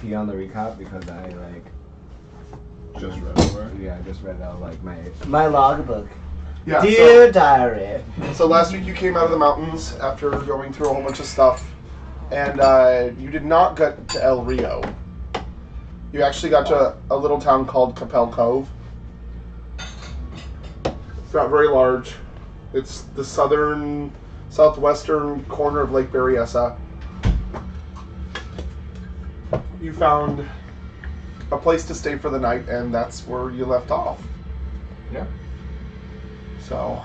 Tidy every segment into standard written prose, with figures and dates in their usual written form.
pee on the recap because I just read over. Yeah, I just read out like my logbook. Yeah. Dear diary. So last week you came out of the mountains after going through a whole bunch of stuff, and you did not get to El Rio. You actually got to a little town called Capel Cove. It's not very large. It's the southwestern corner of Lake Berryessa. You found a place to stay for the night, and that's where you left off. Yeah. So,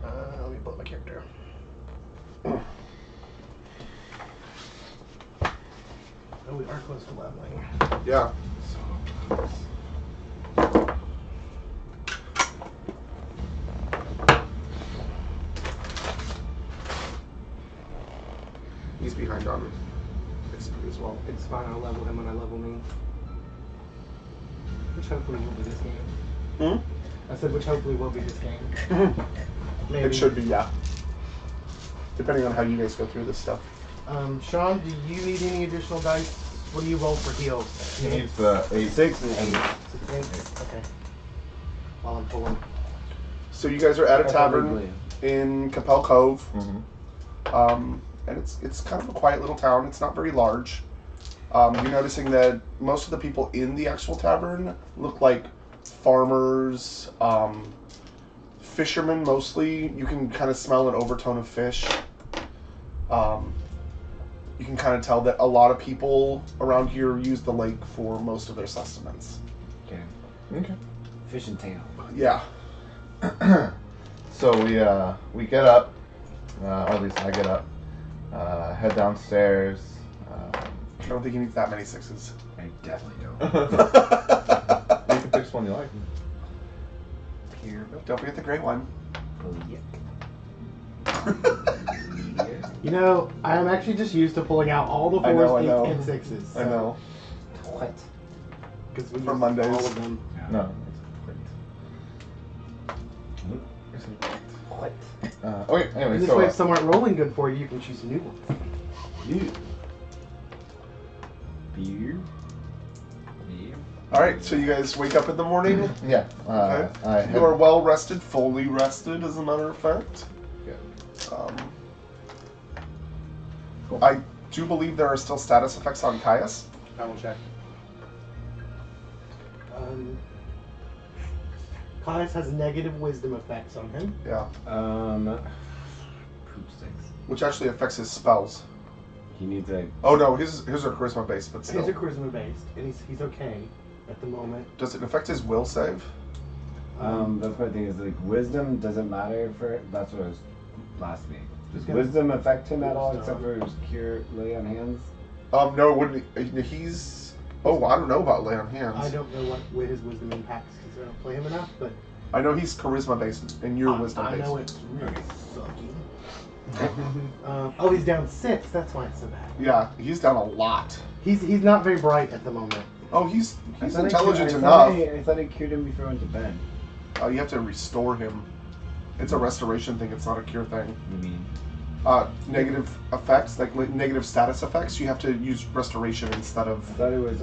let me pull up my character. Oh, we are close to leveling. Yeah. He's behind on XP as well. It's fine, I'll level him when I level me. Which hopefully will be this game. I said which hopefully will be this game. Maybe. It should be, yeah. Depending on how you guys go through this stuff. Sean, do you need any additional dice? What do you roll for heals? He needs the 8-6 and 8. Okay. While I'm pulling. So you guys are at a tavern in Capel Cove. And it's kind of a quiet little town. It's not very large. You're noticing that most of the people in the actual tavern look like farmers, fishermen mostly. You can kind of smell an overtone of fish. You can kind of tell that a lot of people around here use the lake for most of their sustenance. Okay. Fish and tail. Yeah. So we get up, or at least I get up, head downstairs. I don't think he needs that many 6s. I definitely don't. You can pick one you like. Here. Don't forget the gray one. Oh, yeah. You know, I'm actually just used to pulling out all the 4s, 8s, and 6s. So. I know. What? Because we For use Mondays. all of them. No. What? Okay, anyway, And this so way, if some aren't rolling good for you, you can choose a new one. Beer. Alright, so you guys wake up in the morning. yeah, Okay. You are well rested, fully rested, as a matter of fact. Good. I do believe there are still status effects on Caius. I will check. Caius has negative wisdom effects on him. Yeah. Poop sticks. Which actually affects his spells. He needs a. Oh no, his are charisma based, but still. His are charisma based, and he's okay at the moment. Does it affect his will save? That's my thing is like wisdom doesn't matter for. That's what I was last week. Does Okay. wisdom affect him at all except for his cure lay on hands? No, it wouldn't. He's. Oh, I don't know about lay on hands. I don't know what way his wisdom impacts because I don't play him enough, but I know he's charisma based, and you're wisdom I based. know it's really sucky. Oh, he's down 6. That's why it's so bad. Yeah, he's done a lot. He's not very bright at the moment. Oh, he's I thought intelligent I enough. thought I cured him before he went to bed. You have to restore him. It's a restoration thing. It's not a cure thing. You mean? Negative effects, like negative status effects, you have to use restoration instead of. I thought it was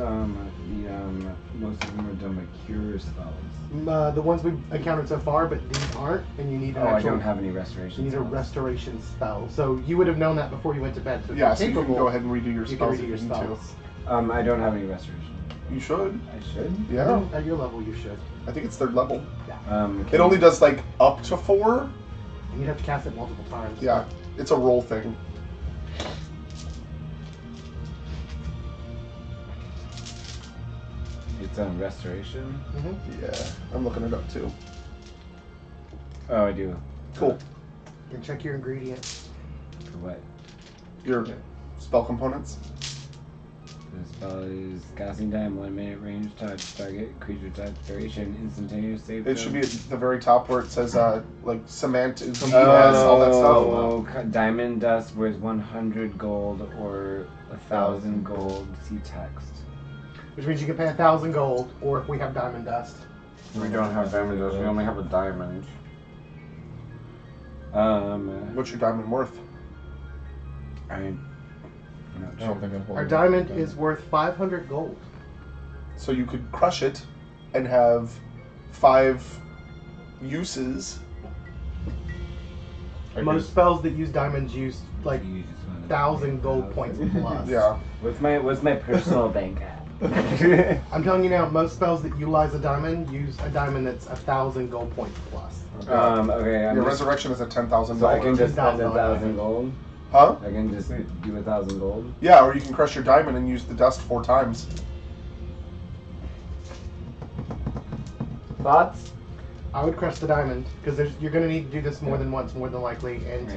most of them are done by cure spells. The ones we've encountered so far, but these aren't, and you need an Oh, I actual. don't have any restoration. You need a spells. restoration spell. So you would have known that before you went to bed. So if Yeah, you're so you can capable, go ahead and redo your you can spells redo if your you need to. spells. I don't have any restoration. You should. I should. Yeah. At your level, you should. I think it's 3rd level. It Can only does like up to 4. And you'd have to cast it multiple times. Yeah, it's a roll thing. It's restoration. Yeah, I'm looking it up too. Oh, I do. Cool. And check your ingredients. For what? Your spell components. The spell is casting time, 1 minute range, touch, target, creature touch, duration, instantaneous save. It should be at the very top where it says like cement, all that stuff. Oh, diamond dust worth 100 gold or 1,000 gold. See text. Which means you can pay 1,000 gold, or if we have diamond dust. We don't have diamond dust. We only have a diamond. What's your diamond worth? I No, I don't think I'm holding Our it. diamond is worth 500 gold. So you could crush it and have 5 uses. Most spells that use diamonds use like You just wanna 1,000 gold points plus. Yeah. What's my personal bank at? I'm telling you now, most spells that utilize a diamond use a diamond that's 1,000 gold points plus. Okay. Your resurrection is at $10,000. So I can just spend $10,000 1,000 gold. Huh? I can just do 1,000 gold. Yeah, or you can crush your diamond and use the dust 4 times. Thoughts? I would crush the diamond because you're going to need to do this more than once, more than likely, and Yeah.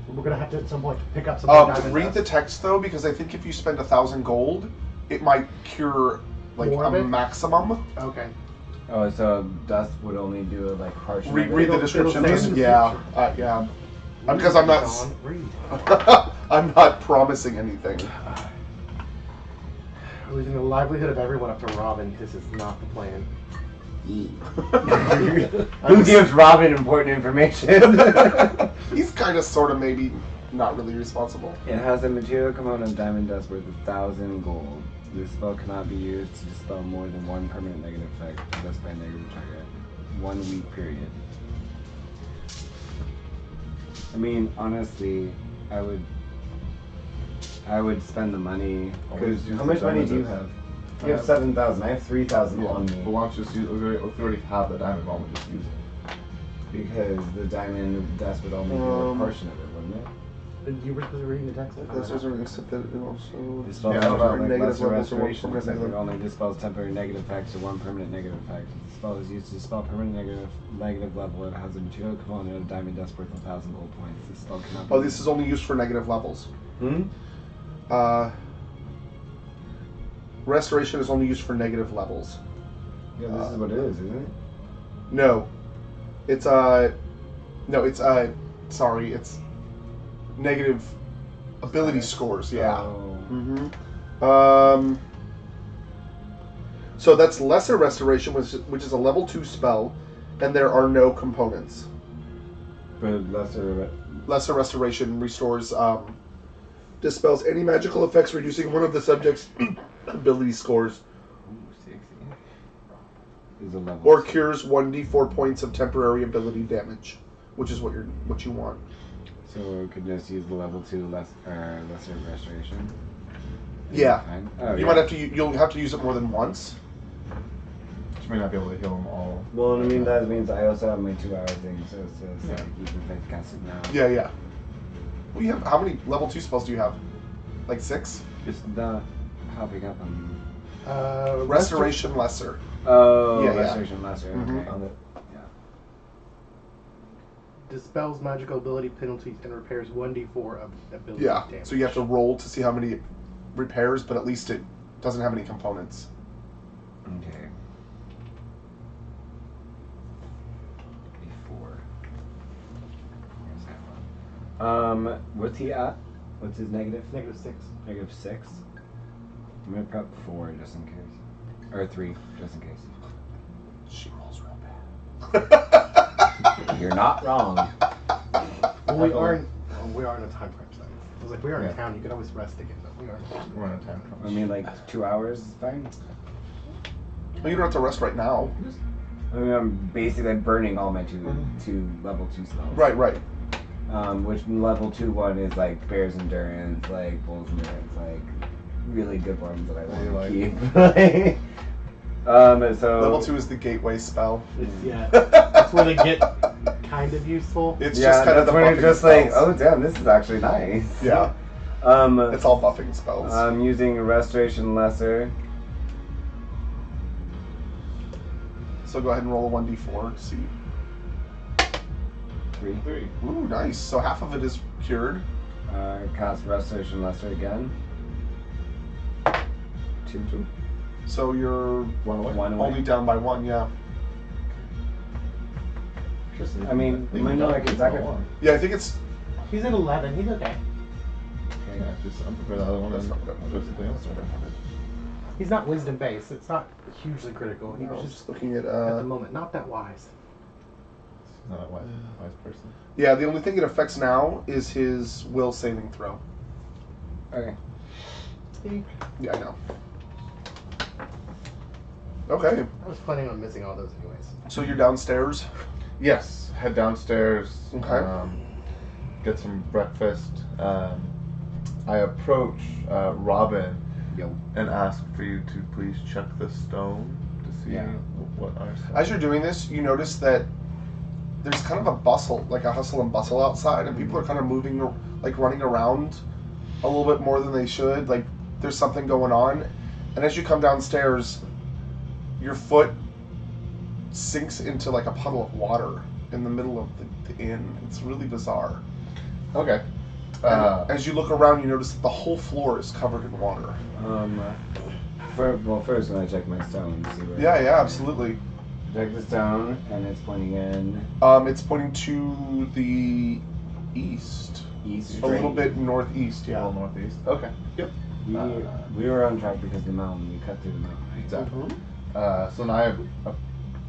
we're going to have to at some point pick up some more diamond Read dust. the text though, because I think if you spend 1,000 gold, it might cure like More of a it? maximum. Okay. Oh, so dust would only do like partial. Read the It'll description. say in Just, the yeah, yeah. Because I'm not. John, read. I'm not promising anything. We're losing the livelihood of everyone up to Robin. This is not the plan. Who gives Robin important information? He's kind of, sort of, maybe not really responsible. It has a material component of diamond dust worth 1,000 gold. This spell cannot be used to dispel more than one permanent negative effect possessed by a negative target. 1 week period. I mean, honestly, I would spend the money. Always use How the much money diamond do you dust. have? You have 7,000. I have 3,000 on me. But why don't you just use, if we already have the diamond, why don't we just use it? Because the diamond dust would only do a portion of it, wouldn't it? You were supposed to read the text. That's also except that it also. Dispels Yeah, I don't know. like Negative lesser levels or one restoration, permanent except it negative. only dispels temporary negative effects or one permanent negative effect. The spell is used to dispel permanent negative level. It has a material component of diamond dust worth 1,000 gold points. This spell cannot be Oh, this is only used for negative levels. Hmm? Restoration is only used for negative levels. Yeah, this is what it is, isn't it? No, it's sorry, it's negative ability scores. Yeah. Oh. Mm-hmm. So that's lesser restoration, which is a level 2 spell, and there are no components. But lesser. Lesser restoration restores, dispels any magical effects, reducing one of the subject's ability scores, Ooh, 60. Is a level. or cures 1d4 points of temporary ability damage, which is what you want. So we could just use the level 2 lesser restoration. Yeah. Fine. Oh, You yeah. might have to. You'll have to use it more than once. You may not be able to heal them all. Well, I mean, that means I also have my 2-hour thing, so it's just like, even if I cast it now. Yeah, yeah. Well, you have how many level 2 spells do you have? Like 6? It's not popping up on. Restoration lesser. Oh, Yeah, yeah. restoration lesser. Mhm. Okay. On the, Dispels magical ability penalties and repairs 1d4 of ability Yeah. damage. So you have to roll to see how many it repairs, but at least it doesn't have any components. Okay. Before. Here's that one. What's he at? What's his negative? -6. Negative 6. I'm gonna prep 4 just in case, or 3 just in case. She rolls real bad. You're not wrong. Well, we are in a time crunch then. I was like, we are in Yeah. town. You could always rest again, but we are. we're on a time crunch. I mean, like 2 hours is fine. Well, you don't have to rest right now. I mean, I'm basically burning all my two level 2 spells. Right. Which level 2 one is like Bear's Endurance, like Bull's Endurance, like really good ones that I want to keep. So Level 2 is the gateway spell. Yeah, that's where they get kind of useful. It's yeah, just kind of that's the when you're buffing just spells. like, oh damn, this is actually nice. Yeah, It's it's all buffing spells. I'm using Restoration Lesser. So go ahead and roll a 1d4 to see. 3. Ooh, nice. So half of it is cured. Cast Restoration Lesser again. 2. So you're One away. 1 away. only down by 1, yeah. I mean, Leave might him not down like to it's not level gonna- one. Yeah, I think it's. He's at 11. He's okay. Yeah, just unprepare the other one and That's not good. put something else in there. He's not wisdom based. It's not hugely critical. He I was was just just looking at. at the moment not that wise. He's not a wise person. Yeah, the only thing it affects now is his will saving throw. Okay. See? Yeah, I know. Okay, I was planning on missing all those anyways. so you're downstairs. Yes, head downstairs. Okay. Get some breakfast. I approach Robin Yo. and ask for you to please check the stone to see Yeah. what our As you're doing this, you notice that there's kind of a bustle, like a hustle and bustle outside, and people are kind of moving, like running around a little bit more than they should. Like there's something going on. And as you come downstairs, your foot sinks into like a puddle of water in the middle of the inn. It's really bizarre. Okay. And as you look around, you notice that the whole floor is covered in water. First when I check my stone, see where. Yeah, absolutely. Check the stone, and it's pointing in It's pointing to the east. east. A little bit northeast, A yeah. little northeast. Okay. Yep. We were on track because the mountain. We cut through the mountain. Right? Exactly. Mhm. So then I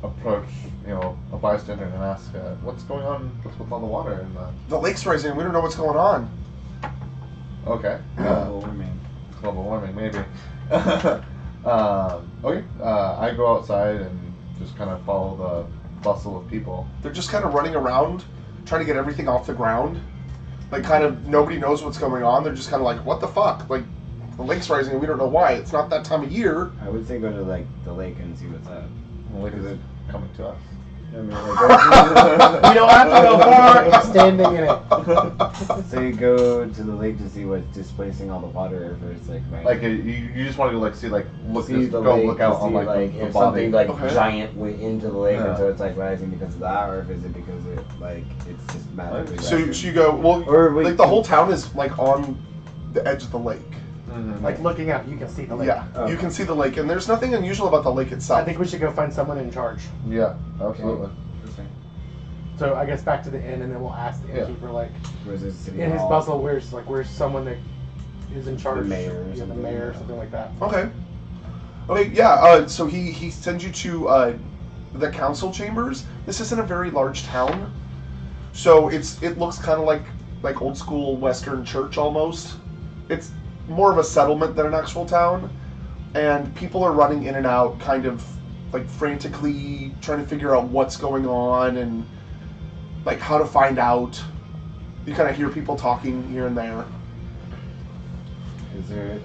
approach, a bystander and ask, what's going on? What's with all the water? And The lake's rising. We don't know what's going on. okay. Global warming. Global warming, maybe. Okay. I go outside and just kind of follow the bustle of people. They're just kind of running around, trying to get everything off the ground. Like, kind of, nobody knows what's going on. They're just kind of like, what the fuck? Like, the lake's rising and we don't know why. It's not that time of year. I would say go to like the lake and see what's up. The lake is coming to us. I mean, like, We don't have to go far. It's standing in it. so you go to the lake to see what's displacing all the water first, like right. Like you just want to go like see like look see just the go lake look to out on see, like the if body. something like Okay. giant went into the lake Yeah. and so it's like rising because of that, or if is it because it like it's just magically So rising? you go, well, Or we like the can- whole town is like on the edge of the lake. Mhm. Like looking out, you can see the lake. Yeah, Okay. you can see the lake, and there's nothing unusual about the lake itself. I think we should go find someone in charge. Yeah, absolutely. So I guess back to the inn, and then we'll ask the Yeah. innkeeper, like, Where's this city in his hall? bustle, where's someone that is in charge? mayor or Yeah, the something, mayor or yeah. something like that. Okay. Okay, yeah, so he sends you to the council chambers. This isn't a very large town. So it looks kind of like old school Western church almost. It's more of a settlement than an actual town. And people are running in and out kind of like frantically trying to figure out what's going on and like how to find out. You kind of hear people talking here and there. Is there?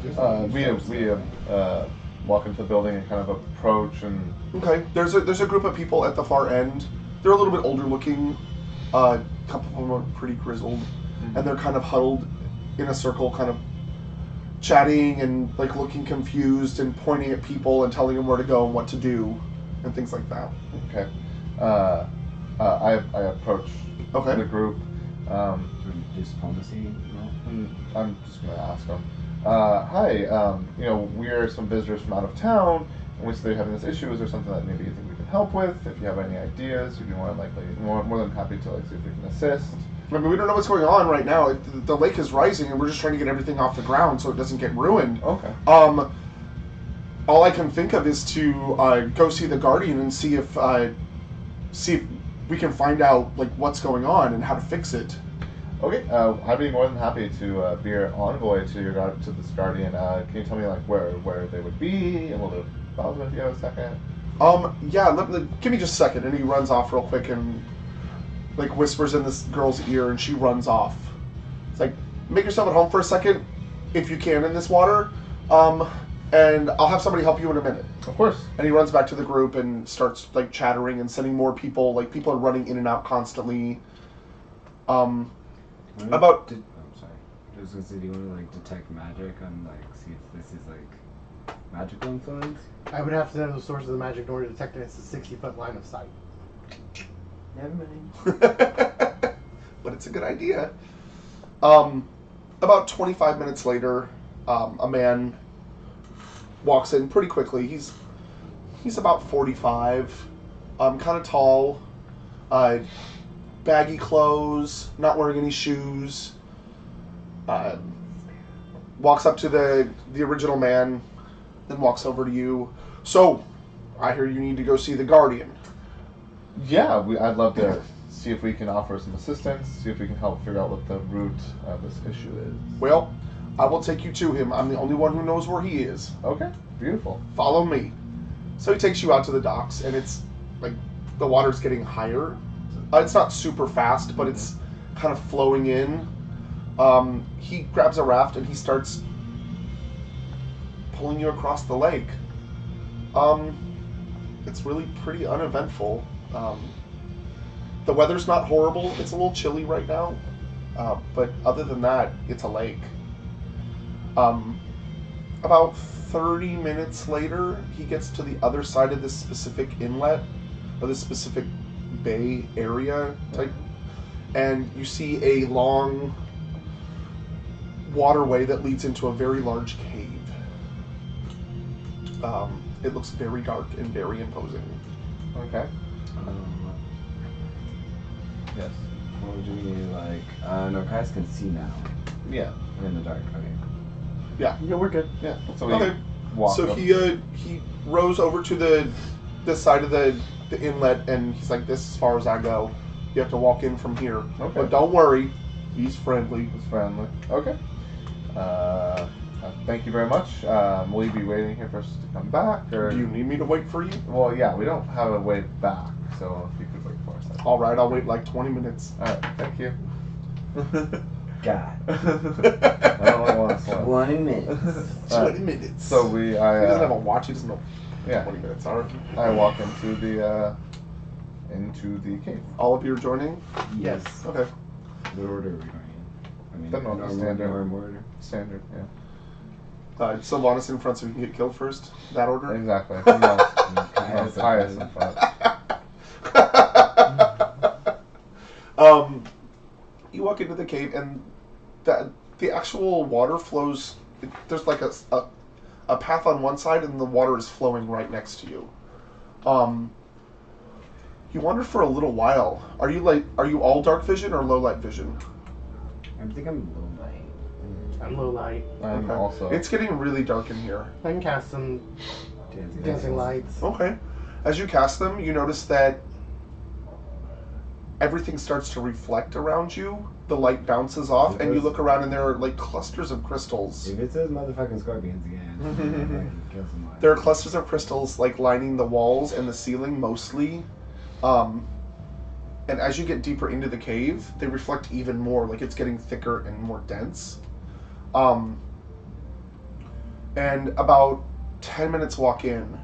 We walk into the building and kind of approach and Okay, there's a group of people at the far end. They're a little bit older looking. A couple of them are pretty grizzled, and they're kind of huddled in a circle, kind of chatting and like looking confused and pointing at people and telling them where to go and what to do and things like that. okay. I approach Okay. the group. Diplomacy. And I'm just gonna ask them. Hi, we're some visitors from out of town, and we see they're having this issue. Is there something that maybe you think we can help with? If you have any ideas, you'd be more than happy to like see if we can assist. I mean, we don't know what's going on right now. The lake is rising, and we're just trying to get everything off the ground so it doesn't get ruined. Okay. All I can think of is to go see the guardian and see if we can find out like what's going on and how to fix it. Okay. I'd be more than happy to be your envoy to this guardian. Can you tell me like where they would be and what the about them if you have a second? Yeah. Give me just a second. And he runs off real quick and like whispers in this girl's ear, and she runs off. It's like, make yourself at home for a second, if you can, in this water. And I'll have somebody help you in a minute. Of course. And he runs back to the group and starts like chattering and sending more people. Like people are running in and out constantly. I'm sorry. I was gonna say, do you want to like detect magic and like see if this is like magical influence? I would have to know the source of the magic in order to detect it. It's a 60-foot line of sight. Never mind. But it's a good idea. About 25 minutes later, a man walks in pretty quickly. He's about 45, kind of tall, baggy clothes, not wearing any shoes. Walks up to the original man, then walks over to you. So, I hear you need to go see the guardian. Yeah, I'd love to see if we can offer some assistance, see if we can help figure out what the root of this issue is. Well, I will take you to him. I'm the only one who knows where he is. Okay, beautiful. Follow me. So he takes you out to the docks, and it's like the water's getting higher. It's not super fast, but it's kind of flowing in. He grabs a raft and he starts pulling you across the lake. It's really pretty uneventful. The weather's not horrible. It's a little chilly right now, but other than that, it's a lake. About 30 minutes later, he gets to the other side of this specific inlet, or this specific bay area type, and you see a long waterway that leads into a very large cave. It looks very dark and very imposing. Okay. Yes. What would you mean, like, no, guys can see now. Yeah. We're in the dark, okay. Yeah. Yeah, we're good. Yeah. So we Okay. walk So up. he rows over to the side of the inlet, and he's like, "This is as far as I go. You have to walk in from here. Okay. But don't worry, he's friendly." It's friendly. Okay. Thank you very much. Will you be waiting here for us to come back, or? Do you need me to wait for you? Well, yeah, we don't have a way back, so if you could wait for us. All right, I'll wait like 20 minutes. All right. Thank you. God. I don't really want to slow. 20 minutes. 20 minutes. So he doesn't have a watch. He doesn't know. Yeah. 20 minutes are. I walk into the cave. All of you are joining. Yes. Okay. What order are we going in? I mean, The normal standard. normal order. Standard. Yeah. Sylvanas in front so he can get killed first. That order. Exactly. No, Caius Caius in front. You walk into the cave, and the actual water flows. There's like a path on one side, and the water is flowing right next to you. You wander for a little while. Are you all dark vision or low light vision? I think I'm low light. I'm low light. I'm also. It's getting really dark in here. I can cast some dancing lights. Okay. As you cast them, you notice that everything starts to reflect around you. The light bounces off, and you look around, and there are like clusters of crystals. If it says motherfucking scorpions again, kill someone. There are clusters of crystals like lining the walls and the ceiling mostly. And as you get deeper into the cave, they reflect even more, like it's getting thicker and more dense. And about 10 minutes walk in,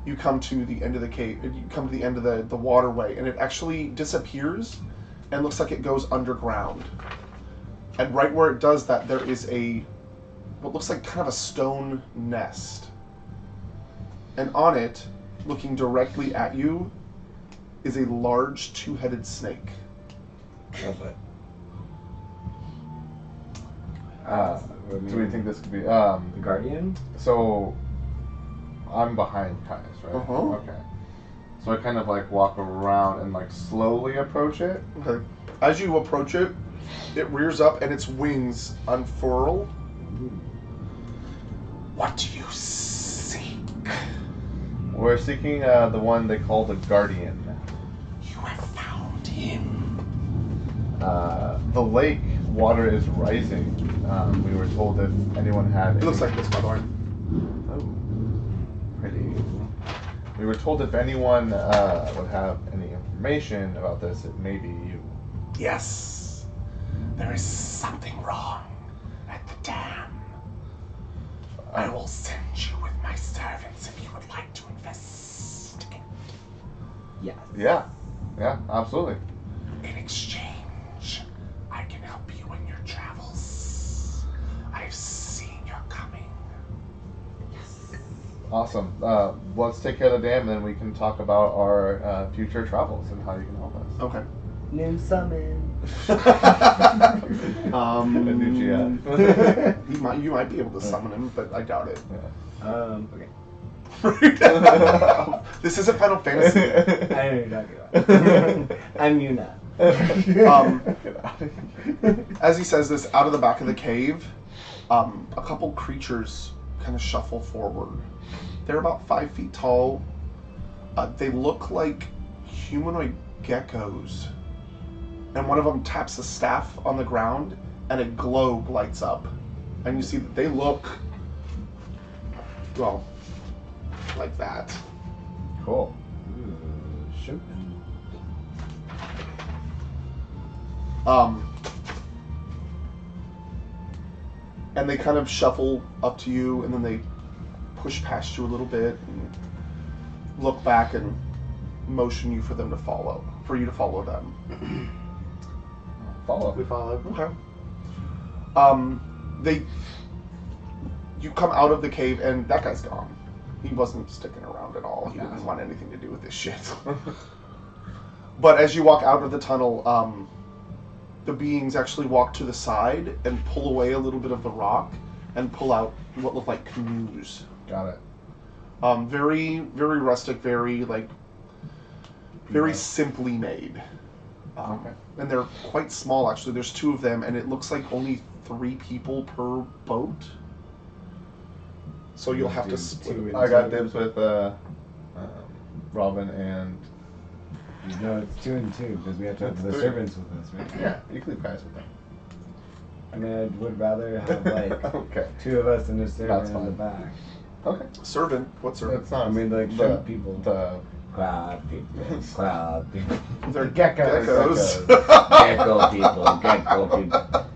you come to the end of the cave, you come to the end of the waterway, and it actually disappears and looks like it goes underground. And right where it does that, there is what looks like kind of a stone nest. And on it, looking directly at you, is a large two-headed snake. Love it. Do we think this could be the Guardian? So I'm behind Caius, right? Uh-huh. Okay. So I kind of like walk around and like slowly approach it. Okay. As you approach it, it rears up and its wings unfurl. What do you seek? We're seeking the one they call the Guardian. You have found him. The lake water is rising. We were told if anyone had. It looks like this, by the way. Oh, pretty. We were told if anyone would have any information about this, it may be you. Yes. There is something wrong at the dam. I will send you with my servants if you would like to investigate. Yes. Yeah, absolutely. In exchange, I can help you in your travels. I've seen your coming. Awesome. Let's take care of the dam, and then we can talk about our future travels and how you can help us. Okay. New summon. A new GF. You might be able to summon him, but I doubt it. Okay. This isn't Final Fantasy. I know you're talking about. I'm Yuna. As he says this, out of the back of the cave, a couple creatures kind of shuffle forward. They're about 5 feet tall. They look like humanoid geckos. And one of them taps a staff on the ground, and a globe lights up. and you see that they look, well, like that. Cool. Shoot. And they kind of shuffle up to you, and then they push past you a little bit and look back and motion you for you to follow them. Follow. We follow. Okay. You come out of the cave, and that guy's gone. He wasn't sticking around at all. He didn't want anything to do with this shit. But as you walk out of the tunnel, the beings actually walk to the side and pull away a little bit of the rock and pull out what look like canoes. Got it. Very, very rustic, very simply made. Okay. And they're quite small, actually. There's 2 of them, and it looks like only 3 people per boat. So you'll have to split. I got dibs with Robin and. No, it's 2 and 2 because we have to have the 3. servants with us, right? Yeah, you can leave guys with them. I mean, I would rather have like Okay. 2 of us and a servant That's in the fine. back. Okay. Servant? What servant? It's not. I mean, like the, shrimp people. The Crab people. Crab people. They're Geckos. Gecko people. Gecko people.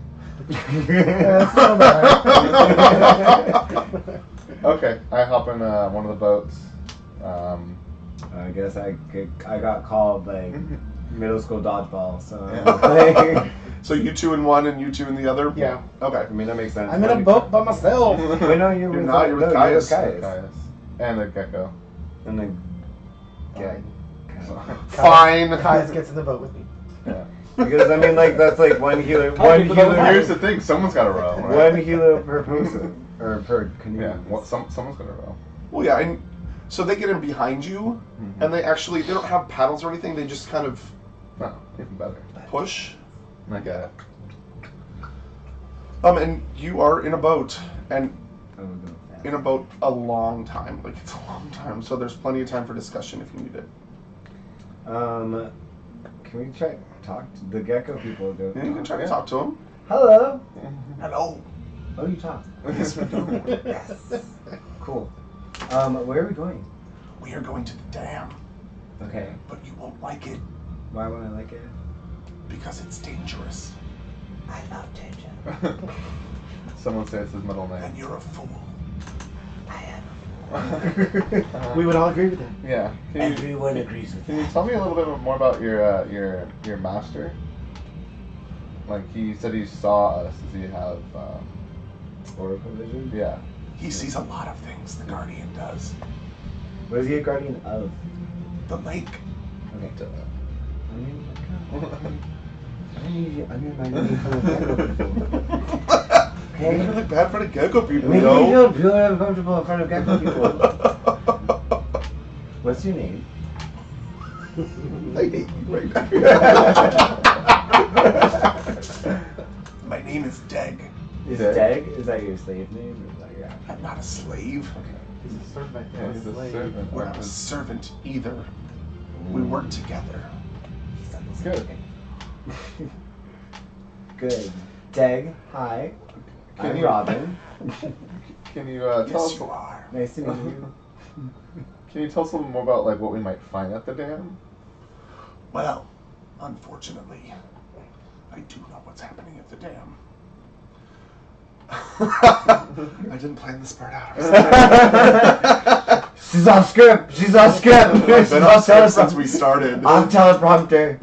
Okay, I hop in one of the boats. I guess I got called like middle school dodgeball, so Yeah. like, So you 2 in one and you 2 in the other? Yeah. Okay. I mean that makes sense. I'm in a boat by myself. Wait, no, you're You're with not, you're with Caius. Caius. And a gecko. And then yeah. Fine. Caius gets in the boat with me. Yeah. Because I mean like that's like one healer Here's the thing, someone's got to row, right? one healer per person or per canoe. Yeah, well, someone's got to row. Well, yeah, and so they get in behind you, and they don't have paddles or anything. They just kind of No, even better. push. I get it. And you are in a boat, and I would go fast. in a boat a long time. Like, it's a long time. So there's plenty of time for discussion if you need it. Can we try talk to the gecko people? Go Yeah, you can try to talk to them. Hello. Hello. Oh, you talk. Yes, we do. Yes. Cool. Where are we going? We are going to the dam, Okay. but you won't like it Why won't I like it? because it's dangerous, I love danger. Someone says his middle name. and you're a fool. I am. We would all agree with that. Yeah. Can you, Everyone agrees with can you that. tell me a little bit more about your master? Like he said he saw us. Does he have? Oracle vision? Yeah. He sees a lot of things, the Guardian does. What is he a guardian of? The lake. Okay. I mean, my name for the gecko people. You Okay? look bad for the gecko people, Make me yo. feel really uncomfortable in front of gecko people. What's your name? I hate you right now. My name is Deg. Is Dag? Dag? Is that your slave name? Or is that your I'm not a slave. He's a servant. Yeah, he's a slave. servant. We're not a servant either. We work together. Good. Good. Dag, hi. Can I'm you- Robin. Can you tell Yes, us? you are. Nice to meet you. Can you tell us a little more about like what we might find at the dam? Well, unfortunately, I do know what's happening at the dam. I didn't plan this part out. She's off script. She's off script. I've been on script since we started. I'm teleprompter.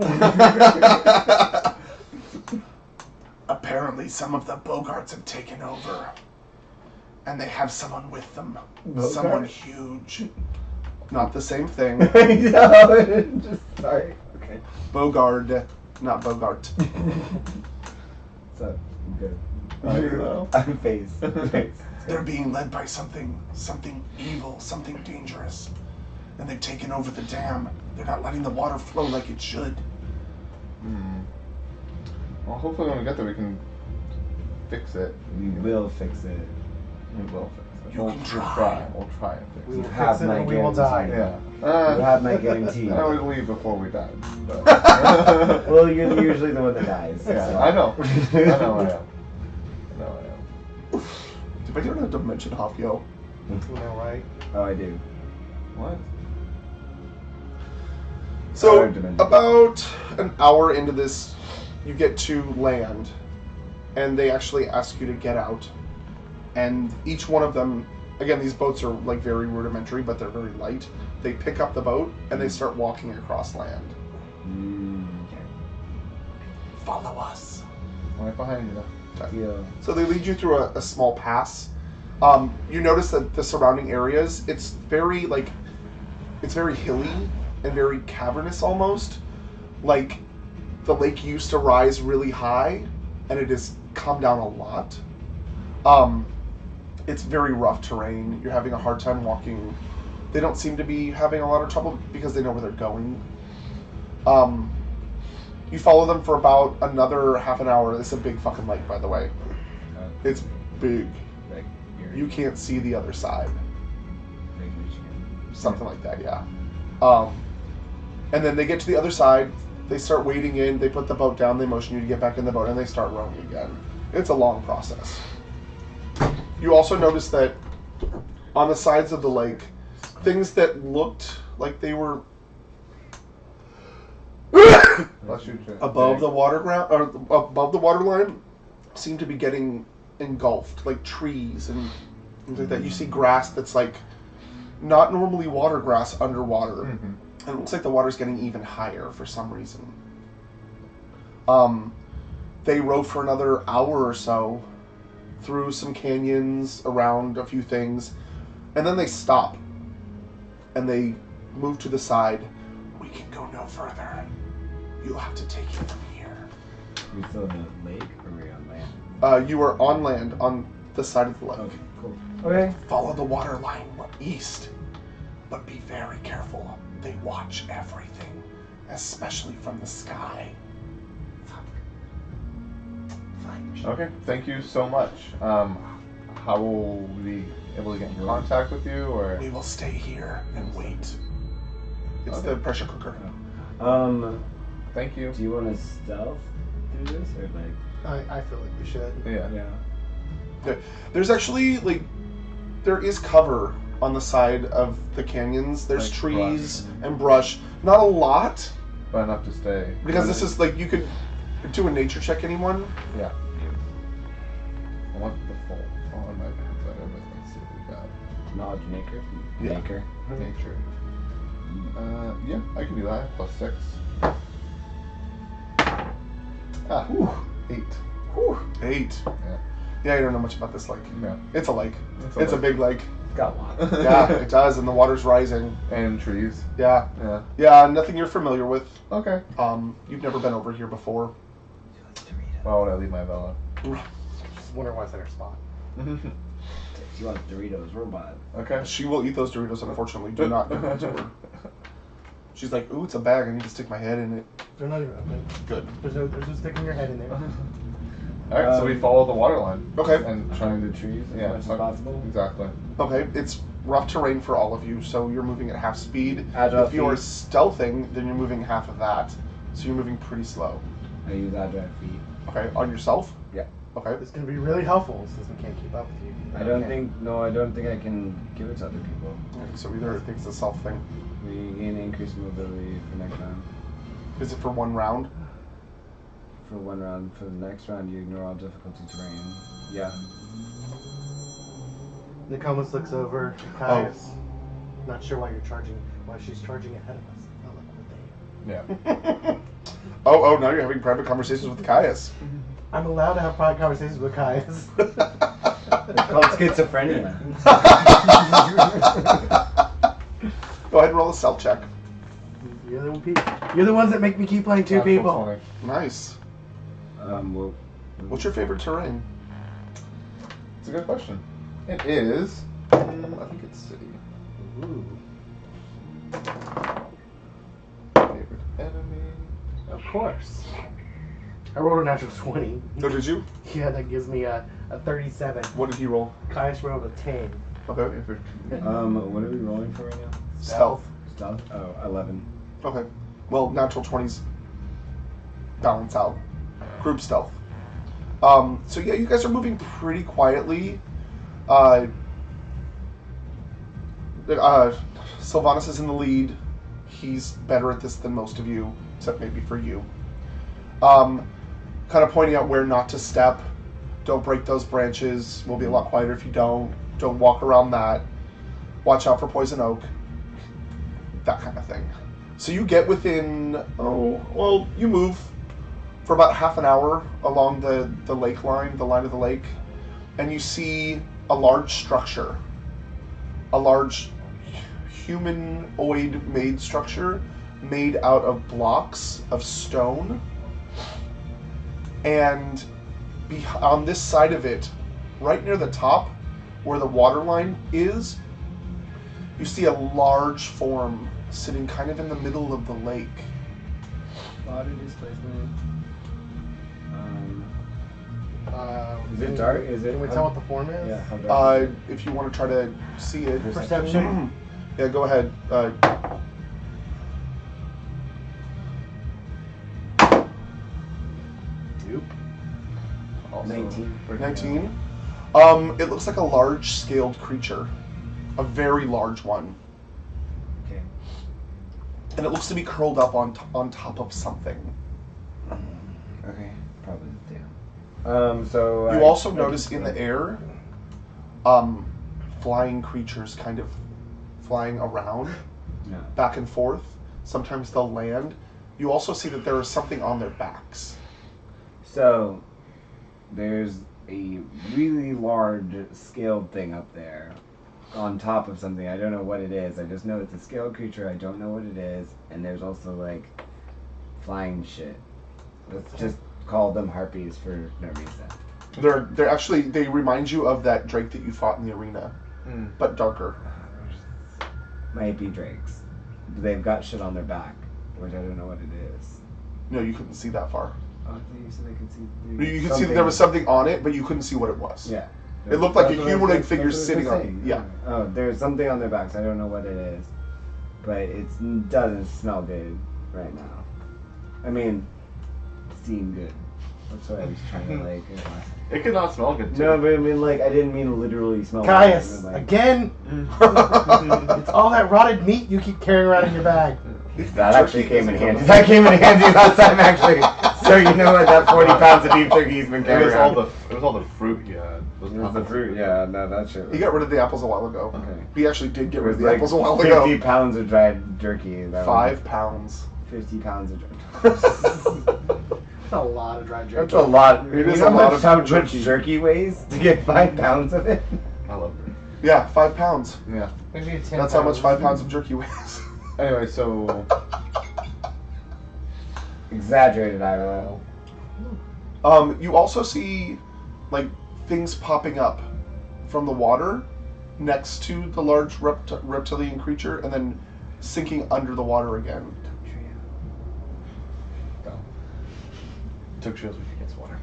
Apparently, some of the Bogarts have taken over. And they have someone with them. Bogart? Someone huge. Not the same thing. No, just sorry. Okay. Bogard, not Bogart. So good. I don't know. I'm face. They're being led by something evil, something dangerous. And they've taken over the dam. They're not letting the water flow like it should. Well, hopefully when we get there we can fix it. We will fix it. We will fix it. You We'll can try. try. We'll try and fix We it. will have fix it my and we will die. guarantee. Yeah. You have my guarantee. I would leave before we died. But Well, you're usually the one that dies. yeah, so. I know. I know I am. But you don't have to mention Hafyo. You know, right? Oh, I do. What? So, Third dimension. about an hour into this, you get to land, and they actually ask you to get out. And each one of them, again, these boats are like very rudimentary, but they're very light. They pick up the boat and they start walking across land. Okay. Follow us. Right behind you. Yeah. So they lead you through a small pass. You notice that the surrounding areas, it's very hilly and very cavernous almost. Like the lake used to rise really high, and it has come down a lot. It's very rough terrain. You're having a hard time walking. They don't seem to be having a lot of trouble because they know where they're going. You follow them for about another half an hour. This is a big fucking lake, by the way. It's big. Like, You can't see the other side. Lake Michigan. Something like that, yeah. And then they get to the other side. They start wading in. They put the boat down. They motion you to get back in the boat, and they start rowing again. It's a long process. You also notice that on the sides of the lake, things that looked like they were above the water ground or above the water line seem to be getting engulfed, like trees and things like that. You see grass that's like not normally water grass underwater. And it looks like the water's getting even higher for some reason. They row for another hour or so through some canyons, around a few things, and then they stop. And they move to the side. We can go no further. You'll have to take it from here. We still in the lake or are we on land? You are on land, on the side of the lake. Okay, cool. Okay. Follow the water line east, but be very careful. They watch everything, especially from the sky. Okay, thank you so much. How will we be able to get in contact with you, or? We will stay here and wait. It's Okay. the pressure cooker. Thank you. Do you want to stealth through this or like? I feel like we should. Yeah. There's actually there is cover on the side of the canyons. There's Like trees brush. and brush. Not a lot, But enough to stay. because this is you could do a nature check. Anyone? Yeah. I want the full. Oh, I might have that over. Let's see what we got. Knowledge maker. Yeah. Maker. Nature. Yeah, I can do that. +6. Ah, 8. 8. Yeah. Yeah, I don't know much about this lake. Yeah. It's a lake. It's It's a big lake. It's got water. Yeah, it does, and the water's rising. And trees. Yeah. Yeah. Yeah, nothing you're familiar with. Okay. You've never been over here before. Why would I leave my Bella? Just wonder why it's in her spot. She wants Doritos robot. Okay. She will eat those Doritos, unfortunately. Do not give them to her. She's like, ooh, it's a bag. I need to stick my head in it. They're not even open. Good. There's no sticking your head in there. Alright, so we follow the water line. Okay. And Trying the trees as Yeah, much as possible. Exactly. Okay, it's rough terrain for all of you, so you're moving at half speed. Agile If you're feet. stealthing, then you're moving half of that. So you're moving pretty slow. I use agile feet. Okay, on yourself? Yeah. Okay. It's gonna be really helpful since we can't keep up with you. I don't Okay. think I can give it to other people. Okay, so either I think it's a self thing. We gain increased mobility for next round. Is it for one round? For one round. For the next round, you ignore all difficulty terrain. Yeah. Nicomas looks over at Caius. Not sure why she's charging ahead of us. Not like what they Yeah. Oh, now you're having private conversations with Caius. I'm allowed to have private conversations with Caius. It's called schizophrenia. Go ahead and roll a stealth check. You're the ones that make me keep playing two Natural people. 20. Nice. Well, What's your favorite terrain? It's a good question. It is. I think it's city. Ooh. Favorite enemy. Of course. I rolled a natural 20. Oh, did you? Yeah, that gives me a 37. What did he roll? Caius rolled a 10. Okay. what are we rolling for right now? Stealth. Stealth? Oh, 11. Okay. Well, natural 20s balance out. Group stealth. So yeah, you guys are moving pretty quietly. Sylvanas is in the lead. He's better at this than most of you, except maybe for you. Kind of pointing out where not to step. Don't break those branches. We'll be a lot quieter if you don't. Don't walk around that. Watch out for poison oak. That kind of thing. So you get within, you move for about half an hour along the lake line, the line of the lake, and you see a large structure. A large humanoid-made structure made out of blocks of stone. And on this side of it, right near the top, where the water line is, you see a large form sitting kind of in the middle of the lake. Body displacement. Is it dark? Can we tell what the form is? Yeah, how dark? If you want to try to see it. Perception? Yeah, go ahead. Nope. 19. 19. It looks like a large-scaled creature. A very large one. Okay. And it looks to be curled up on top of something. Okay, probably down. So You also notice in the air, flying creatures kind of flying around, back and forth. Sometimes they'll land. You also see that there is something on their backs. So there's a really large scaled thing up there on top of something. I don't know what it is. I just know it's a scaled creature. I don't know what it is. And there's also like flying shit. Let's just call them harpies for no reason. They're actually, they remind you of that drake that you fought in the arena, but darker. Might be drakes. They've got shit on their back, which I don't know what it is. No, you couldn't see that far. Oh, you said I could see. You could see that there was something on it, but you couldn't see what it was. Yeah. It looked like a That's what humanoid figure that's what sitting I'm on it. saying. Yeah. Oh, there's something on their backs. I don't know what it is, but it doesn't smell good right now. I mean, seem good. That's what I was trying to like. It could not smell good too. No, but I mean, like, I didn't mean literally smell. Caius, good. Like, again, it's all that rotted meat you keep carrying around in your bag. that actually came in handy. That came in handy last time, actually. So you know what? That 40 pounds of beef jerky's been It carrying was around. all the fruit you had. It was the fruit. Yeah, no, that shit. He got rid of the apples a while ago. Okay. He actually did get It rid was of the like apples a while 50 ago. pounds of dried jerky. That 5 pounds. 50 pounds of jerky. That's a lot of dry jerky. That's a lot. It is you know a lot of how jerky. much jerky weighs to get 5 pounds of it? I love it. Yeah, 5 pounds. Yeah. Maybe a 10 That's how much pounds. 5 pounds of jerky weighs. Anyway, so Exaggerated, I will. You also see, like, things popping up from the water next to the large reptilian creature and then sinking under the water again. took shields when she gets water.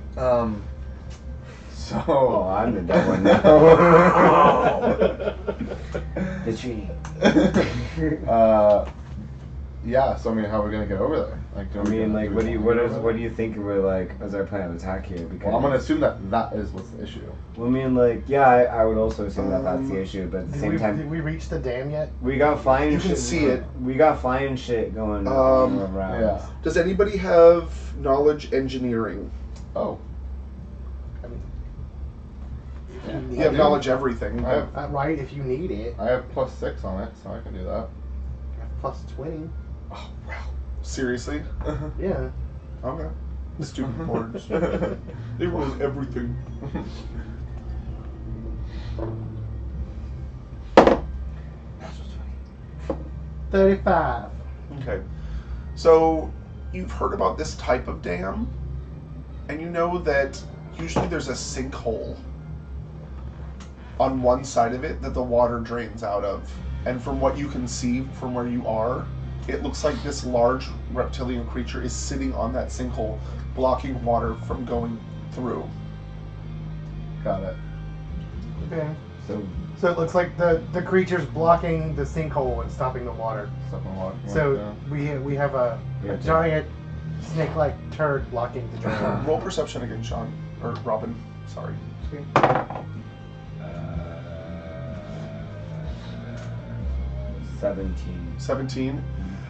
So Oh, I'm the dead one now. The tree. yeah. So I mean, how are we gonna get over there? Like, I mean, like, what do you think we're like as our plan of attack here? Because Well, I'm gonna assume that is what's the issue. Well, I mean, like, yeah, I would also assume that that's the issue, but at the same Did time, we reach the dam yet? we got flying You shit. can see it. We got flying shit going around. Yeah. Does anybody have knowledge engineering? Oh. I mean, Yeah. You have knowledge everything. I have right, if you need it. I have +6 on it, so I can do that. Plus 20. Oh wow. Seriously? Yeah. Okay. Stupid boards. They ruin everything. 35. Okay. So, you've heard about this type of dam, and you know that usually there's a sinkhole on one side of it that the water drains out of. And from what you can see from where you are, it looks like this large reptilian creature is sitting on that sinkhole, blocking water from going through. Got it. Okay. So it looks like the creature's blocking the sinkhole and stopping the water. Stuff on water. So we have a giant snake-like turd blocking the drain. Roll perception again, Sean. Or Robin. Sorry. 17. 17.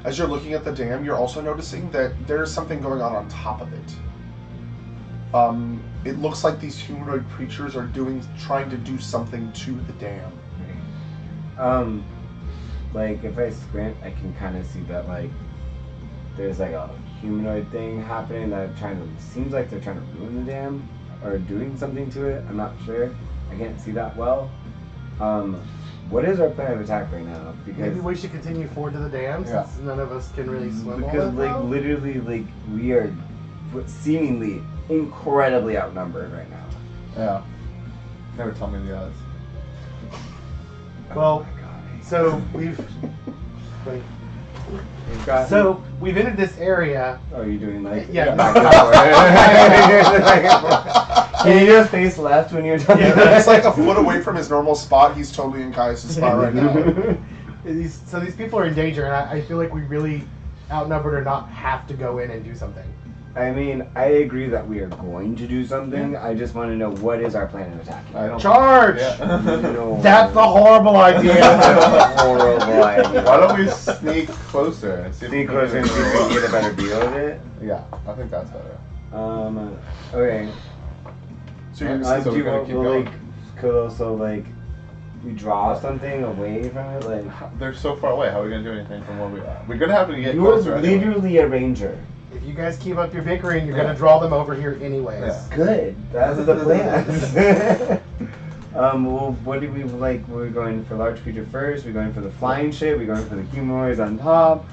As you're looking at the dam, you're also noticing that there's something going on top of it. It looks like these humanoid creatures are trying to do something to the dam. Like if I squint, I can kind of see that like there's like a humanoid thing happening that seems like they're trying to ruin the dam or doing something to it. I'm not sure. I can't see that well. What is our plan of attack right now? Because maybe we should continue forward to the dam since none of us can really swim. Because literally, we are seemingly incredibly outnumbered right now. Yeah. Never tell me the odds. Well, so we've entered this area. Oh, are you doing like back and forth? Can you just face left when you're done? Yeah, it's like a foot away from his normal spot. He's totally in Caius' spot right now. So these people are in danger, and I feel like we really outnumbered or not have to go in and do something. I mean, I agree that we are going to do something. I just want to know what is our plan of attack. Charge! No. That's a horrible idea. That's a horrible idea. Why don't we sneak closer and see Sneak closer and see if we can get a better view of it? Yeah, I think that's better. Okay. So you're gonna so we're gonna keep going. Could also we draw something away from it, like they're so far away. How are we gonna do anything from where we are? We're gonna have to get you're closer. literally a ranger. If you guys keep up your bickering, you're gonna draw them over here anyways. Yeah. Good. That's the plan. Well, what do we like? We're going for large creature first. We're going for the flying ship. We're going for the humanoids on top.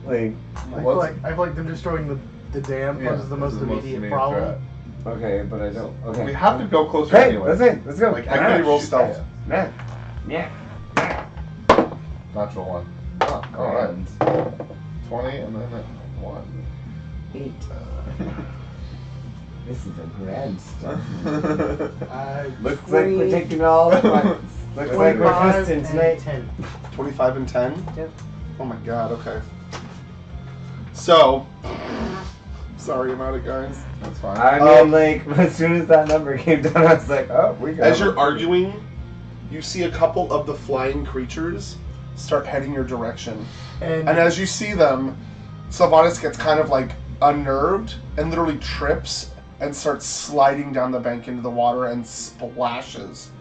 I feel like them destroying the dam poses the most immediate problem. threat. Okay, but I don't. Okay. We have to go closer Okay, anyway. let's go. Like, everybody roll stealth. Yeah. Natural one. Oh, alright. 20 and then 1. 8. This is a grand start. Looks like we're taking all at once. Looks like we're fisting tonight. 10. 25 and 10? Yep. Oh my god, okay. So, sorry about it, guys. That's fine. I mean, as soon as that number came down, I was like, oh, we got As you're arguing, you see a couple of the flying creatures start heading your direction. And as you see them, Sylvanas gets kind of unnerved and literally trips and starts sliding down the bank into the water and splashes,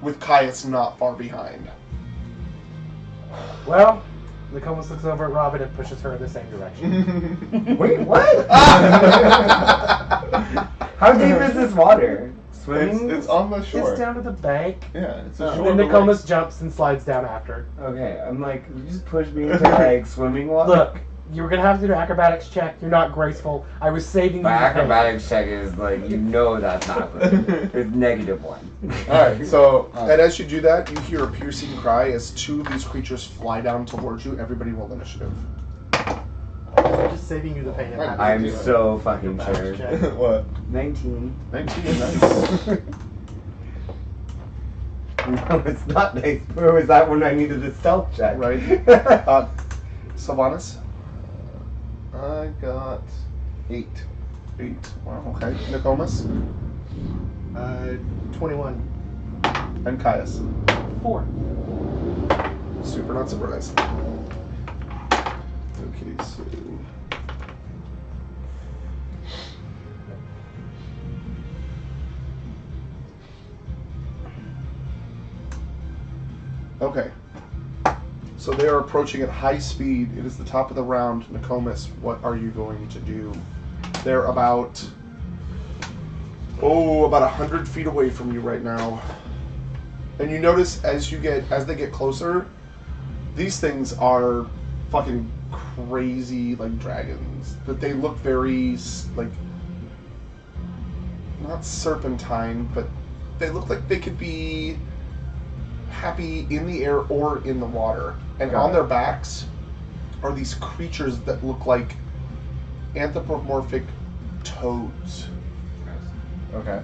with Caius not far behind. Well, Nicomas looks over at Robin and pushes her in the same direction. Wait, what? How deep is this water? Swimming? It's on the shore. It's down to the bank. Yeah, it's a And shore. then Nicomas jumps and slides down after. Okay, I'm like, you just push me into swimming water? Look, you were gonna have to do an acrobatics check. You're not graceful. I was saving you. My acrobatics check is that's not good. It's -1. Alright, so, and as you do that, you hear a piercing cry as 2 of these creatures fly down towards you. Everybody roll initiative. I'm just saving you the pain of having to I'm do so an fucking acrobatics sure. check. What? 19. 19, nice. No, it's not nice. Where was that when I needed a stealth check? Right. Sylvanas? I got 8. 8. Wow, okay. Nicomas? 21. And Caius? 4. Super not surprised. Okay, so... Okay. So they are approaching at high speed. It is the top of the round. Nicomas, what are you going to do? They're about 100 feet away from you right now. And you notice as they get closer, these things are fucking crazy dragons. But they look very not serpentine, but they look like they could be happy in the air or in the water. And on their backs are these creatures that look like anthropomorphic toads. Okay.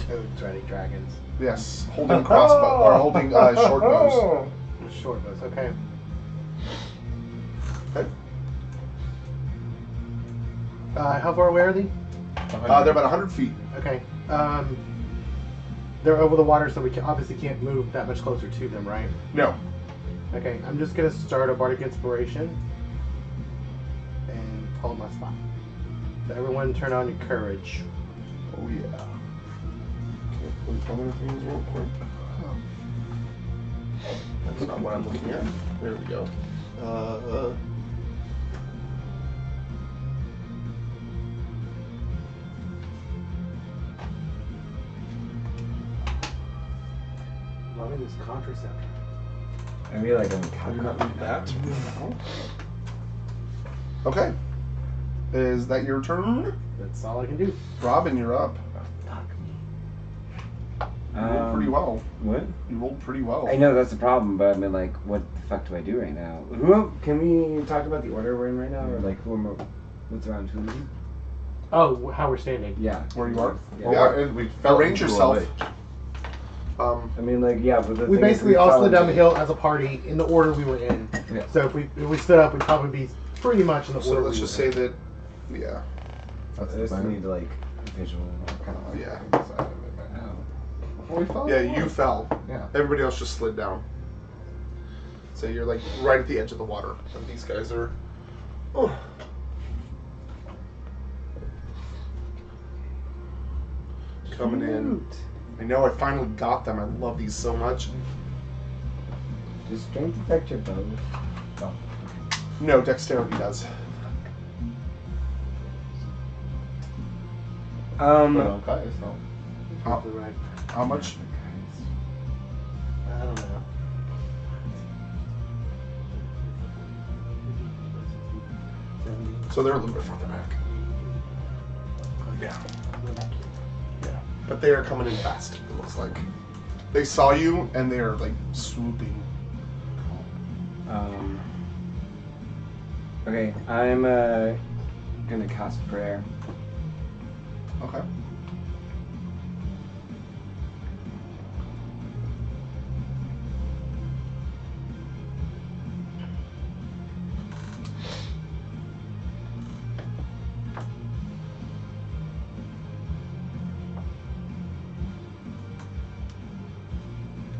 Toads riding dragons. Yes, holding crossbow or holding short bows. Short bows, okay. Okay. How far away are they? They're about 100 feet. Okay. They're over the water, so we obviously can't move that much closer to them, right? No. Okay, I'm just gonna start a bardic inspiration and hold my spot. So everyone, turn on your courage. Oh yeah. Okay, please tell me things real quick. That's not what I'm looking at. There we go. Loving this contraceptive. I feel like I'm I do not need that. No. Okay. Is that your turn? That's all I can do. Robin, you're up. Fuck me. You rolled pretty well. What? You rolled pretty well. I know that's the problem, but I mean, like, what the fuck do I do right now? Can we talk about the order we're in right now, or like what's around who? Oh, how we're standing. Yeah. Where you are? Yeah. Yeah. We fell Arrange into a yourself. lake. I mean, like, yeah, but the We thing is, basically all fell slid down the into- hill as a party in the order we were in. Yeah. So if we stood up, we'd probably be pretty much in the So order. let's we just were say in. that, yeah. That's I the just plan. need like visual. Kind of like Yeah. the side of it right now. Before we fell. Yeah, in the you water. fell. Yeah. Everybody else just slid down. So you're like right at the edge of the water. And these guys are. Oh. Coming in. I know, I finally got them. I love these so much. Does strength affect your bow? No. No, dexterity does. But on Caius, no. Probably right. How much? I don't know. So they're a little bit further back. Yeah. Yeah. But they are coming in fast, it looks like. They saw you and they are like swooping. Okay, I'm gonna cast prayer. Okay.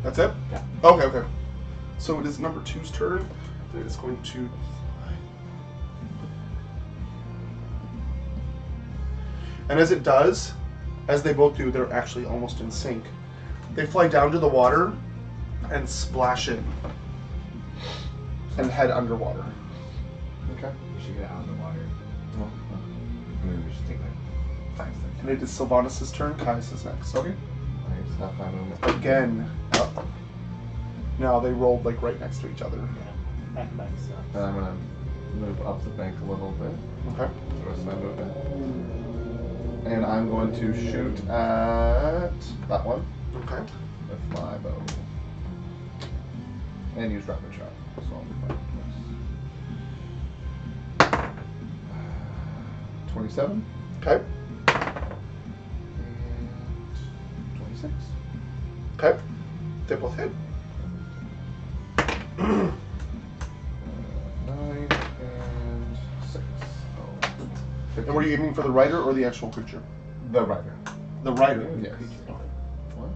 That's it? Yeah. Okay, okay. So it is number 2's turn. It is going to. And as it does, as they both do, they're actually almost in sync. They fly down to the water and splash in and head underwater. Okay. We should get out of the water. Well, Maybe we should take like 5 seconds. And it is Sylvanas' turn. Caius is next. Okay. nice. Half my movement. Again. Up. Now they rolled like right next to each other. Yeah. Back to back stuff. And I'm gonna move up the bank a little bit. Okay. The rest of my movement. And I'm going to shoot at that one Okay. with my bow. And use rapid shot. So I'll be fine. 27 Okay. and 26. Okay. They both hit. 9 and 6. Oh, And were you aiming for the rider or the actual creature? the rider? The rider. Yes. What?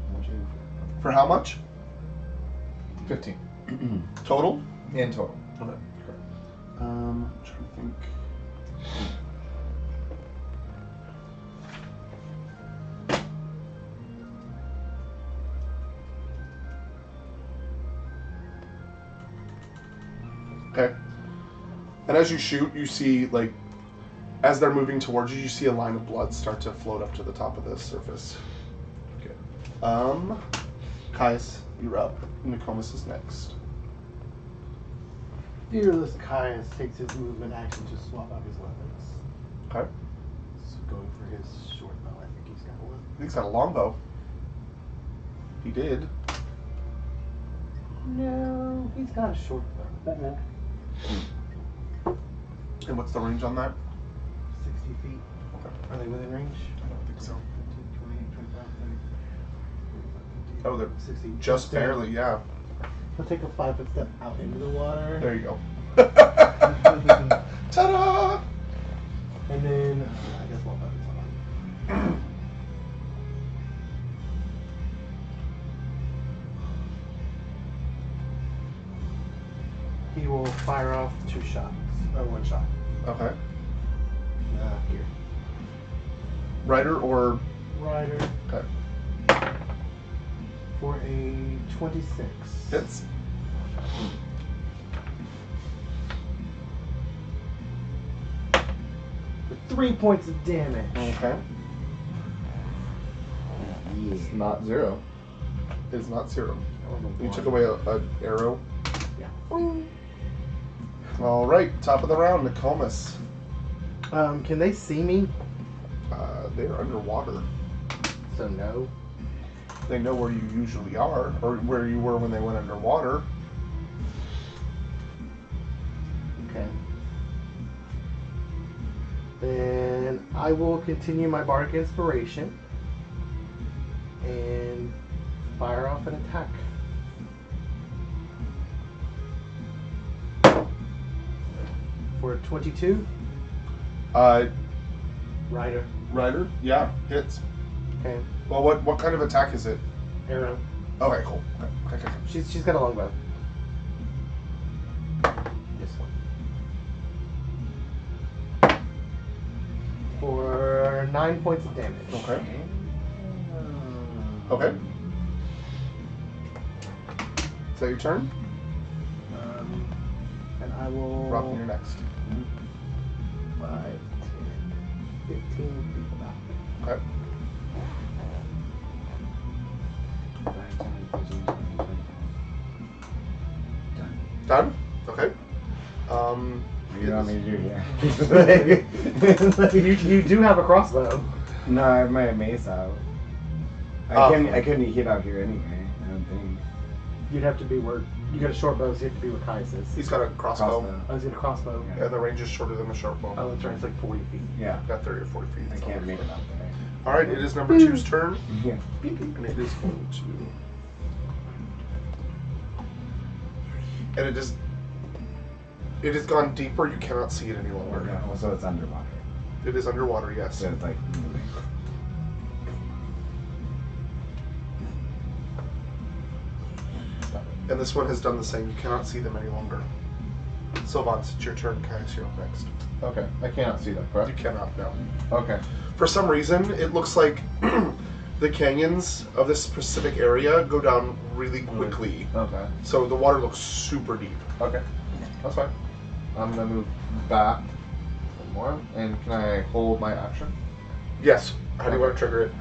For how much? 15 Total? in total. Okay. I'm trying to think. Okay. And as you shoot, you see, like, as they're moving towards you, you see a line of blood start to float up to the top of the surface. Okay. Caius, you're up. Nokomis is next. Fearless Caius takes his movement action to swap out his weapons. Okay. So going for his short bow, I think he's got one. He's got a longbow. He did. No, he's got a short bow. And what's the range on that? 60 feet. Okay. Are they within range? I don't think so. 15, 20, 25, 30, 45, 50, Oh, they're 60. just barely, yeah. He'll take a 5-foot step out into the water. There you go. Ta-da! And then, I guess one weapon's on. off 2 shots. Oh, 1 shot. Okay. Here. Rider or Rider. okay. For a 26. Hits. For 3 points of damage. Okay. It's not 0. It's not 0. You took away. away an arrow. Yeah. All right. Top of the round, Nokomis. Can they see me? They're underwater. So no. They know where you usually are, or where you were when they went underwater. Okay. Then I will continue my Bardic Inspiration and fire off an attack. For 22. Rider. Rider? Yeah, hits. Okay. Well, what kind of attack is it? Arrow. Okay, cool. Okay. She's got a longbow. This one. For 9 points of damage. Okay. Okay. Is that your turn? And I will. Robin, you're next. 5, 10, 15 feet back. Okay. 5, 10, 15, 20, 25. Done? Okay. What do you want me to do here? you do have a crossbow. No, I have my mace out. I couldn't keep out here anyway, I don't think. You'd have to be where you got a short bow, so you have to be where Caius is. He's got a crossbow. I was gonna crossbow. Yeah. And the range is shorter than the short bow. Oh, that's right. It's like 40 feet. Yeah. Got 30 or 40 feet. I can't make it out there. Alright, it is number 2's turn. Yeah. And it is going to. And it has gone deeper. You cannot see it any longer. Yeah, also it's underwater. It is underwater, yes. So it's like moving. And this one has done the same. You cannot see them any longer. Sylvance, it's your turn. Caius, you're up next. Okay, I cannot see that, correct? You cannot, no. Okay. For some reason, it looks like the canyons of this specific area go down really quickly. Okay. So the water looks super deep. Okay. That's fine. I'm gonna move back one more. And can I hold my action? Yes. How do you want to trigger it?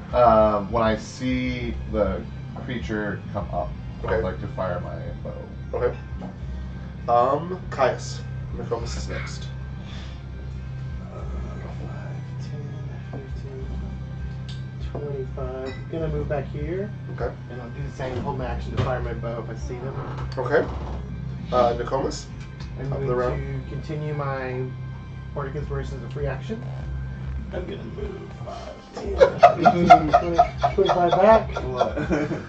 When I see the creature come up, Okay. I'd like to fire my bow. Okay. Caius. Nokomis is next. 5, 10, 15, 25. I'm gonna move back here, Okay. and I'll do the same. Hold my action to fire my bow if I see them. Okay. Nokomis. I'm Top of going the to round. continue my Bardic Inspiration as a free action. I'm gonna move 5, 10, 15, 20, 25 back.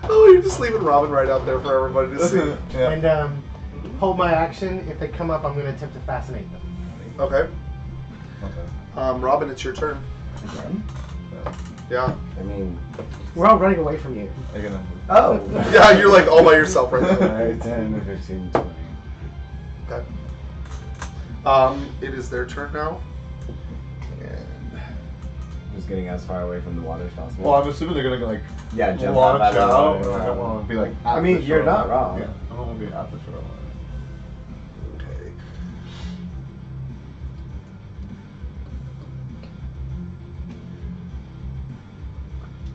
Oh, you're just leaving Robin right out there for everybody to see. Yeah. And hold my action. If they come up, I'm going to attempt to fascinate them. Okay. Okay. Robin, it's your turn. Again? Yeah. I mean, We're all running away from you. I'm gonna move. oh! Yeah, you're like all by yourself right now. 5, 10, 15, 20. Okay. It is their turn now. And Just getting as far away from the water as possible. Well, I'm assuming they're gonna go, like, yeah, jump launch out by the out. water. I don't want to be like. I at mean, the you're not shoreline. wrong. Yeah, I don't want to be at the shoreline. okay.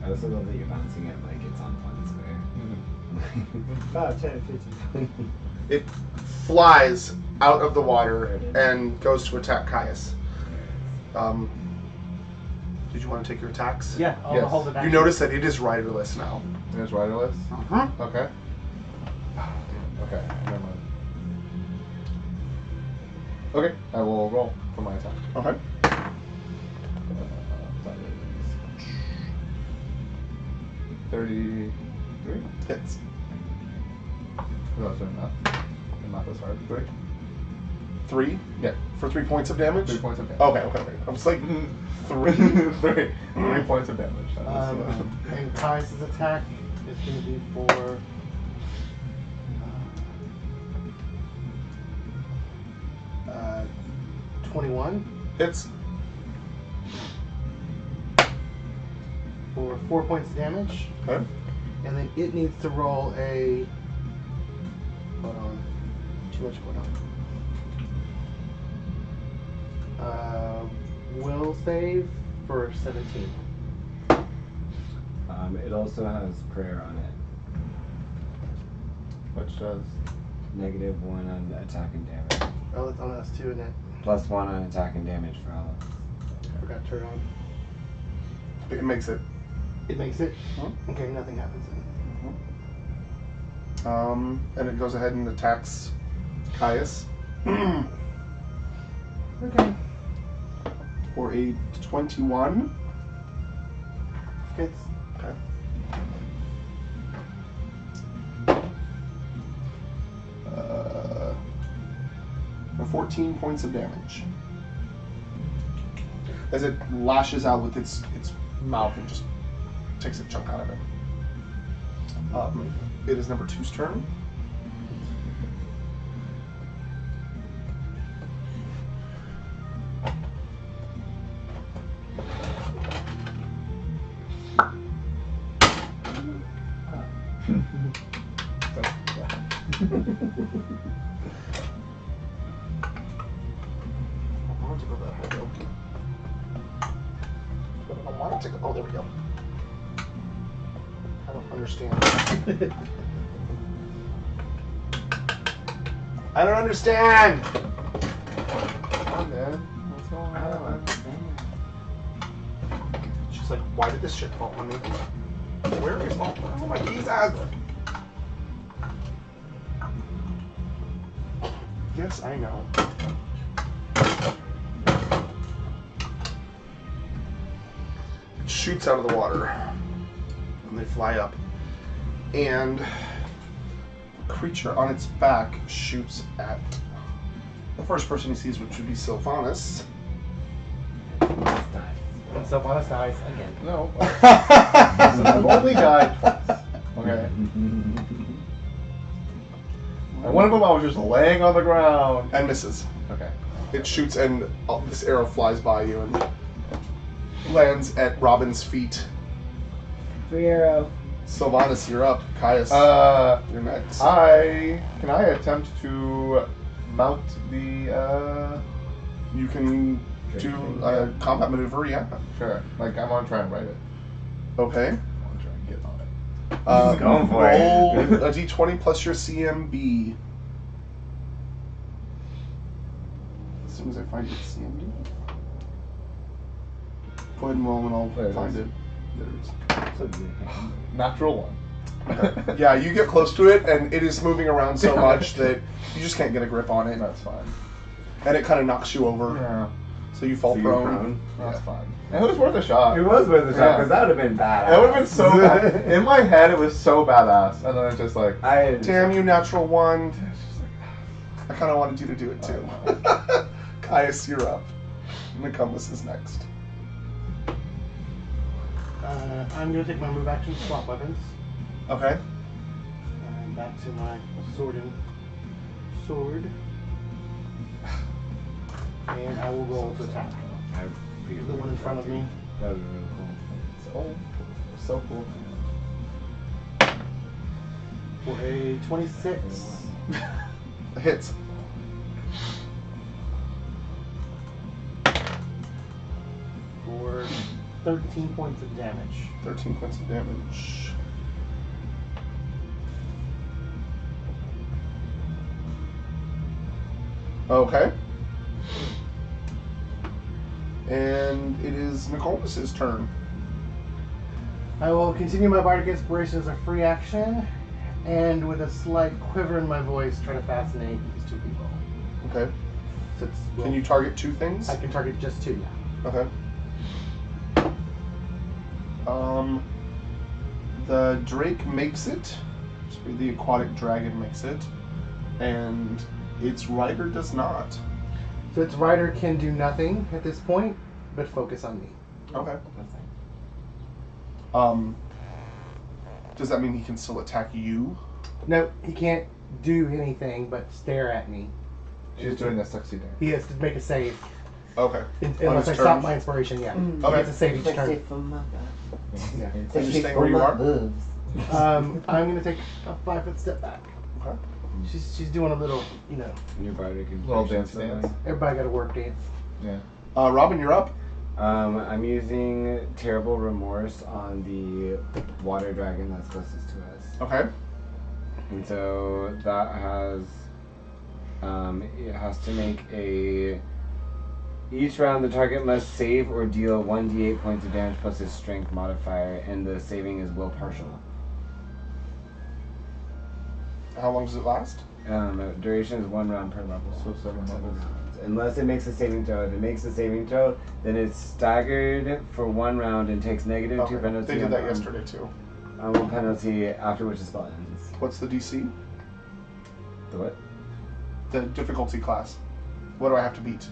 I also love that you're bouncing it like it's on one square. 5, 10, 15. It flies out of the water and goes to attack Caius. Did you want to take your attacks? Yeah, I'll Yes. hold it back. You notice that it is riderless now. There's riderless. Uh-huh. Okay. Okay. Never mind. Okay, I will roll for my attack. Okay. That is 33. Hits. No, I was doing math. And math is hard. 3. 3 Yeah. for 3 points of damage. 3 points of damage. Okay. I was like 3. 3 points of damage. That is, And Caius' attack is going to be for. 21 Hits. for 4 points of damage. Okay. And then it needs to roll a... Hold on. Too much going on. Will save for 17. It also has prayer on it. Which does? -1 on attack and damage. Oh, it's on us too, isn't it? +1 on attack and damage for all of us. I forgot to turn it on. It makes it. It makes it? Huh? Okay, nothing happens then. And it goes ahead and attacks Caius. Okay. For a 21. Hits. Okay. For 14 points of damage. As it lashes out with its mouth and just takes a chunk out of it. It is number 2's turn. Oh, there we go. I don't understand. I don't understand! Come on, man. What's going on? She's like, why did this shit fall on me? Where is all my keys at? Yes, I know. It shoots out of the water. And they fly up. And the creature on its back shoots at the first person he sees, which would be Sylvanas. And Sylvanas dies again. No. I've only died twice. Okay. And one of them I was just laying on the ground. And misses. Okay. It shoots and this arrow flies by you and lands at Robin's feet. Free arrow. Sylvanas, you're up. Caius, you're next. Can I attempt to mount the You can do a combat maneuver, yeah. Sure. Like I want to try and write it. Okay. I want to try and get on it. Going for it. Roll a d20 plus your CMB. As soon as I find your CMB. Go ahead and roll and I'll There it find is. it. There it is. Natural 1. Okay. Yeah, you get close to it and it is moving around so much that you just can't get a grip on it. That's fine. And it kind of knocks you over. Yeah. So you fall So you're prone. prone? That's fine. It was worth a shot. It was worth a shot Yeah. because that would have been bad. It would have been so bad. In my head, it was so badass. And then it's just like, Damn you, natural 1. it's just like, I kind of wanted you to do it too. Caius, you're up. Nicomas is next. I'm going to take my move action to swap weapons. Okay. And back to my sword. And I will roll to attack. The one in front of me. That would be really cool. so cool. For a 26. Hits. For 13 points of damage. 13 points of damage. Okay. And it is Nicolas' turn. I will continue my Bardic Inspiration as a free action, and with a slight quiver in my voice, try to fascinate these two people. Okay. So it's, Can you target 2 things? I can target just 2, yeah. Okay. The Drake makes it. The aquatic dragon makes it. And its rider does not. So its rider can do nothing at this point, but focus on me. Okay. That's Does that mean he can still attack you? No, he can't do anything but stare at me. She's doing the sexy dance. He has to make a save. Okay. Unless I his stop turn. my inspiration, yeah. Okay. Okay. It's a save each Like turn. say for my Yeah. So you're staying where you are? I'm gonna take a 5-foot step back. Okay. She's doing a little, you know, Your bardic Little inspiration dance something. everybody got to work dance. Yeah. Robin, you're up. I'm using Terrible Remorse on the water dragon that's closest to us. Okay. And so that has, it has to make a, each round the target must save or deal 1d8 points of damage plus his strength modifier, and the saving is will partial. How long does it last? Duration is 1 round per level. So 7 levels. rounds. Unless it makes a saving throw. If it makes a saving throw, then it's staggered for 1 round and takes -2 Okay. penalty. They did on- that yesterday too. On 1 penalty after which the spell ends. What's the DC? The what? The difficulty class. What do I have to beat?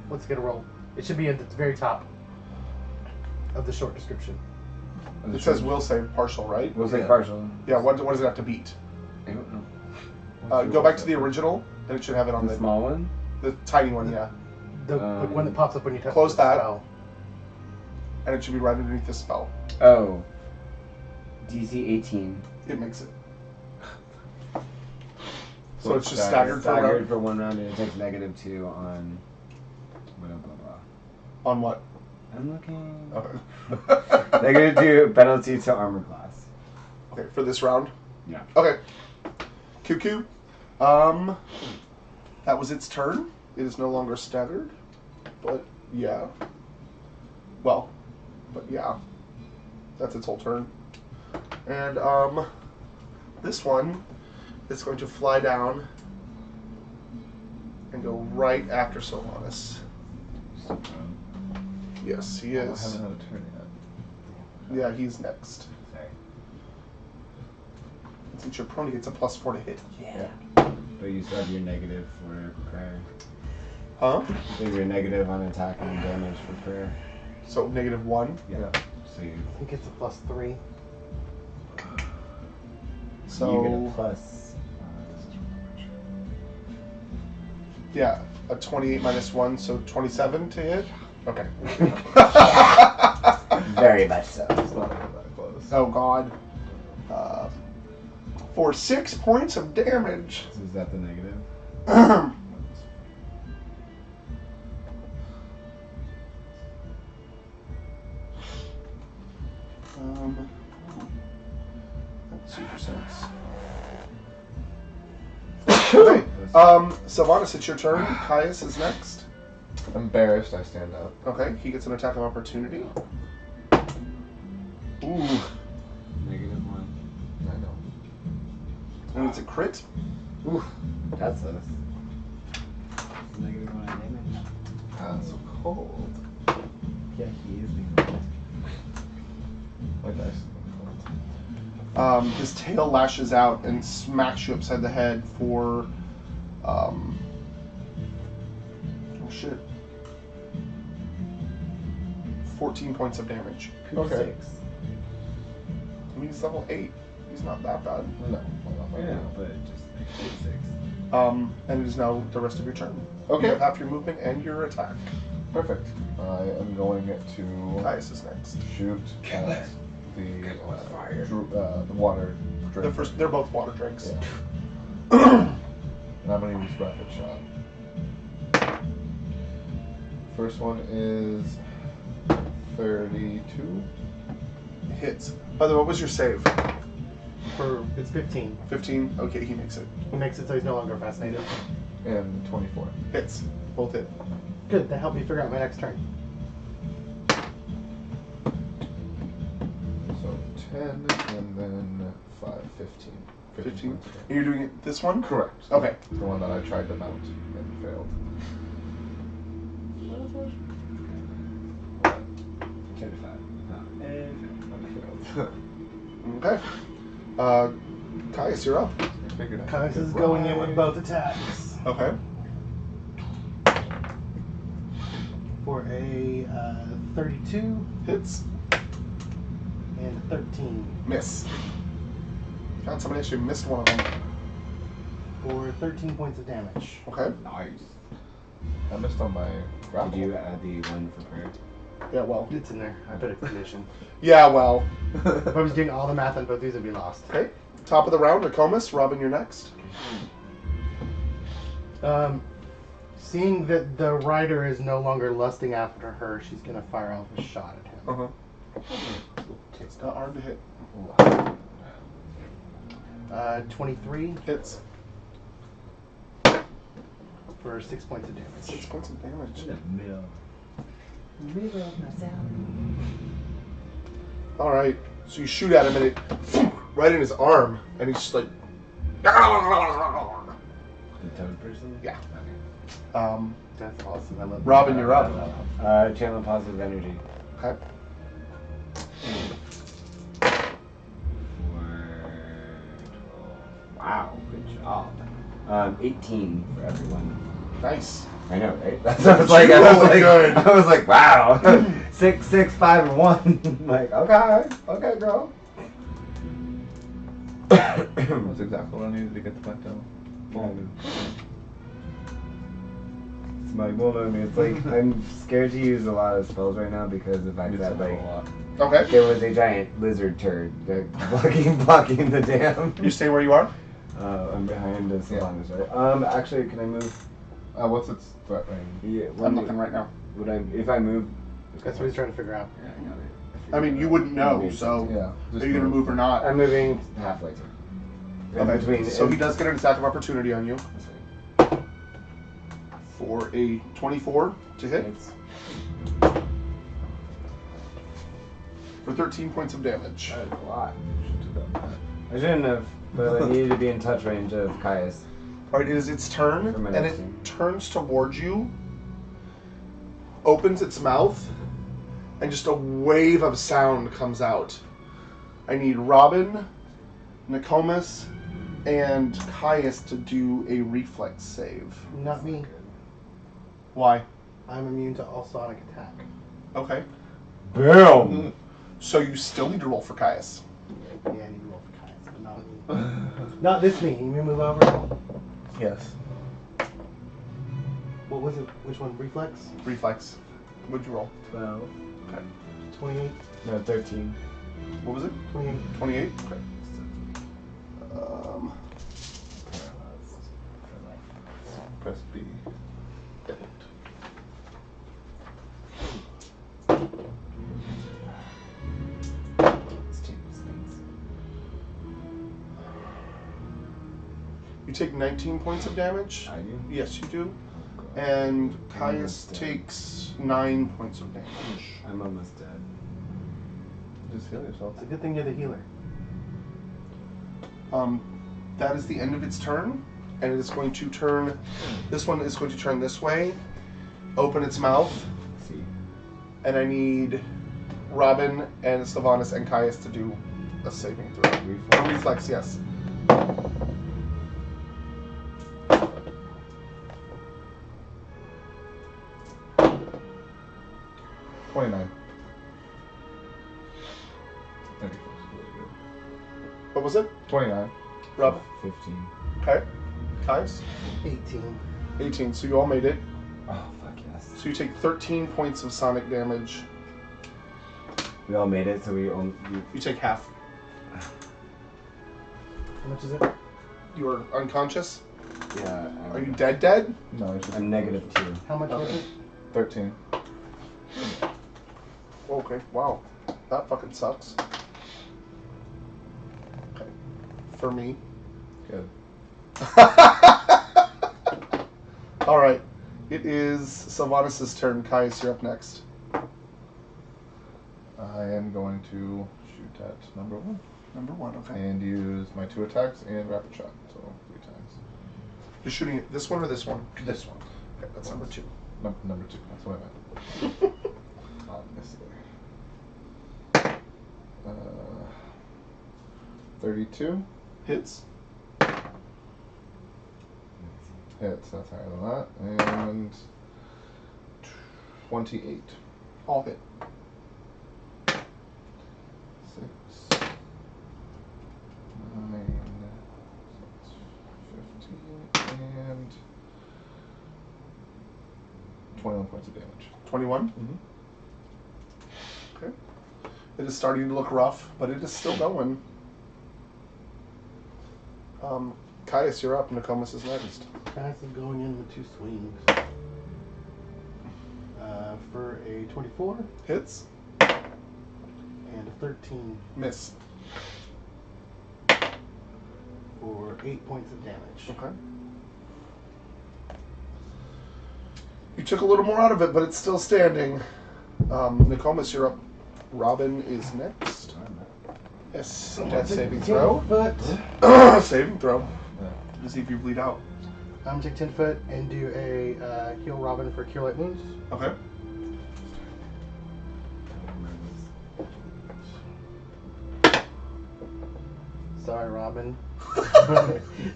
Let's get a roll. It should be at the very top of the short description. It says will save partial, right? We'll say Yeah. partial. Yeah. What does it have to beat? I don't know. Go back to the original, and it should have it on The small one? the tiny one. Yeah. The one that pops up when you touch Close the that. spell. And it should be right underneath the spell. Oh. DC 18. It makes it. So So it's it's just staggered for a Staggered round? for 1 round and it takes -2 on blah blah blah. On what? I'm looking. Okay. -2 penalty to armor class. Okay, for this round? Yeah. Okay. QQ. That was its turn. It is no longer staggered. But, yeah. Well, but yeah. That's its whole turn. And, this one is going to fly down and go right after Sylvanas. Yes, he I is. haven't had a turn yet. Yeah, he's next. Sorry. Since your prone, he gets a +4 to hit. Yeah. But you still have your negative for prayer. Huh? So you're negative on attack and damage for prayer. So -1. Yeah. So you, I think it's a +3. So you get a plus. yeah, a 28 -1, so 27 to hit. Okay. Very much so. It's not even that close. Oh God. For 6 points of damage. So is that the negative? That's super sense. Okay. Sylvanas, it's your turn. Caius is next. Embarrassed, I stand up. Okay, he gets an attack of opportunity. Ooh, -1. I know. and it's a crit. Ooh, that's us. -1 on damage. That's so cold. Yeah, he is being cold. My dice has been cold. His tail lashes out and smacks you upside the head for, oh shit, 14 points of damage. Okay. 6. I mean, he's level 8. He's not that bad. No. Yeah, but just like 6. And it is now the rest of your turn. Okay. You have half your movement and your attack. Perfect. I am going to Caius is next. shoot at the water drink. They're both water drinks. Yeah. And I'm going to use rapid shot. First one is 32. Hits. By the way, what was your save? It's 15. 15? Okay, he makes it. He makes it so he's no longer fascinated. And 24. Hits. Both hit. Good, that helped me figure out my next turn. So 10 and then 5, 15. 15. points. And you're doing it this one? Correct. Okay. The one that I tried to mount and failed. 35. Okay. Caius, you're up. I figured I Caius could is get going in right. with both attacks. Okay. For a 32 Hits. and 13. Miss. God, somebody actually missed one of them. For 13 points of damage. Okay. Nice. I missed on my grapple. Did you add the one for prayer? Yeah, well. It's in there. I put a condition. Yeah, well. If I was doing all the math on both these, I'd be lost. Okay. Top of the round, Nokomis. Robin, you're next. Seeing that the rider is no longer lusting after her, she's gonna fire off a shot at him. It's not hard to hit. 23 Hits. for 6 points of damage. 6 points of damage. In the middle. Middle of myself. Alright. So you shoot at him and it right in his arm, and he's just like. The toad person? Yeah. Okay. That's awesome. I love Robin, you're up. Channel positive energy. Okay. Wow, good job. 18 for everyone. Nice. I know, right? That's what I was like. I was like, wow. 6, 6, 5, and 1. Like, okay, girl. That's exactly what I needed to get the fight down. It's like, well, I mean, it's like I'm scared to use a lot of spells right now because of the fact that like Okay. there was a giant lizard turd blocking the dam. You stay where you are? I'm behind the Sylvanas, right? Actually, can I move? What's its threat range? Yeah, I'm looking right now. Would I, if I move? That's what he's trying to figure out. Yeah, I got it. I mean, you wouldn't know, so Yeah. are you gonna move or not? I'm moving halfway through. In Okay. between. So he does get an attack of opportunity on you for a 24 to hit for 13 points of damage. That is a lot. I shouldn't have, but I needed to be in touch range of Caius. All right, it is its turn, For my and next it turn. turns towards you, opens its mouth, and just a wave of sound comes out. I need Robin, Nokomis, and Caius to do a reflex save. Not me. Why? I'm immune to all sonic attack. Okay. Boom! So you still need to roll for Caius. Yeah, I need to roll for Caius, but not me. Not this me. You may move over. Yes. What was it? Which one? Reflex? Reflex. What'd you roll? 12. Okay. 28. No, 13. What was it? 28. 28? Okay. Press B. You take 19 points of damage. I do? Yes, you do. And Caius takes 9 points of damage. I'm almost dead. Just heal yourself. It's a good thing you're the healer. That is the end of its turn, and it is going to turn. This one is going to turn this way, open its mouth, See. and I need Robin and Sylvanas and Caius to do a saving throw. Reflex. Reflex, yes. 29. What was it? 29. Robin. 15. Okay. Caius. 18. 18. So you all made it. Oh, fuck yes. So you take 13 points of sonic damage. We all made it, so we only. You take half. How much is it? You are unconscious. Yeah. Are you dead? No, it's just I'm -2. How much was Okay. it? 13. Okay. Wow. That fucking sucks. Okay. For me. Good. All right. It is Sylvanas' turn. Caius, you're up next. I am going to shoot at number 1. Number 1. Okay. And use my 2 attacks and rapid shot. So 3 times. You're shooting at this one or this one? This one. Okay, that's number 2. Number 2. That's what I meant. Obviously. 32. Hits. Hits. That's higher than that. And 28. All hit. 6, 9, 15, and 21 points of damage. 21? Mm-hmm. Okay. It is starting to look rough, but it is still going. Caius, you're up. Nokomis is next. Caius is going in with 2 swings. For a 24 Hits. and a 13 Miss. for 8 points of damage. Okay. You took a little more out of it, but it's still standing. Nokomis, you're up. Robin is next. Yes, death saving throw. Foot. Saving throw. Yeah. To see if you bleed out. I'm gonna take 10 foot and do a heal Robin for Cure Light Wounds. Okay. Sorry, Robin.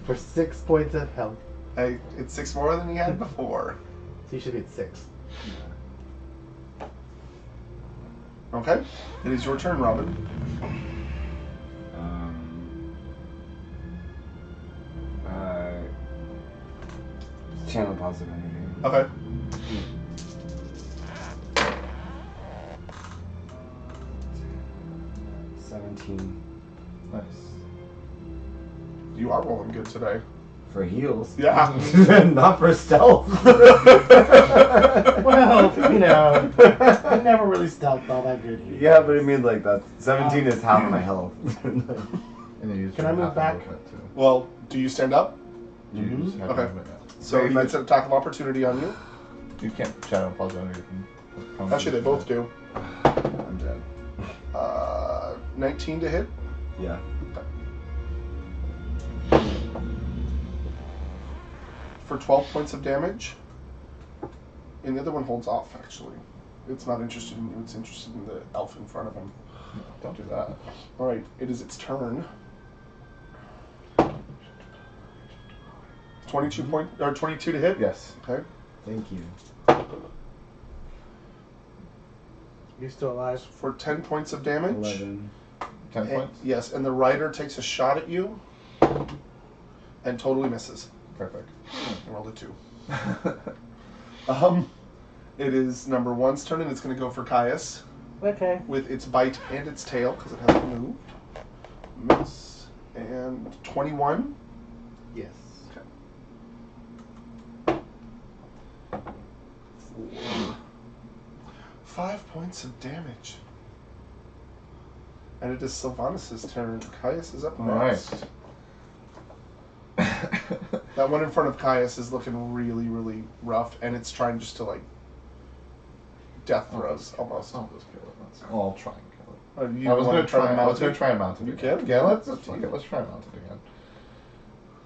For 6 points of health. Hey, it's 6 more than he had before. So you should be at 6. Okay. It is your turn, Robin. Channel positive energy. Okay. Nice. You are rolling good today. For heals. Yeah. Not for stealth. Well, you know, I never really stealthed all that good. Yeah, but I mean, like, that's 17 is half my health. And you use Can I your move half back? movement, too. Well, do you stand up? You use half Okay. movement, yeah. So Very he gets an attack of opportunity on you. You can't channel positive energy. Actually, they both do. I'm dead. 19 to hit. Yeah. For 12 points of damage. And the other one holds off, actually. It's not interested in you, it's interested in the elf in front of him. Don't do that. Alright, it is its turn. 22 to hit? Yes. Okay. Thank you. You still alive? For 10 points of damage. 11. 10 And- points? Yes, and the rider takes a shot at you and totally misses. Perfect. I rolled a 2. It is number 1's turn, and it's going to go for Caius Okay. with its bite and its tail because it hasn't moved. Miss and 21. Yes. Okay. 5 points of damage. And it is Sylvanas' turn. Caius is up All next. right. That one in front of Caius is looking really, really rough, and it's trying just to, like, death throws, almost. I'll just kill it. Well, I'll try and kill it. You I was wanna going to try. I mount was going it? to try and mount it. You again. can? Yeah, let's That's fuck fine. it. Let's try and mount it again.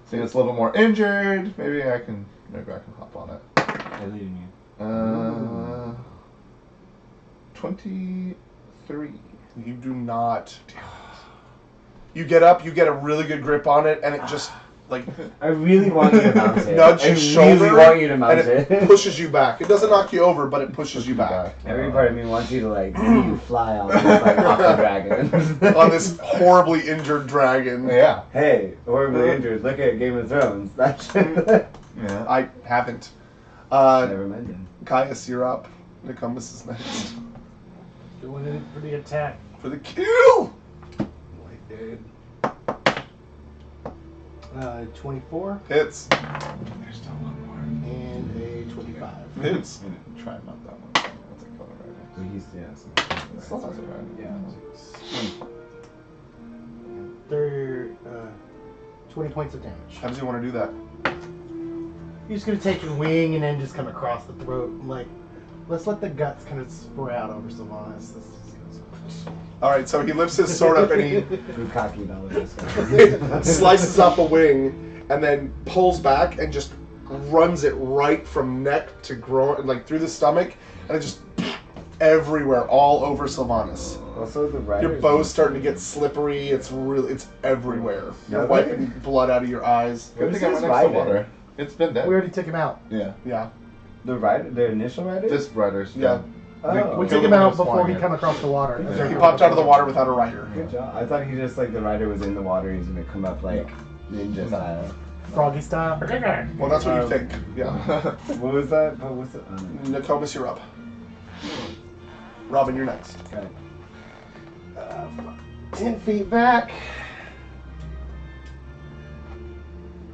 See, it's a little more injured. Maybe I can hop on it. I lead in you. 23. You do not. You get up, you get a really good grip on it, and it just, like, I really want you to mount it. nudge I your shoulder, really want you to mount and it pushes you back. It doesn't knock you over, but it pushes you back. Every part of me wants you to, like, see you fly on this, like, off the dragon. On this horribly injured dragon. Yeah. Hey, horribly injured. Look at Game of Thrones. That shit. Yeah. I haven't. Never mentioned. Caius, you're up. Nicomas is next. Going in for the attack. For the kill! Like dead. 24 Hits. There's still one more. and a 25. Hits. We didn't try and mount that one. That's a color right. So he's, yeah, so. It still has it right. Yeah. 20 points of damage. How does he want to do that? You're just gonna take your wing and then just come across the throat. Like, let's let the guts kind of sprout over Sylvanas. Alright, so he lifts his sword up and he Bukaki dollars. slices off a wing and then pulls back and just runs it right from neck to groin, like through the stomach, and it just everywhere, all over Sylvanas. Also, the riders. Your bow's starting to get slippery. It's everywhere. You're Yeah, wiping blood out of your eyes. Good Who's thing I this went next to rider? water. It's been dead. We already took him out. Yeah. Yeah. The rider, the initial rider? This rider's Yeah. dead. Oh. We Killed took him him when he out was before he flying. come across the water. Yeah. He popped out of the water without a rider. Good job. I thought he just, like, the rider was in the water. He's gonna come up, like, ninja style. Froggy style. Well, that's what you think. Yeah. What was that? What was it? Nokomis, you're up. Robin, you're next. Okay. 10 feet back.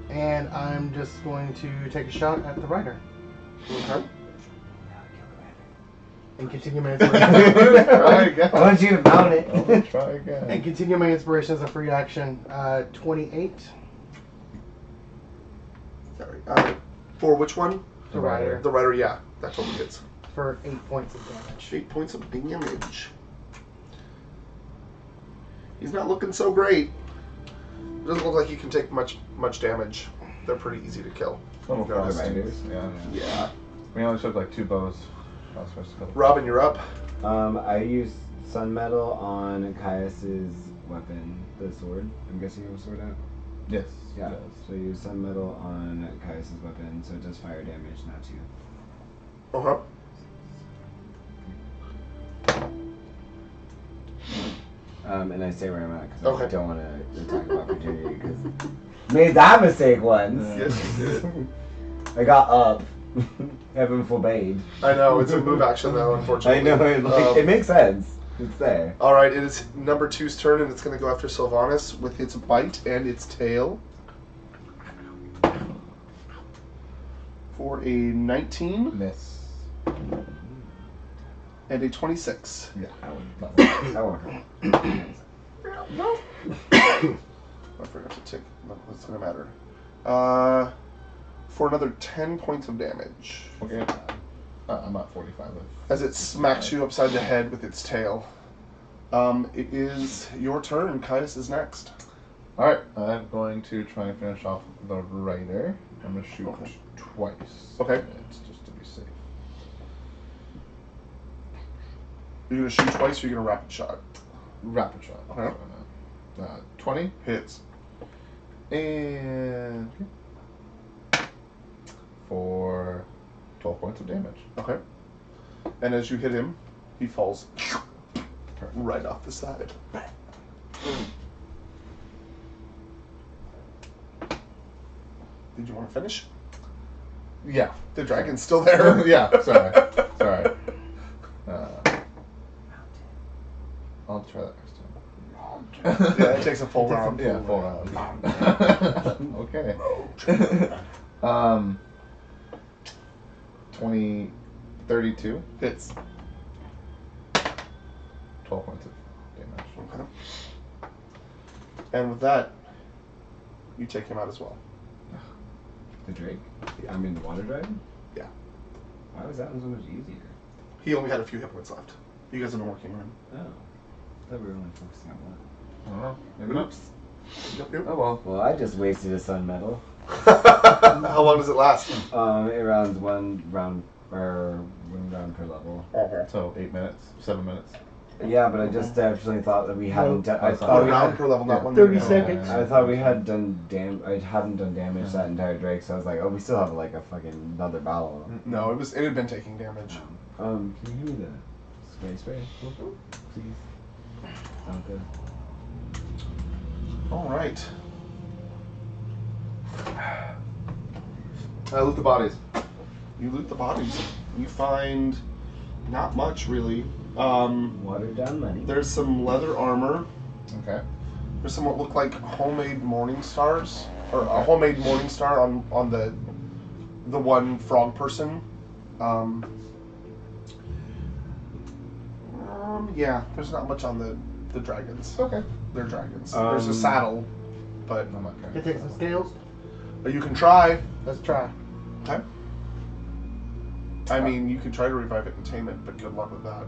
And I'm just going to take a shot at the rider. Okay. And continue my inspiration. Try again. I want you to mount it. Oh, try again. And continue my inspiration as a free action. 28. Sorry. For which one? The rider. The rider, yeah. That totally hits. For 8 points of damage. 8 points of damage. He's not looking so great. Doesn't look like he can take much damage. They're pretty easy to kill. Little You've noticed. riders. Yeah. Yeah. We only took like 2 bows. I was supposed to kill. Robin, you're up. I used sun metal on Caius's weapon, the sword. I'm guessing it was sword out. Yes. Yeah. Yes. So I used sun metal on Caius's weapon, so it does fire damage, not 2. Uh-huh. And I stay where I'm at because Okay. I don't want to attack of opportunity because made that mistake once. Yes, you did. I got up. Heaven forbade. I know, it's a move action though, I unfortunately. know, it makes sense. It's there. Alright, it is number 2's turn, and it's going to go after Sylvanas with its bite and its tail. For a 19 Miss. and a 26. Yeah. That won't hurt. I forgot to take. No, that's going to matter. For another 10 points of damage. Okay. I'm at 45. As it smacks you upside the head with its tail. It is your turn. Caius is next. Alright, I'm going to try and finish off the rider. I'm going to shoot Okay. twice. Okay. It's just to be safe. You're going to shoot twice, or you're going to rapid shot? Rapid shot. Okay. 20. Hits. And. For 12 points of damage. Okay. And as you hit him, he falls right off the side. Did you want to finish? Yeah. The dragon's still there. Yeah, sorry. Sorry. I'll try that next time. Yeah, it takes a full round. Yeah, full round. Okay. 32. Hits. 12 points of damage. Okay. And with that, you take him out as well. The Drake? I mean the water dragon? Yeah. Why was that one so much easier? He only had a few hit points left. You guys have been working on him. Oh. I thought we were only focusing on one. I don't know. Maybe not. Yep. Oh well. Well, I just wasted a sun metal. How long does it last? It runs one round per level. So 8 minutes, 7 minutes. Yeah, but I just actually thought that we hadn't done. I A thought we round had, per level, not 1 30 minute. seconds. I thought we had done I hadn't done damage that entire Drake, so I was like, oh, we still have like a fucking another battle. No, it had been taking damage. Can you give me the spray, please? Sound good. All right. Loot the bodies. You loot the bodies. You find not much really. Watered down money. There's some leather armor. Okay. There's some what look like homemade morning stars, or a homemade morning star on the one frog person. Yeah, there's not much on the dragons. Okay. They're dragons. There's a saddle, but I'm not Can I take some scales? you can try. Let's try. Okay. I mean, you could try to revive it and tame it, but good luck with that.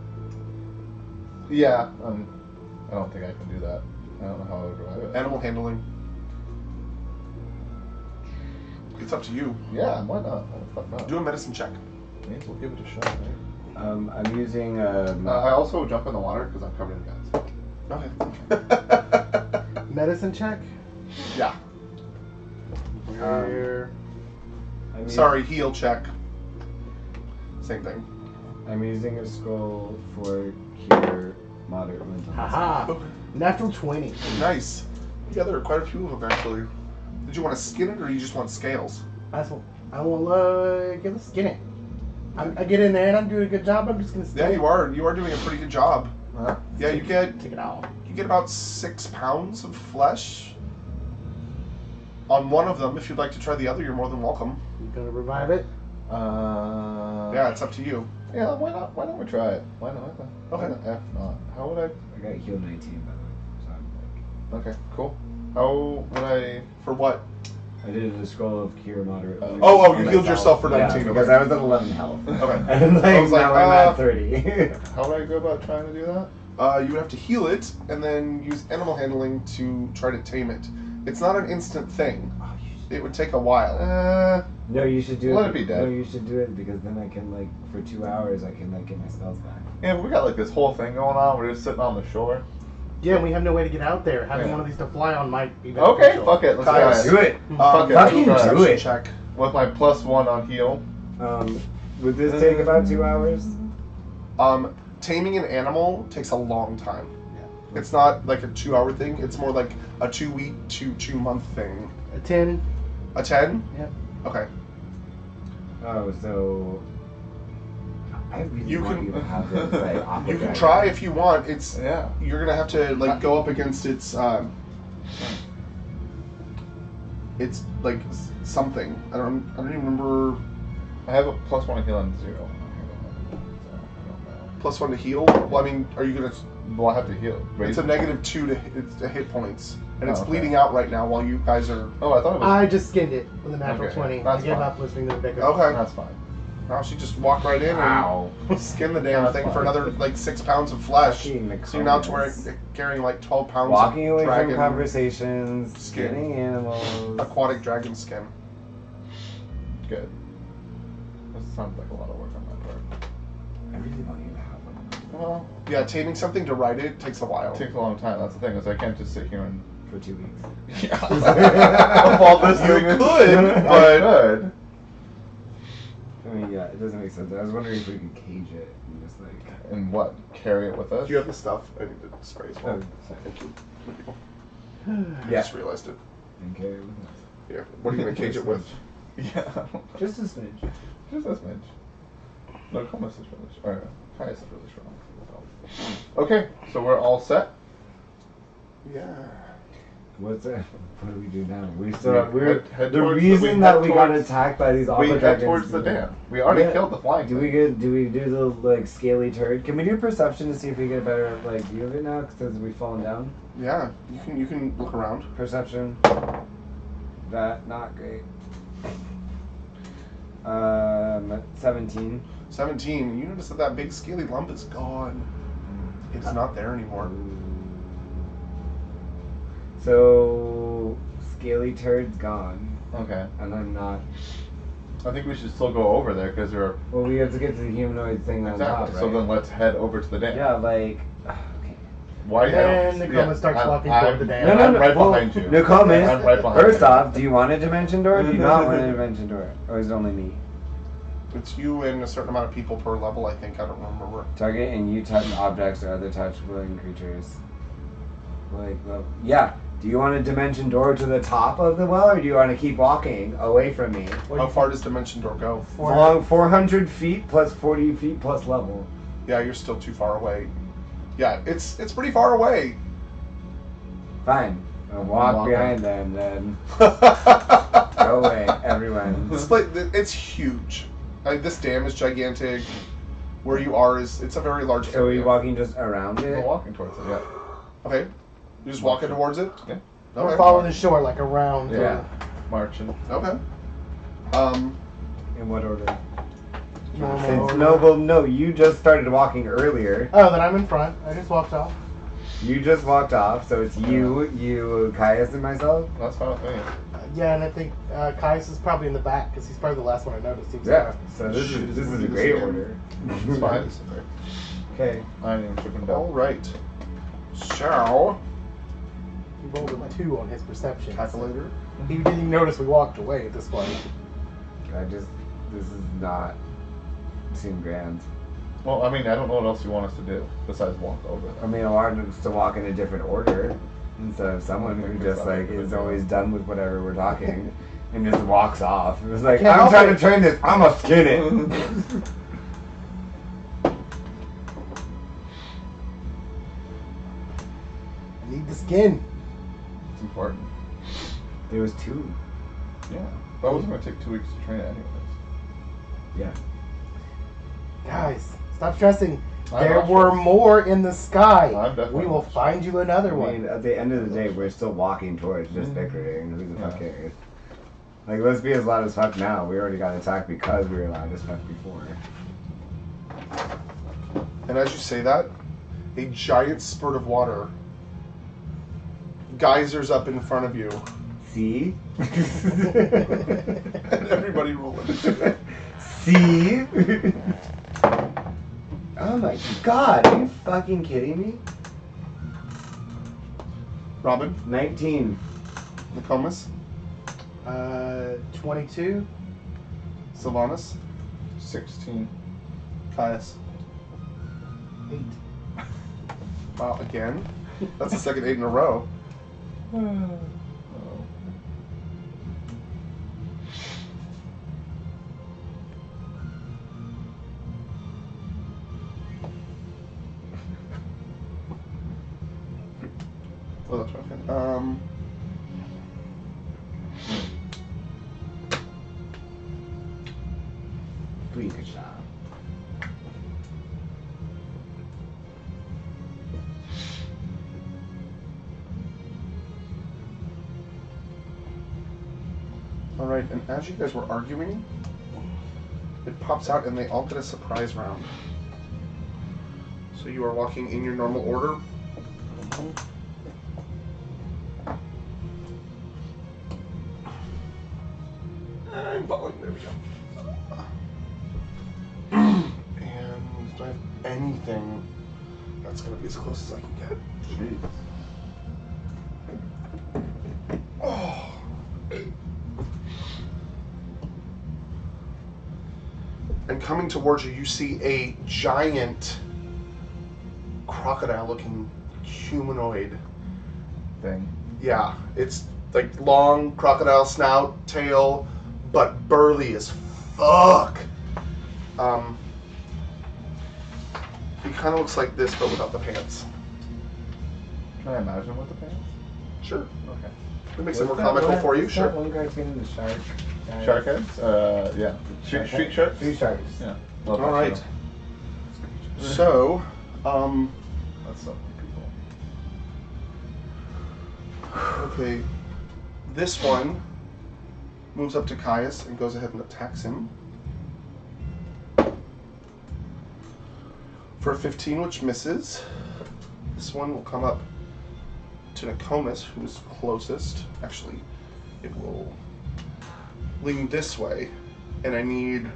Yeah. I don't think I can do that. I don't know how I would revive it. Animal handling. It's up to you. Yeah, why not? Why the fuck not? Do a medicine check. May as well give it a shot, right? I'm using I also jump in the water because I'm covered in guns. Okay. Medicine check? Yeah. Where? Sorry, heal check. Same thing. I'm using a scroll for cure moderate wounds. Haha! Natural 20. Nice. Yeah, there are quite a few of them actually. Did you want to skin it or you just want scales? I want to get the skin it. I get in there and I'm doing a good job. I'm just gonna skin Yeah, it. you are. You are doing a pretty good job. Yeah, you get Take it out. about 6 pounds of flesh on one of them. If you'd like to try the other, you're more than welcome. You gonna revive it? Yeah, it's up to you. Yeah, why not? Why don't we try it? Why not? Okay. Why the F not? How would I? I got healed 19 by the way, so I'm like. Okay, cool. How would I? For what? I did a scroll of cure moderate. Oh, you healed yourself for 19. Yeah, because I was at 11 health. Okay. And like, I was like, now I'm at 30. How would I go about trying to do that? You would have to heal it and then use animal handling to try to tame it. It's not an instant thing. It would take a while. No, you should do it. Let it be dead. No, you should do it because then I can like for 2 hours I can like get my spells back. Yeah, but we got like this whole thing going on. We're just sitting on the shore. Yeah, we have no way to get out there. Having Yeah. one of these to fly on might be Okay, beneficial. fuck it. Let's Caius, try Do it. it. Fuck it. Fucking let's try do it. Check. With my +1 on heal. Would this take about 2 hours? Taming an animal takes a long time. It's not like a 2-hour thing. It's more like a 2-week to 2-month thing. A 10. A 10? Yep. Okay. Oh, so I really You want can- you to have this like opera You can dragon. try if you want. It's Yeah. you're gonna have to like go up against its like something. I don't even remember. I have a +1 heal and 0. So, I +1 to heal. Well, I mean, are you gonna? don't know. Well, I have to heal. It's a -2 to hit points, and it's Oh, okay. bleeding out right now while you guys are. Oh, I thought it was. I just skinned it with a natural Okay, 20. that's I gave fine. up listening to the bigger. Okay. That's fine. Now she just walked right in Wow. and skin the damn That's thing for fine. another like 6 pounds of flesh. Fucking So you're now Nicolas. carrying like 12 pounds Walking of away dragon, from conversations, skin. skinning animals. aquatic dragon skin. Good. This sounds like a lot of work on my part. I really want you to have one Well, Yeah, taming something to ride it takes a while. it takes a long time. That's the thing. Is I can't just sit here and. for 2 weeks. Yeah. Of all this You thing, could, I but could. I mean, yeah, it doesn't make sense. I was wondering if we could cage it and just like. And what? Carry it with us? do you have the stuff? I need to spray as well. Oh, Thank you. I Yeah. just realized it. And carry it with us. Yeah. What are you gonna cage it with? Yeah. Just a smidge. Just a smidge. No, Comus is really strong. Or, Caius is really strong. Okay, so we're all set. Yeah. What do we do now? Head the towards reason we that head we got towards- attacked by these We opera head dragons. towards the dam. We already Yeah. killed the flying Do thing. we do the like scaly turd? Can we do perception to see if we get a better like view of it now since we've fallen down? Yeah. You can look around. Perception. That not great. 17. 17. You notice that big scaly lump is gone. It's not there anymore. So scaly turd's gone, Okay. and I'm not. I think we should still go over there because there are. Well, we have to get to the humanoid thing on Exactly. top, right? So then let's head over to the dam. Yeah, like. Okay. Why? And Nicoma starts walking toward the dam. I'm right behind you. No comment. I'm right behind First you. off, do you want a dimension door? Or do you not want a dimension door? Or is it only me? It's you and a certain amount of people per level, I think. I don't remember. Target and you touch objects or other touch willing creatures. Like, well, yeah. Do you want a dimension door to the top of the well, or do you want to keep walking away from me? How far does Dimension Door go? Long 400 feet plus 40 feet plus level. Yeah, you're still too far away. Yeah, it's pretty far away. Fine. I'll walk Walk behind them then. Go Go away, everyone. This place, it's huge. This dam is gigantic. Where you are it's a very large So are area. we walking just around We're it? walking towards it. Yeah. Okay. You're just walking towards it? Yeah. We're Okay. following the shore like around. Yeah. Marching. Okay. In what order? Normal Since order. no, you just started walking earlier. Oh, then I'm in front. I just walked off. You just walked off, so it's you, Caius, and myself. That's fine with me. Yeah, and I think Caius is probably in the back because he's probably the last one I noticed. He was Yeah. So this Shit, is a this great again. order. It's fine. Okay. I ain't even tripping All down. right. So, He rolled a 2 on his perception. calculator. He didn't even notice we walked away at this point. This is not seem grand. Well, I mean, I don't know what else you want us to do besides walk over I there. mean, I wanted us to walk in a different order. Instead of someone I who think just it's like not a good is idea. always done with whatever we're talking and just walks off. It was like, Can't I'm help trying it. to train this. I'm gonna skin it. I need the skin. It's important. There was 2. Yeah. That was going to take 2 weeks to train it anyways. Yeah. Guys, stop stressing. I'm There not were stressed. more in the sky. I'm definitely We will not find you another I one. mean, at the end of the day, we're still walking towards just bickering. Who the fuck cares? Like, let's be as loud as fuck now. We already got attacked because we were loud as fuck before. And as you say that, a giant spurt of water geysers up in front of you. See? And everybody roll it. See? Oh my god, are you fucking kidding me? Robin, 19. Nokomis, 22. Sylvanas, 16. Caius. 8. Wow, again? That's the second 8 in a row. Oh. Oh, that's right. Good job. Alright, and as you guys were arguing, it pops out and they all get a surprise round. So you are walking in your normal order. I'm falling, there we go. And do I have anything that's going to be as close as I can get? Jeez. Oh. And coming towards you, you see a giant crocodile-looking humanoid. Thing. Yeah, it's like long crocodile snout, tail, but burly as fuck. He kind of looks like this, but without the pants. Can I imagine with the pants? Sure. Okay. It makes it more comical for you, What's sure. that one cartoon, the shark? guy? Shark heads? Yeah. Street sharks? Street sharks. Yeah. Love All that right. show. So, That's so many people. okay, this one moves up to Caius and goes ahead and attacks him. For a 15, which misses. This one will come up to Nokomis, who is closest. Actually, it will lean this way, and I need...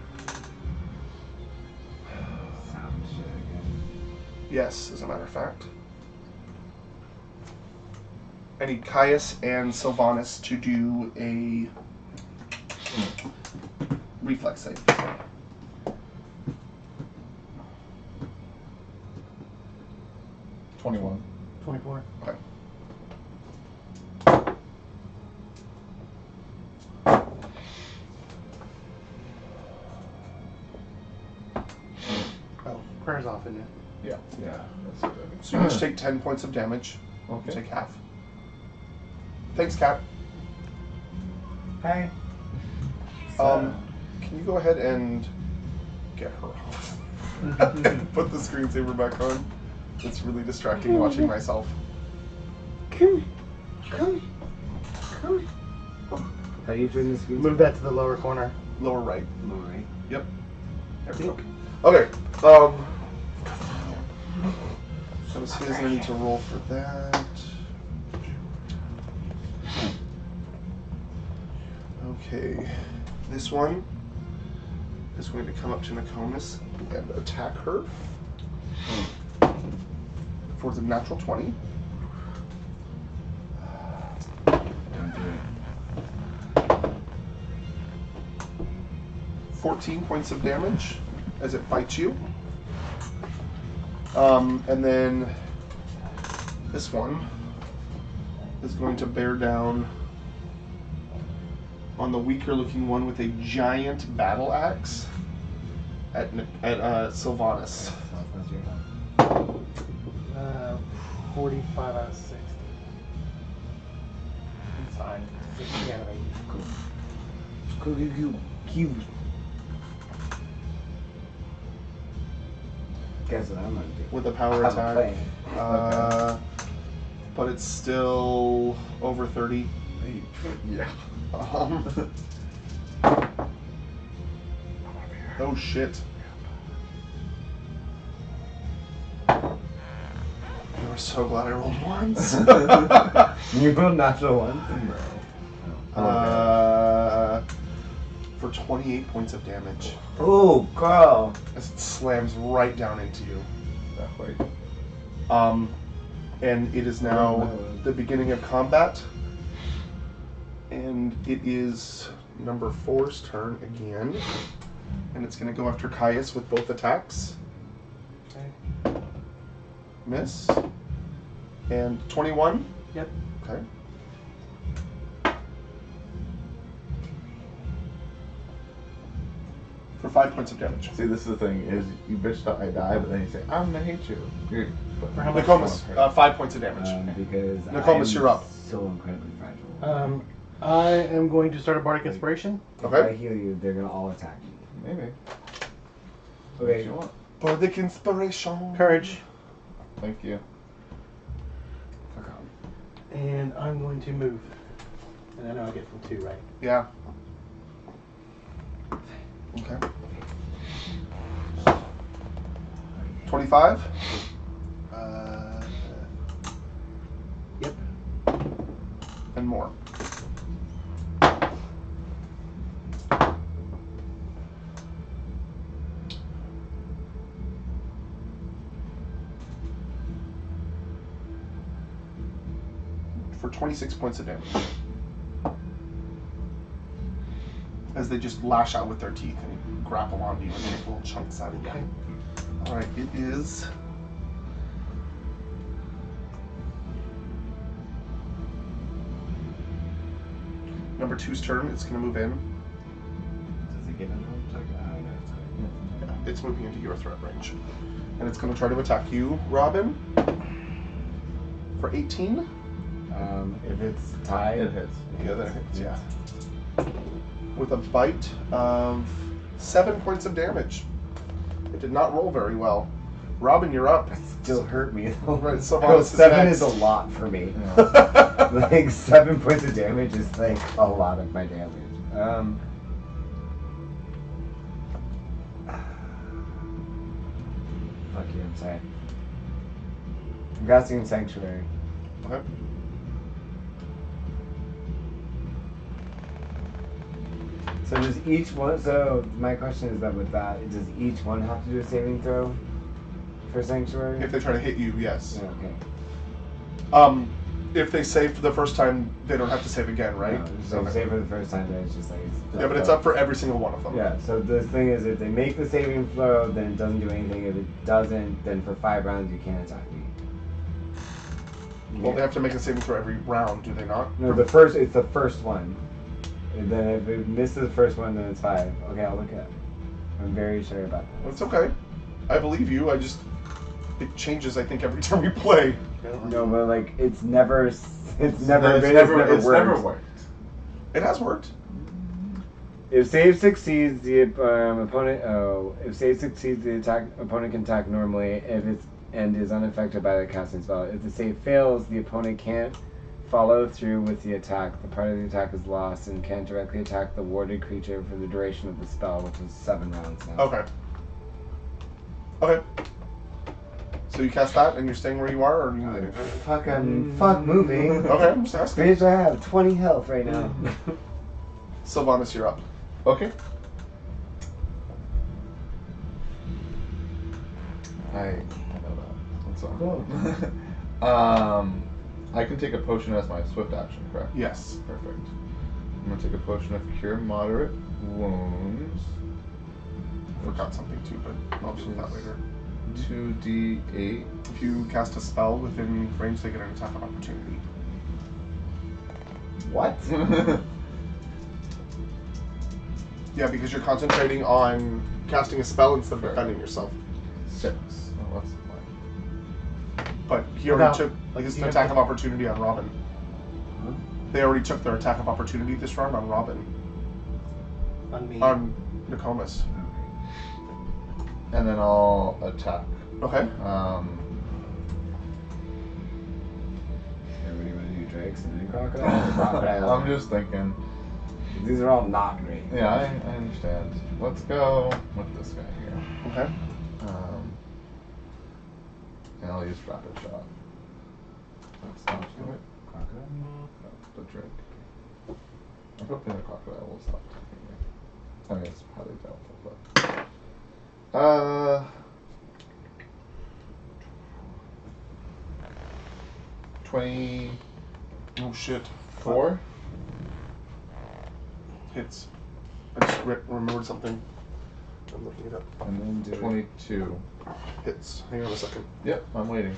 Sound shit again. Yes, as a matter of fact. I need Caius and Sylvanas to do a reflex save. 21. 24. Okay. Oh, prayer's off, isn't it? Yeah. Yeah. That's it. So you each take 10 points of damage. You Okay. take half. Thanks, Cap. Hi. Can you go ahead and get her off? And put the screensaver back on. It's really distracting watching myself. Come. How do you turn the screen? Move that to the lower corner. Lower right. Lower right. Yep. There we go. Think. Okay. So this is going to need to roll for that. Okay. This one is going to come up to Nokomis and attack her for the natural 20. Don't do it. 14 points of damage as it bites you. And then this one is going to bear down on the weaker looking one with a giant battle axe at Sylvanas. 45 out of 60. It's fine. 60 out of 80. Cool. Guess what I'm gonna do? With a power Have a attack. plan. But it's still over 30. Yeah. Oh shit. I'm so glad I rolled ones. You rolled natural one? For 28 points of damage. Oh, girl. As it slams right down into you. That way. And it is now the beginning of combat. And it is number 4's turn again. And it's going to go after Caius with both attacks. Okay. Miss. And 21? Yep. Okay. For 5 points of damage. See, this is the thing: is you bitch that I die, but then you say I'm gonna hate you. For how much? Nokomis, 5 points of damage. Because Nokomis, you're up. So incredibly fragile. I am going to start a bardic inspiration. If Okay. I heal you, they're gonna all attack me. Maybe. Okay. If you want. Bardic inspiration. Courage. Thank you. Fuck off. And I'm going to move. And I know I get from 2, right? Yeah. Okay. 25? Yep. And more. For 26 points of damage. As they just lash out with their teeth and grapple onto you and take little chunks out of you. Alright, it is... Number 2's turn. It's going to move in. Does it get an attack? I don't know. It's moving into your threat range. And it's going to try to attack you, Robin. For 18. If it's tied, It hits. Yeah, that hits, yeah. With a bite of 7 points of damage. It did not roll very well. Robin, you're up. That still hurt me though. Right, so Bro, Sylvanas is 7 next. is a lot for me. Yeah. Like 7 points of damage is like a lot of my damage. Fuck you, I'm sorry. I'm casting Sanctuary. Okay. So does each one? So my question is that with that, does each one have to do a saving throw for Sanctuary? If they try to hit you, yes. Yeah, okay. If they save for the first time, they don't have to save again, right? No, so Okay. save for the first time, then it's just like. Yeah, but it's up for every single one of them. Yeah. So the thing is, if they make the saving throw, then it doesn't do anything. If it doesn't, then for 5 rounds you can't attack me. Well, they have to make a saving throw every round, do they not? No, it's the first one. And then if it misses the first one, then it's 5. Okay, I'll look it up. I'm very sure about that. It's okay. I believe you. It changes, I think, every time we play. No, but like it's never It's never worked. It has worked. If save succeeds, the opponent. Oh, if save succeeds, the opponent can attack normally. If it's and is unaffected by the casting spell. If the save fails, the opponent can't follow through with the attack. The part of the attack is lost and can't directly attack the warded creature for the duration of the spell, which is 7 rounds now. Okay. Okay. So you cast that and you're staying where you are, or you... Fuck moving. Okay, I'm just asking. Bitch, I have 20 health right now. Sylvanas, you're up. Okay. I know that. That's all. I can take a potion as my swift action, correct? Yes. Perfect. I'm gonna take a potion of cure moderate wounds. I forgot something too, but I'll do that later. 2d8. If you cast a spell within range, they get an attack of opportunity. What? Yeah, because you're concentrating on casting a spell instead of Sure. defending yourself. 6. Oh, that's fine. But he already Without- took like, his you have attack to- of opportunity on Robin. Huh? They already took their attack of opportunity this round on Robin. On me. On Nokomis. And then I'll attack. Okay. What do you want to do, drakes and then crocodile? Or crocodile? I'm just thinking. These are all not great. Yeah, I understand. Let's go with this guy here. Okay. And I'll use rapid shot. That's not do it. Crocodile? No, the drake. I'm hoping the crocodile will stop attacking me. I mean, it's highly doubtful, but 24 Oh shit. Hits. I just remembered something. I'm looking it up. And then do 22. Hits. Hang on a second. Yep, I'm waiting.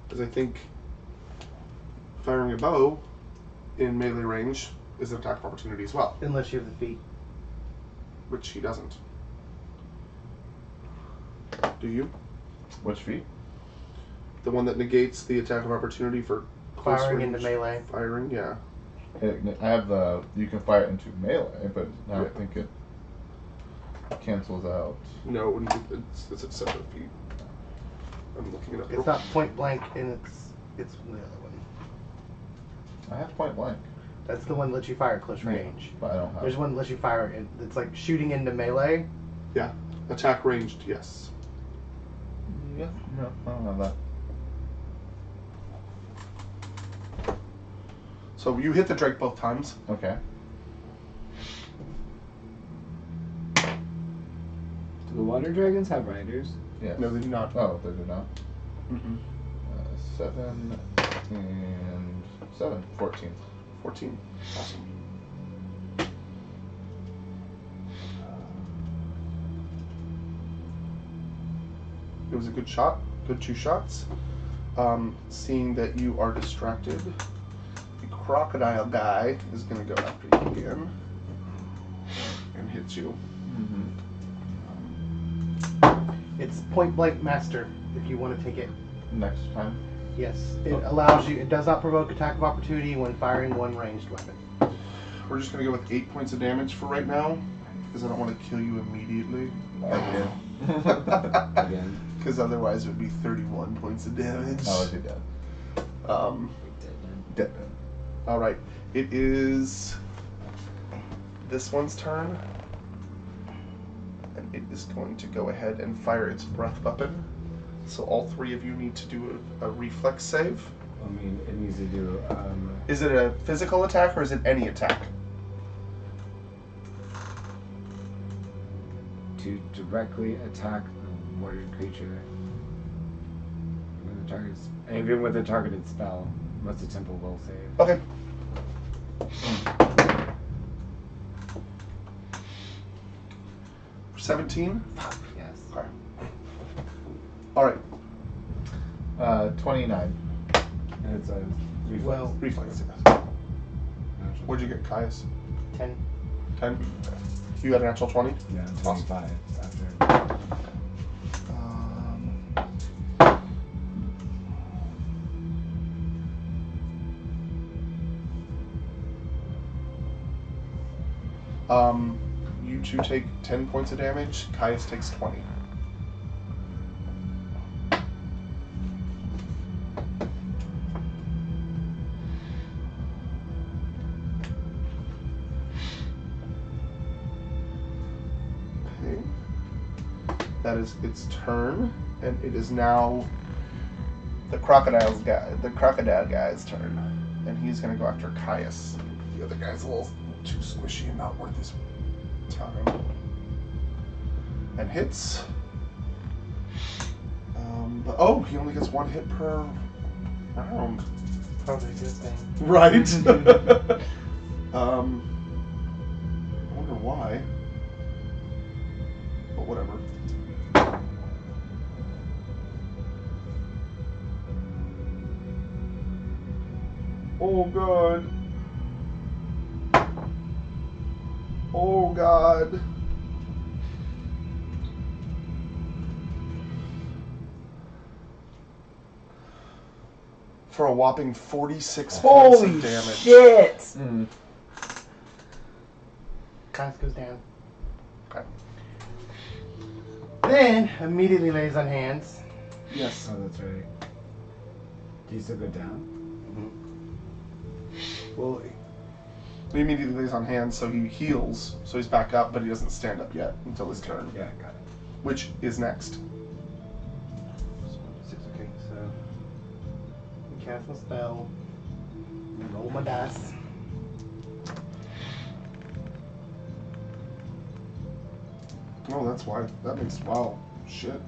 Because I think firing a bow in melee range is an attack of opportunity as well, Unless you have the feet. which he doesn't. Do you? Which feat? The one that negates the attack of opportunity for close Firing range into melee. Firing, yeah. I have the. You can fire it into melee, but I don't Yeah. think it cancels out. No, it wouldn't be, it's a separate feat. I'm looking it up. It's not point blank, and it's the other one. I have point blank, That's the one that lets you fire at close range. but I don't have. There's one that lets you fire. It's like shooting into melee. Yeah. Attack ranged, yes. Yeah, no, I don't have that. So you hit the Drake both times. Okay. Do the water dragons have riders? Yes. No, they do not. Oh, they do not. Mm-mm. 7 and 7. 14. 14. Awesome. It was a good shot. Good 2 shots. Seeing that you are distracted, the crocodile guy is going to go after you again and hit you. It's point blank master if you want to take it. Next time. Yes, it allows you. It does not provoke attack of opportunity when firing one ranged weapon. We're just going to go with 8 points of damage for right now because I don't want to kill you immediately. Again. Again. Because otherwise it would be 31 points of damage. I would be dead. Dead. All right. It is this one's turn. And it is going to go ahead and fire its breath weapon. So all 3 of you need to do a reflex save. I mean, it needs to do. Is it a physical attack or is it any attack? To directly attack the warrior creature. With a target, even with a targeted spell, what's the temple will save? Okay. For 17? Yes. Okay. All right. 29. And it's a reflex. Well, Reflex. What'd you get, Caius? 10. 10? You got an actual 20? Yeah, Awesome. 25 after. You two take 10 points of damage. Caius takes 20. Okay. That is its turn, and it is now the crocodile guy's turn, and he's gonna go after Caius. The other guy's a little too squishy and not worth his time. And hits. But he only gets 1 hit per round. Probably a good thing. Right. I wonder why. But whatever. Oh god. Oh god. For a whopping 46 points Holy of damage. shit! Mm. Caius goes down. Okay. Then immediately lays on hands. Yes. Oh, that's right. Do you still go down? Well, he immediately lays on hands, so he heals, so he's back up, but he doesn't stand up yet until his turn. Yeah, got it. Which is next. 6, okay, so I cast my spell. Roll my dice. Oh, that's why. That makes, wow, shit.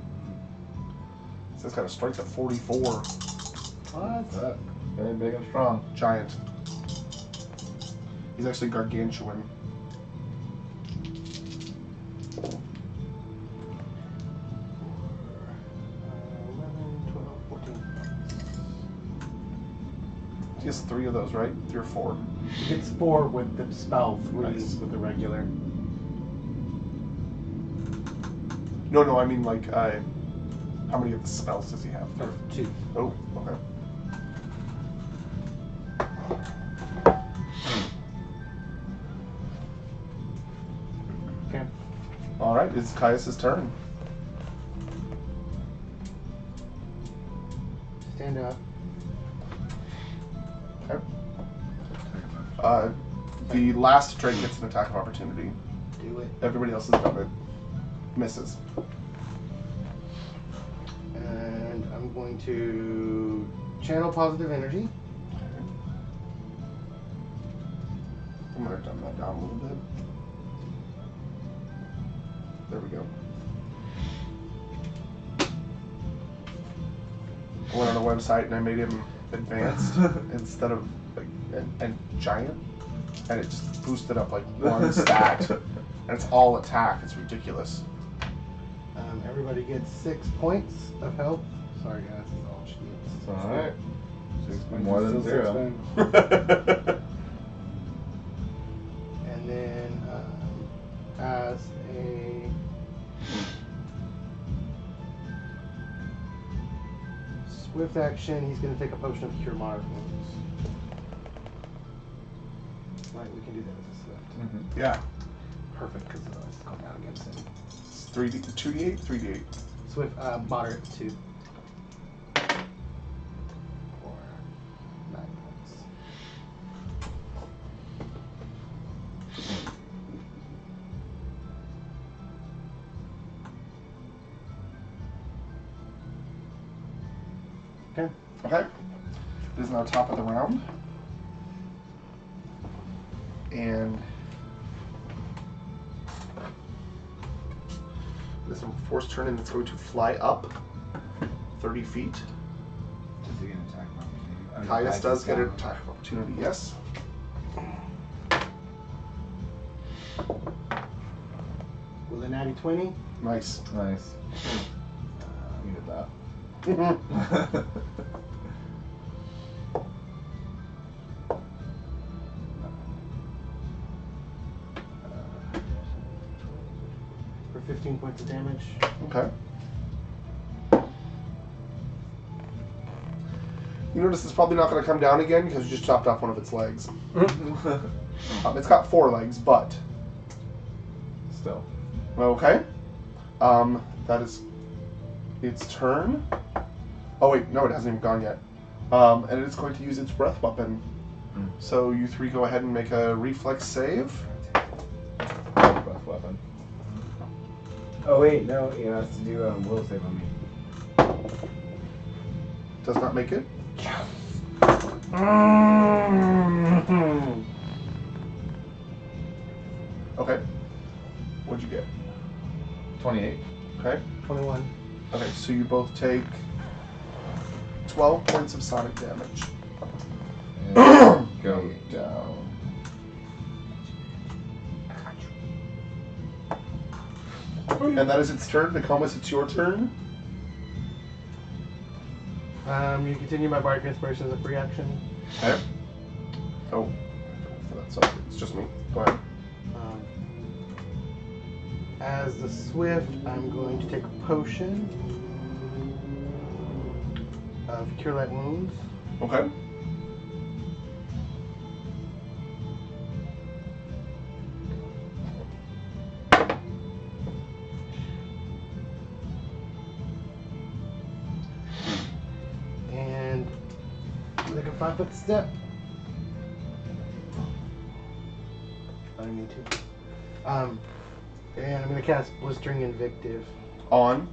This got a strength of 44. What? That. Very big and strong. Giant. He's actually gargantuan. He has 3 of those, right? 3 or 4. It's 4 with the spell, 3 Nice. with the regular. No, I mean, like, how many of the spells does he have? 2. Oh, okay. Okay. Alright, it's Caius' turn. Stand up. Okay. The last trait gets an attack of opportunity. Do it. Everybody else has done it. Misses. And I'm going to channel positive energy. I'm going to dumb that down a little bit. There we go. I went on a website and I made him advanced instead of like and giant, and it just boosted up like 1 stat, and it's all attack. It's ridiculous. Everybody gets 6 points of health. Sorry guys, it's all sheets. It's alright. 6 points More is than still 6 0. points. And then as a swift action, he's going to take a potion of cure moderate wounds. Right, we can do that as a swift. Mm-hmm. Yeah. Perfect, because otherwise it's going down against him. It's 2d8, 3d8. Swift, moderate 2. For 9 points. Okay. Okay. It is now top of the round. And this will force turn, and it's going to fly up 30 feet. Does he get an attack of opportunity? Oh, no, Caius does get an down. attack of opportunity, yes. With a natty 20. Nice. Nice. Needed that. For 15 points of damage. Okay. You notice it's probably not going to come down again because you just chopped off one of its legs. It's got 4 legs, but Still. okay. That is its turn. Oh wait, no, it hasn't even gone yet. And it is going to use its breath weapon. So you 3 go ahead and make a reflex save. Breath weapon. Oh wait, no, he has to do a will save on me. Does not make it. Okay. What'd you get? 28. Okay. 21. Okay, so you both take 12 points of sonic damage. And go down. And that is its turn. Nicomas, it's your turn. You continue my bardic inspiration as a free action. Okay. Oh, so it's just me. Go ahead. As the Swift, I'm going to take a potion of Cure Light Wounds. Okay. And like a 5-foot step. I don't need to. And I'm going to cast Blistering Invictive. On.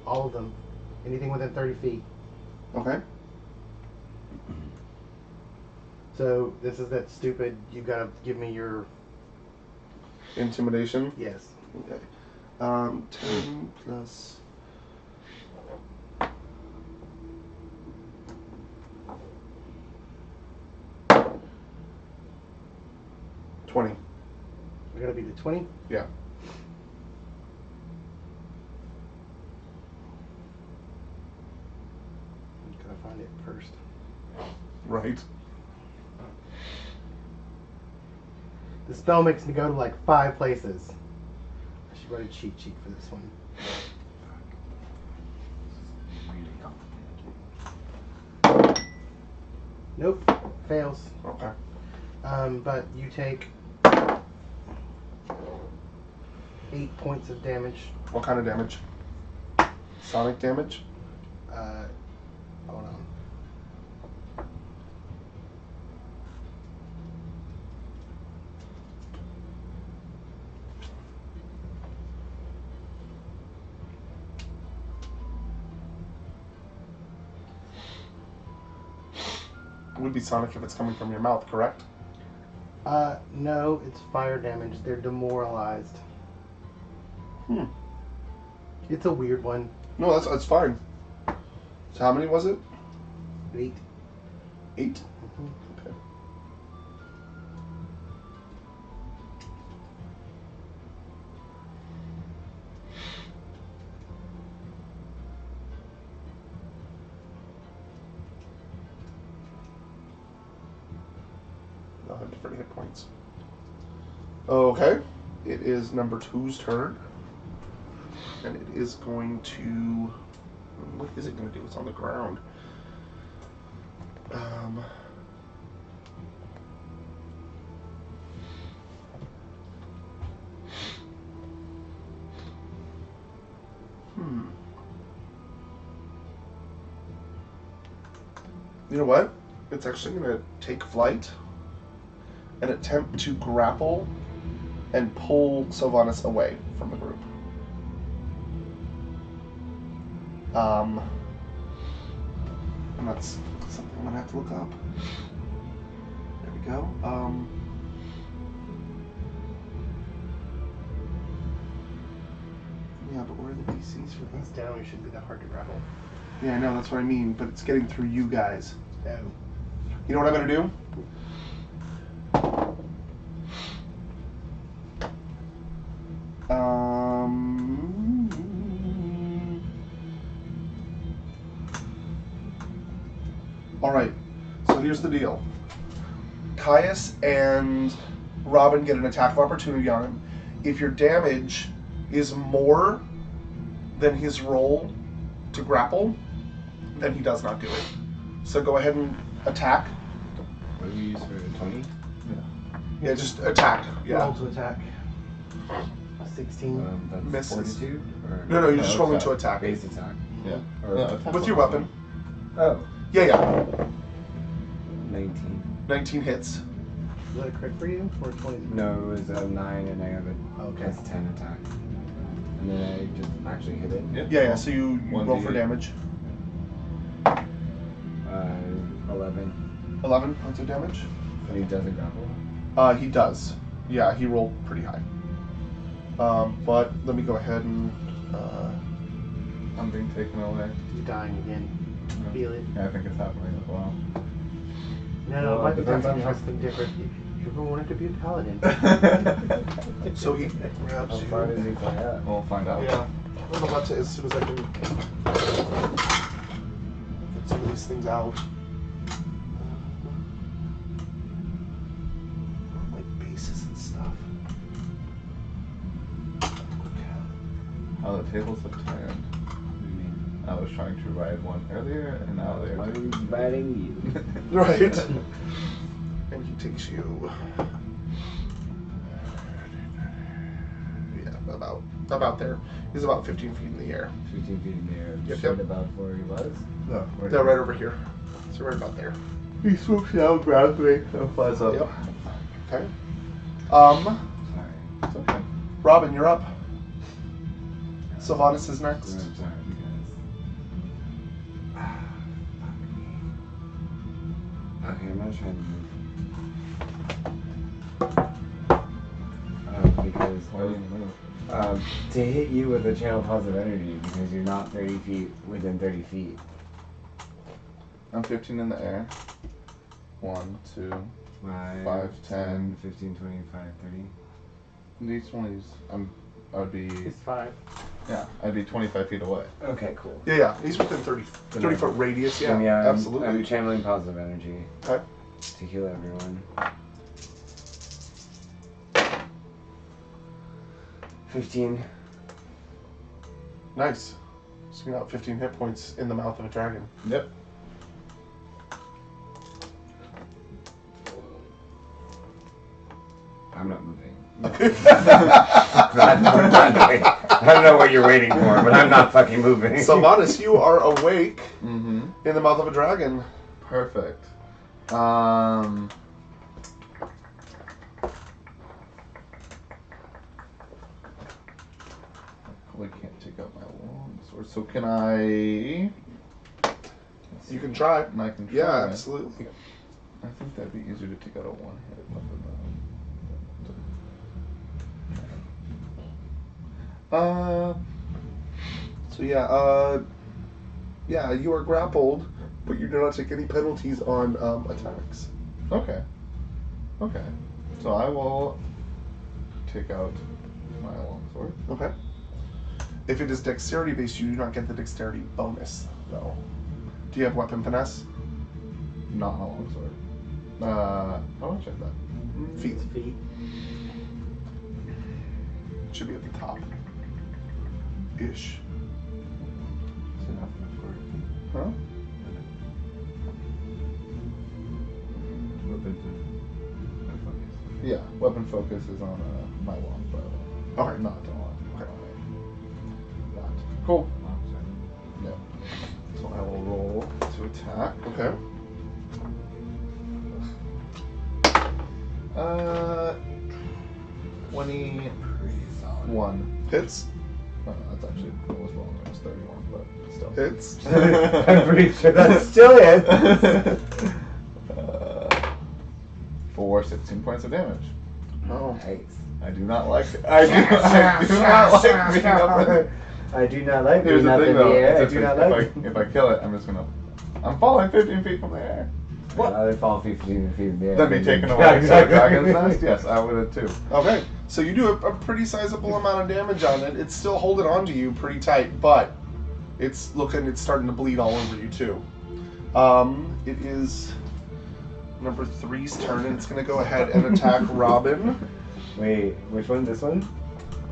All of them. Anything within 30 feet. Okay. So this is that stupid, you gotta give me your... Intimidation. Yes. Okay. 10 plus... $20. I gotta be the 20? Yeah. Gotta find it first. Right. The spell makes me go to like 5 places. I should write a cheat sheet for this one. Really complicated. Nope. Fails. Okay. But you take 8 points of damage. What kind of damage? Sonic damage? Hold on. It would be sonic if it's coming from your mouth, correct? No, it's fire damage. They're demoralized. It's a weird one. No, that's fine. So how many was it? 8. 8? Mhm. Okay. I'll have different hit points. Okay. It is number 2's turn. And it is going to... What is it going to do? It's on the ground. You know what? It's actually going to take flight and attempt to grapple and pull Sylvanas away from the group. And that's something I'm going to have to look up. There we go. Yeah, but where are the DCs for He's this? down. It shouldn't be that hard to grapple. Yeah, I know, that's what I mean, but it's getting through you guys. Oh. You know what I'm going to do? Alright, so here's the deal. Caius and Robin get an attack of opportunity on him. If your damage is more than his roll to grapple, then he does not do it. So go ahead and attack. What do we use for 20? Yeah, just attack. Yeah. Roll to attack. A 16. That's Misses. fortitude? Or No, you're just rolling attack. to attack. base attack. Yeah. Or, No, attack With your roll. weapon. oh, Yeah. 19. 19 hits. Is that a crit for you? Or 20? No, it was a 9 and I have a Okay. plus 10 attack. And then I just actually hit it. Yeah, so you roll for 1d8. damage. 11. 11 points of damage. And he doesn't grapple. He does. Yeah, he rolled pretty high. But let me go ahead and... I'm being taken away. You're dying again. Feel it. Yeah, I think it's happening as well. No, Well, it might be depends something on how- something different. You ever wanted to be a paladin? So he How grabs far does you. he fly up? We'll find out. Yeah. I'm about to, as soon as I can get some of these things out. tables have turned. I was trying to ride one earlier, and now they're One's biting you. Right. And he takes you. Yeah, about there. He's about 15 feet in the air. 15 feet in the air. Yep, Straight yep. above where he was. No, They're right over here. So right about there. He swoops down, grabs me, and flies up. Yep. Okay. Sorry. It's okay. Robin, you're up. Sylvanas is I'm next. sorry because. Okay, I'm gonna try and move. Because Why didn't you move? to hit you with a channel positive energy because you're not 30 feet within 30 feet. I'm 15 in the air. 1, 2. 5, 10, 15, 25, 30. Each one of these, I would be. It's 5. Yeah, I'd be 25 feet away. Okay, cool. Yeah. He's within 30 foot radius. Yeah, Then, yeah, absolutely. I'm channeling positive energy Okay. to heal everyone. 15. Nice. So you got 15 hit points in the mouth of a dragon. Yep. I'm not moving. I don't know what you're waiting for, but I'm not fucking moving. Sylvanas, you are awake Mm-hmm. in the mouth of a dragon. Perfect. We can't take out my long sword, so can I? You can try. I can try. Yeah, absolutely. I think that'd be easier to take out a one-handed weapon though. So yeah, you are grappled, but you do not take any penalties on attacks. Okay. Okay. So I will take out my longsword. Okay. If it is dexterity based, you do not get the dexterity bonus, though. Do you have weapon finesse? Not a longsword. How do I check that? Feet. Feet. Should be at the top. Ish. It's enough for Huh? Yeah, weapon focus is on my longbow. Okay. Not on Okay. that. Cool. Yep. So I will roll to attack. Okay. 21. Hits. That's actually almost wrong. It was 31, but still. Hits. I'm pretty sure that's still it. For 16 points of damage. Oh. Nice. I do not like it. I do not like being up in. I do not like Here's being the up thing in the though. air. I If do not like if I kill it, I'm just gonna. I'm falling 15 feet from the air. What? I'd fall 15 feet in the air. Then be taken away. Yeah, exactly. So dragon's nest? Yes, I would have too. Okay. So you do a pretty sizable amount of damage on it. It's still holding on to you pretty tight, but it's starting to bleed all over you too. It is number 3's turn, and it's going to go ahead and attack Robin. Wait, which one? This one?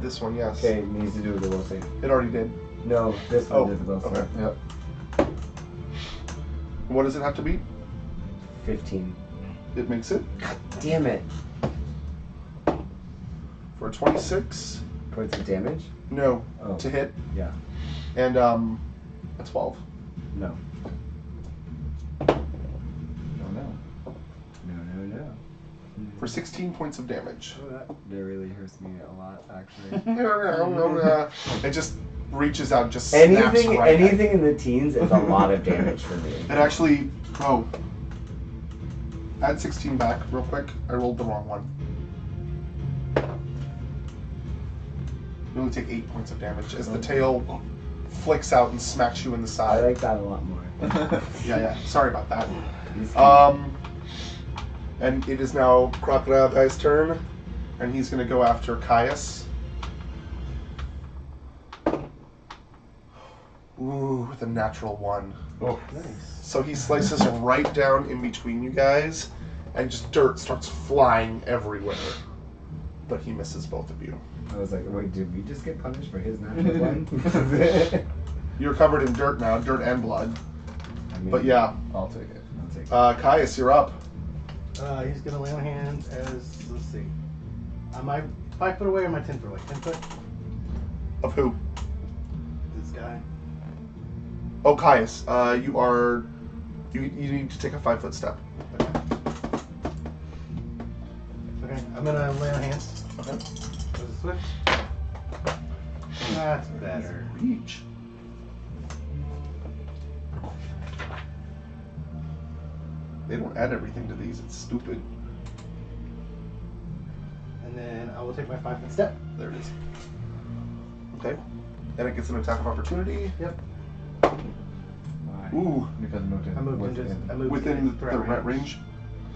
This one, yes. Okay, needs to do with the will save. It already did. No, this one Oh, did the will save. okay. Yep. What does it have to be? 15. It makes it Damn it. for a 26. Points of damage? No, Oh. to hit, Yeah. and a 12. No. No. No. For 16 points of damage. Oh, that really hurts me a lot, actually. It just reaches out, just snaps anything right at anything in the teens is a lot of damage for me. It actually, add 16 back real quick. I rolled the wrong one. You only take 8 points of damage as the tail flicks out and smacks you in the I side. like that a lot more. Yeah. Sorry about that. These And it is now Crocodile Guy's turn, and he's going to go after Caius. Ooh, with a natural 1. Oh. Nice. So he slices right down in between you guys, and just dirt starts flying everywhere. But he misses both of you. I was like, wait, did we just get punished for his natural one? You're covered in dirt now, dirt and blood. I mean, But yeah, I'll take it. I'll take it. Caius, you're up. He's gonna lay on hands as, let's see. Am I 5 foot away or am I 10 foot away? 10 foot? Of who? This guy. Oh, Caius, you are. You need to take a 5 foot step. Okay, I'm gonna lay on hands. Okay. Does it switch? That's better. Reach. They don't add everything to these. It's stupid. And then I will take my 5 foot step. There it is. Okay. And it gets an attack of opportunity. Yep. Why? Ooh. Because moved in. I moved Within in the threat range.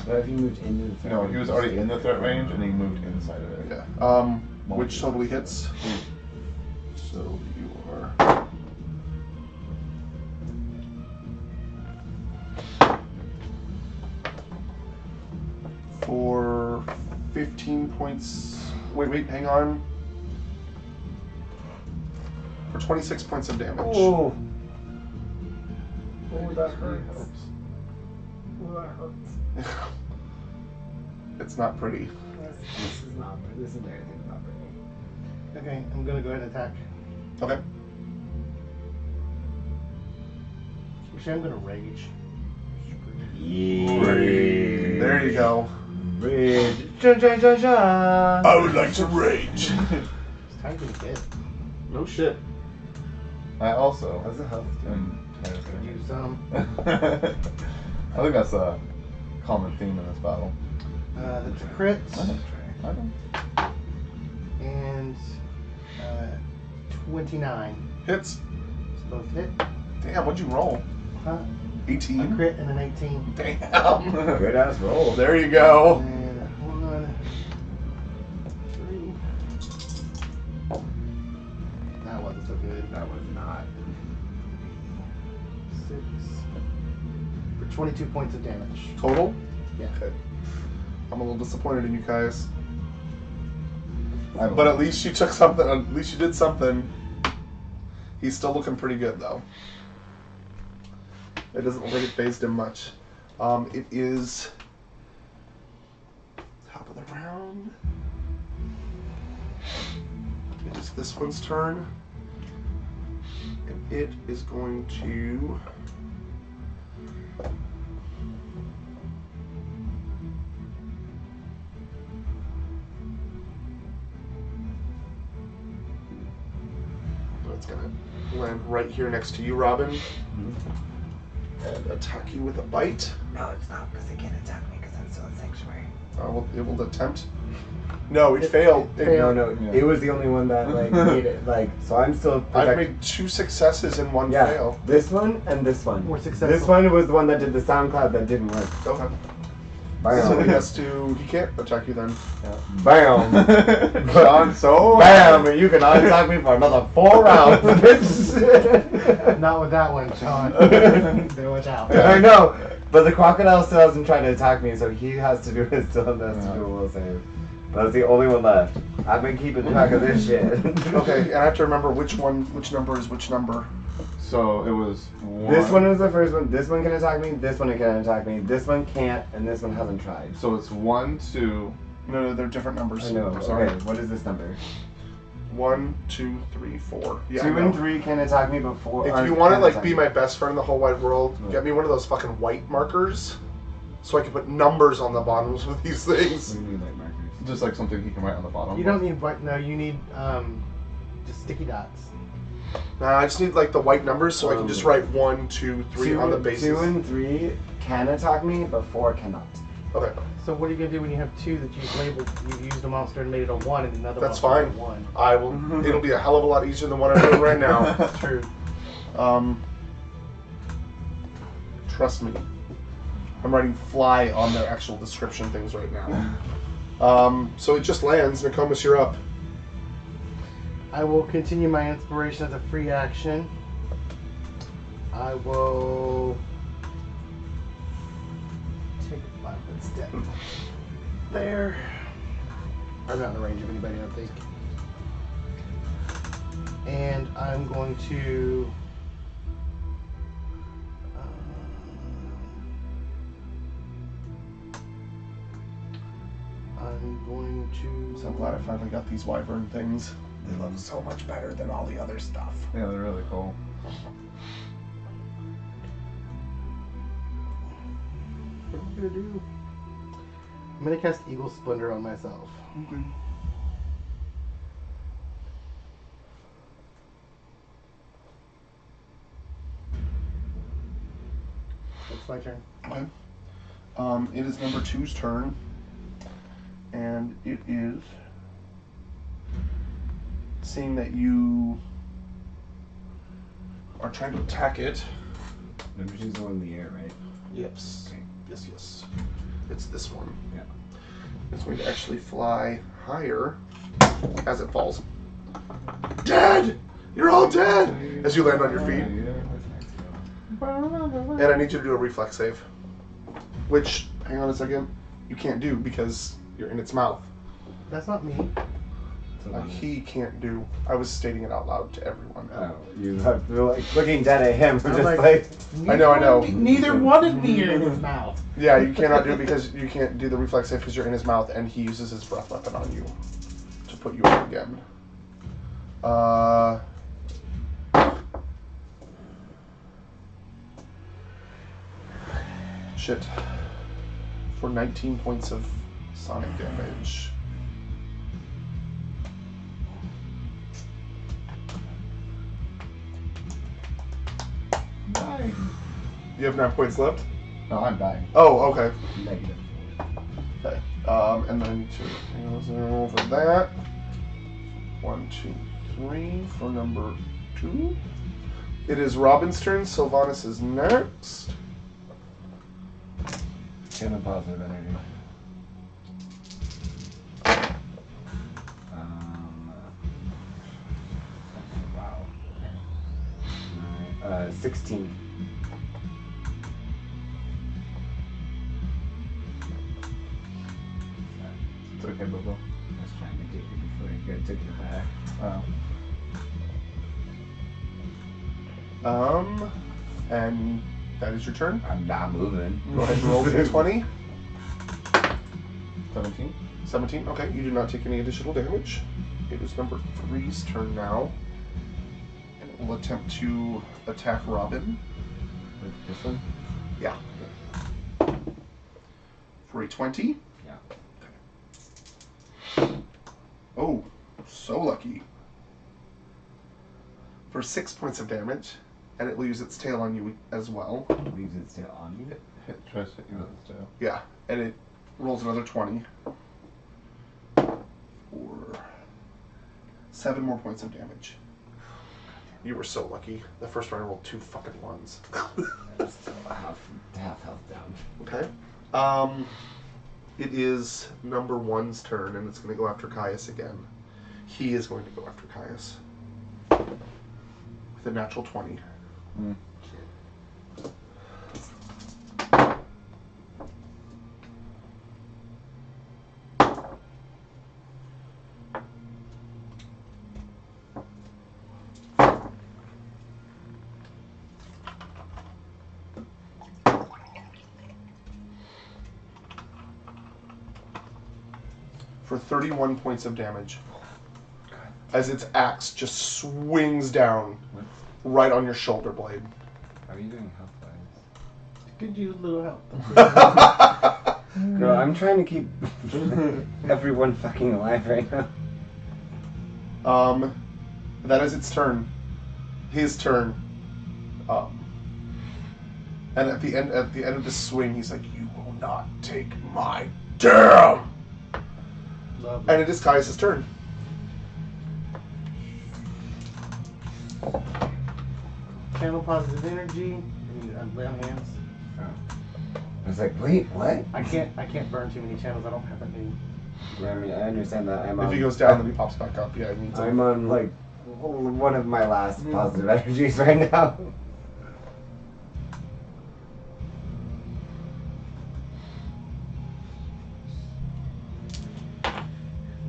But if you moved into the threat No, range, he was already in the threat range and he moved inside of it. Yeah. Which totally hits. So you are. For 15 points. Wait, hang on. For 26 points of damage. Oh. Oh, that hurts. Oh, that hurts. It's not pretty. This is not pretty. This is anything not pretty. Okay, I'm gonna go ahead and attack. Okay. Actually, I'm gonna rage. There you go. Rage. Dun, dun, dun, dun. I would like to rage. It's time to get. No shit. I also How's the health am doing? Could use some. I think that's a common theme in this battle. That's a crit. I don't. And 29. Hits. So both hit. Damn, what'd you roll? Huh? 18. A crit and an 18. Damn. Good ass roll. There you go. And 1, 3. That wasn't so good. That was not. 6. For 22 points of damage. Total? Yeah. Okay. I'm a little disappointed in you guys. I don't But know. at least you took something. At least you did something. He's still looking pretty good, though. It doesn't look like it phased him much. It is top of the round. It is this one's turn. And it is going to... It's going to land right here next to you, Robin. And attack you with a bite. No, it's not, because they can't attack me because I'm still in sanctuary. It will attempt. No, it failed. failed. No, Yeah. it was the only one that like made it. Like, so I'm still. I've made 2 successes and 1 Yeah, fail. this one and this one. More successful. This one was the one that did the sound cloud that didn't work. Okay. Bam. So he has to. He can't attack you then. Bam. John, so Bam. And you can attack me for another 4 rounds, bitch. Not with that one, Sean. Better watch out. I know, but the crocodile still hasn't tried to attack me, so he has to do it. Still has to do a will save. That's the only one left. I've been keeping track of this shit. Okay, and I have to remember which number is which number. So it was one. This one was the first one. This one can attack me. This one can attack me. This one can't, and this one hasn't tried. So it's 1, 2. No, they're different numbers. I know. I'm sorry. Okay, what is this number? 1, 2, 3, 4. Yeah, 2 I know. and 3 can attack me before. If or you want to can like attack be me. my best friend in the whole wide world, get me one of those fucking white markers, so I can put numbers on the bottoms of these things. What do you mean, like markers? Just like something he can write on the bottom. You don't need white. No, you need just sticky dots. Nah, I just need like the white numbers, so I can just write 1, 2, 3 on the bases. 2 and 3 can attack me, but 4 cannot. Okay, So what are you gonna do when you have 2 that you've labeled? You've used a monster and made it a 1, and another That's monster fine. a 1. I will. It'll be a hell of a lot easier than what I'm doing right now. True. Trust me. I'm writing fly on their actual description things right now. So it just lands. Nokomis, you're up. I will continue my inspiration as a free action. I will take a 5-foot step there. I'm not in the range of anybody, I don't think. And I'm going to. I'm going to. So glad I finally got these wyvern things. They look so much better than all the other stuff. Yeah, they're really cool. What am I gonna do? I'm gonna cast Eagle Splendor on myself. Okay. It's my turn. Okay. It is number 2's turn, and it is seeing that you are trying to attack it. Number 2's the one in the air, right? Yes. Okay. Yes. It's this one. Yeah. It's going to actually fly higher as it falls. Dead! You're all dead! As you land on your feet. And I need you to do a reflex save. Which, hang on a second, you can't do because you're in its mouth. That's not me. He can't do. I was stating it out loud to everyone. Oh, you have to, like, looking dead at him. I'm I'm just like- I know. Neither one of me are in his mouth. Yeah, you cannot do it because you can't do the reflex save because you're in his mouth and he uses his breath weapon on you to put you up again. Shit. For 19 points of sonic damage. Dying. You have 9 points left? No, I'm dying. Oh, okay. Negative. Okay. And then I need to hang on a zero for that. 1, 2, 3 for number 2. It is Robin's turn. Sylvanas is next. Channel positive energy. Wow. Alright, 16. It's okay, Bobo. I was trying to get you before I took it back. And that is your turn. I'm not moving. Go ahead and roll the 20. 17. 17. Okay, you do not take any additional damage. It is number 3's turn now. And it will attempt to attack Robin. With this one? Yeah. For a 20. Yeah. Oh, so lucky. For 6 points of damage. And it will use its tail on you as well. Leaves it still on you. Tries to hit you with its tail. Yeah, and it rolls another 20. For 7 more points of damage. You were so lucky. The first one I rolled 2 fucking ones. Still half health down. Okay. It is number 1's turn, and it's going to go after Caius again. He is going to go after Caius. With a natural 20. Mm. For 31 points of damage. As its axe just swings down right on your shoulder blade. How are you doing health wise? Could use a little help. Girl, I'm trying to keep everyone fucking alive right now. That is its turn. His turn. And at the end of the swing, he's like, "You will not take my damn." Lovely. And it is Caius' turn. Channel positive energy. I need to lay on hands. Oh. I was like, wait, what? I can't burn too many channels. I don't have that many. I mean, I understand that. If he goes down, then he pops back up. Yeah, I mean, I'm on, like, one of my last positive energies right now.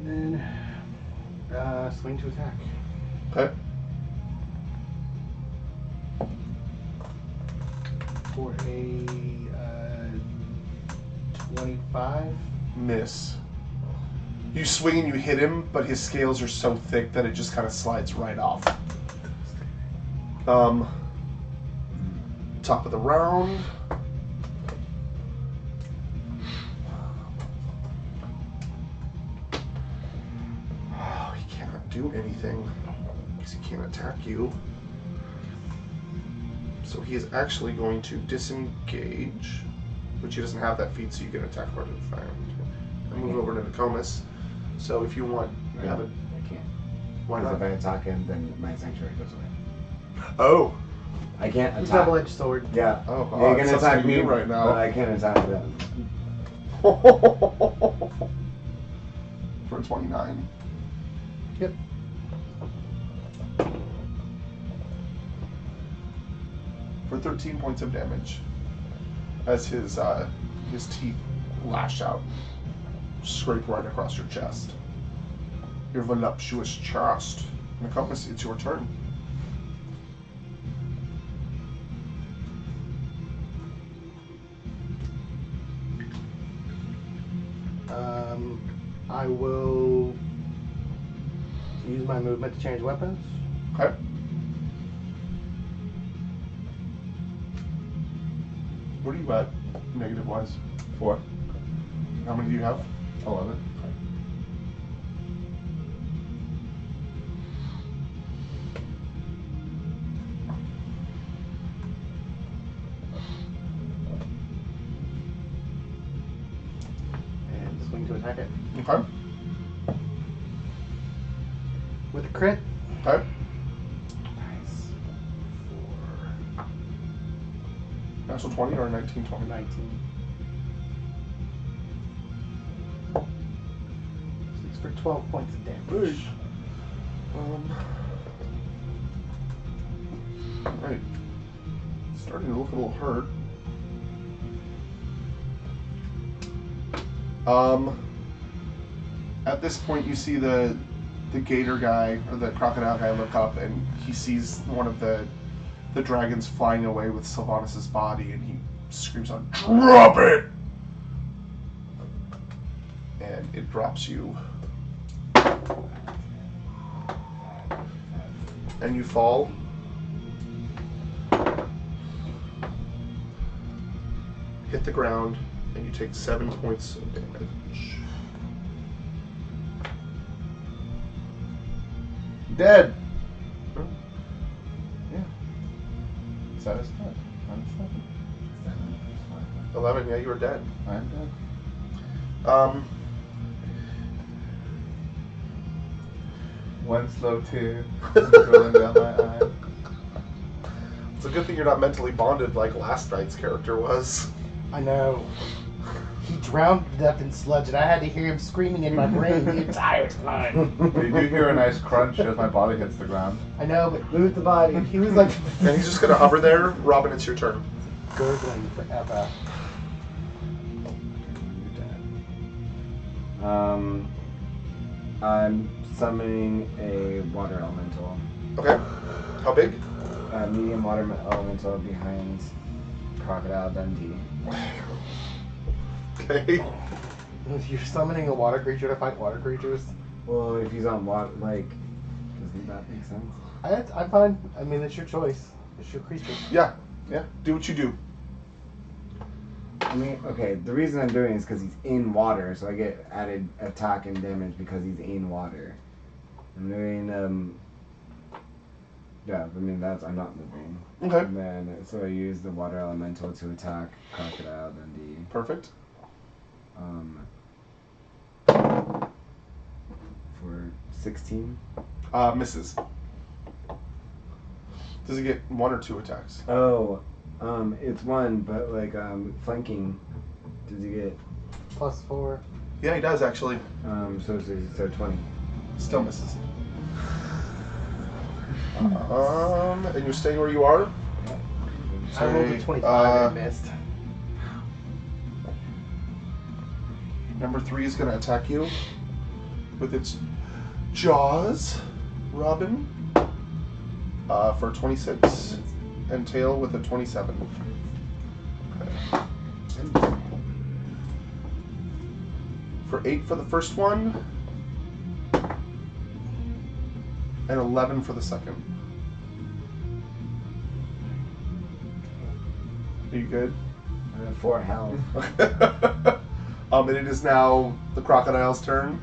And then swing to attack. Okay. For a 25. Miss. You swing and you hit him, but his scales are so thick that it just kind of slides right off. Top of the round. Oh, he cannot do anything because he can't attack you. So he is actually going to disengage, which he doesn't have that feat, so you can attack harder to find. And move over to Nokomis. So if you want, I have a. can't. Why Because not? if I attack him, then my sanctuary goes away. Oh. I can't attack. Double-edged sword. Yeah. Oh, Yeah, you can sounds attack like me you right now. but I can't attack them. For 29. Yep. For 13 points of damage. As his teeth lash out. Scrape right across your chest. Your voluptuous chest. Nokomis, it's your turn. I will use my movement to change weapons. Okay. What are you at, negative wise? 4. How many do you have? 11. And swing to attack it. Okay. With a crit. Okay. Nice. Natural 20 or 19, 20? 19. 6 for 12 points of damage. Right. Starting to look a little hurt. At this point, you see the gator guy or the crocodile guy look up, and he sees one of the dragons flying away with Sylvanas' body, and he screams out, "Drop it!" And it drops you. And you fall. Hit the ground, and you take 7 points of damage. Dead! Yeah. Satisfied. I'm 7. 11, yeah, you were dead. I'm dead. One slow tear rolling down my eye. It's a good thing you're not mentally bonded like last night's character was. I know. He drowned to death in sludge, and I had to hear him screaming in my brain the entire time. You do hear a nice crunch as my body hits the ground. I know, but Loot the body. he was like And he's just gonna hover there. Robin, it's your turn. gurgling forever. I'm summoning a water elemental. Okay. How big? A medium water elemental behind Crocodile Dundee. Okay. You're summoning a water creature to fight water creatures? Well, if he's on water, like, doesn't that make sense? I'm fine. I mean, it's your choice. It's your creature. Yeah. Yeah. Do what you do. I mean, okay, the reason I'm doing it is because he's in water, so I get added attack and damage because he's in water. I'm doing, yeah, I mean, I'm not moving. Okay. And then, so I use the water elemental to attack Crocodile Dundee. Perfect. For 16. Misses. Does he get 1 or 2 attacks? Oh, it's 1, but like, flanking. Does he get, +4. Yeah, he does actually. so 20. Still misses. And you're staying where you are? I rolled a 25 and missed. Number 3 is going to attack you with its jaws. Robin. For 26, and tail with a 27. Okay. For 8 for the first one, and 11 for the second. Are you good? I'm at 4 health. And it is now the crocodile's turn.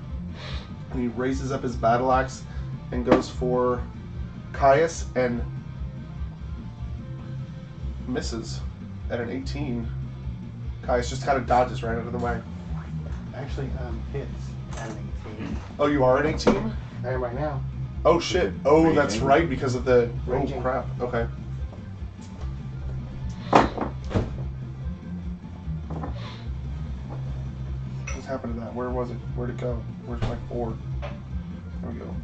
And he raises up his battle axe and goes for Caius and misses at an 18. Caius just kind of dodges right out of the way. Actually, hits at an 18. Oh, you are an 18? I am right now. Oh shit. Oh, Raging. that's right, because of the... Oh Raging. crap. Okay. What's happened to that? Where was it? Where'd it go? Where's my 4? There we go.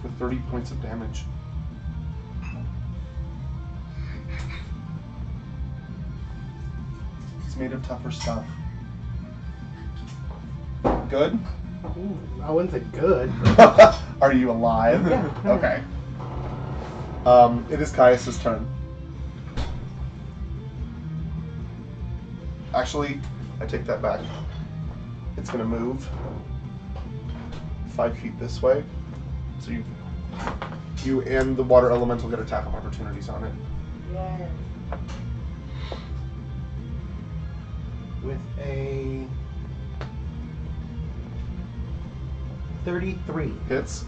For 30 points of damage. He's made of tougher stuff. Good? Ooh, I wouldn't say good. Are you alive? Yeah. Okay. It is Caius' turn. Actually, I take that back. It's gonna move 5 feet this way. So you and the water elemental get attack of opportunities on it. Yeah. With a 33. Hits.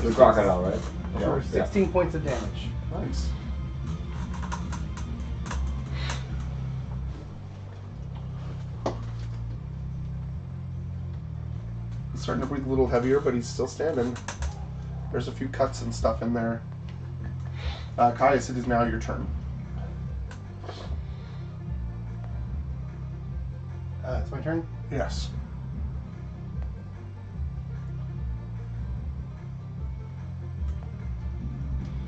The crocodile, right? For 16 points of damage. Nice. He's starting to breathe a little heavier, but he's still standing. There's a few cuts and stuff in there. Caius, it is now your turn. It's my turn. Yes.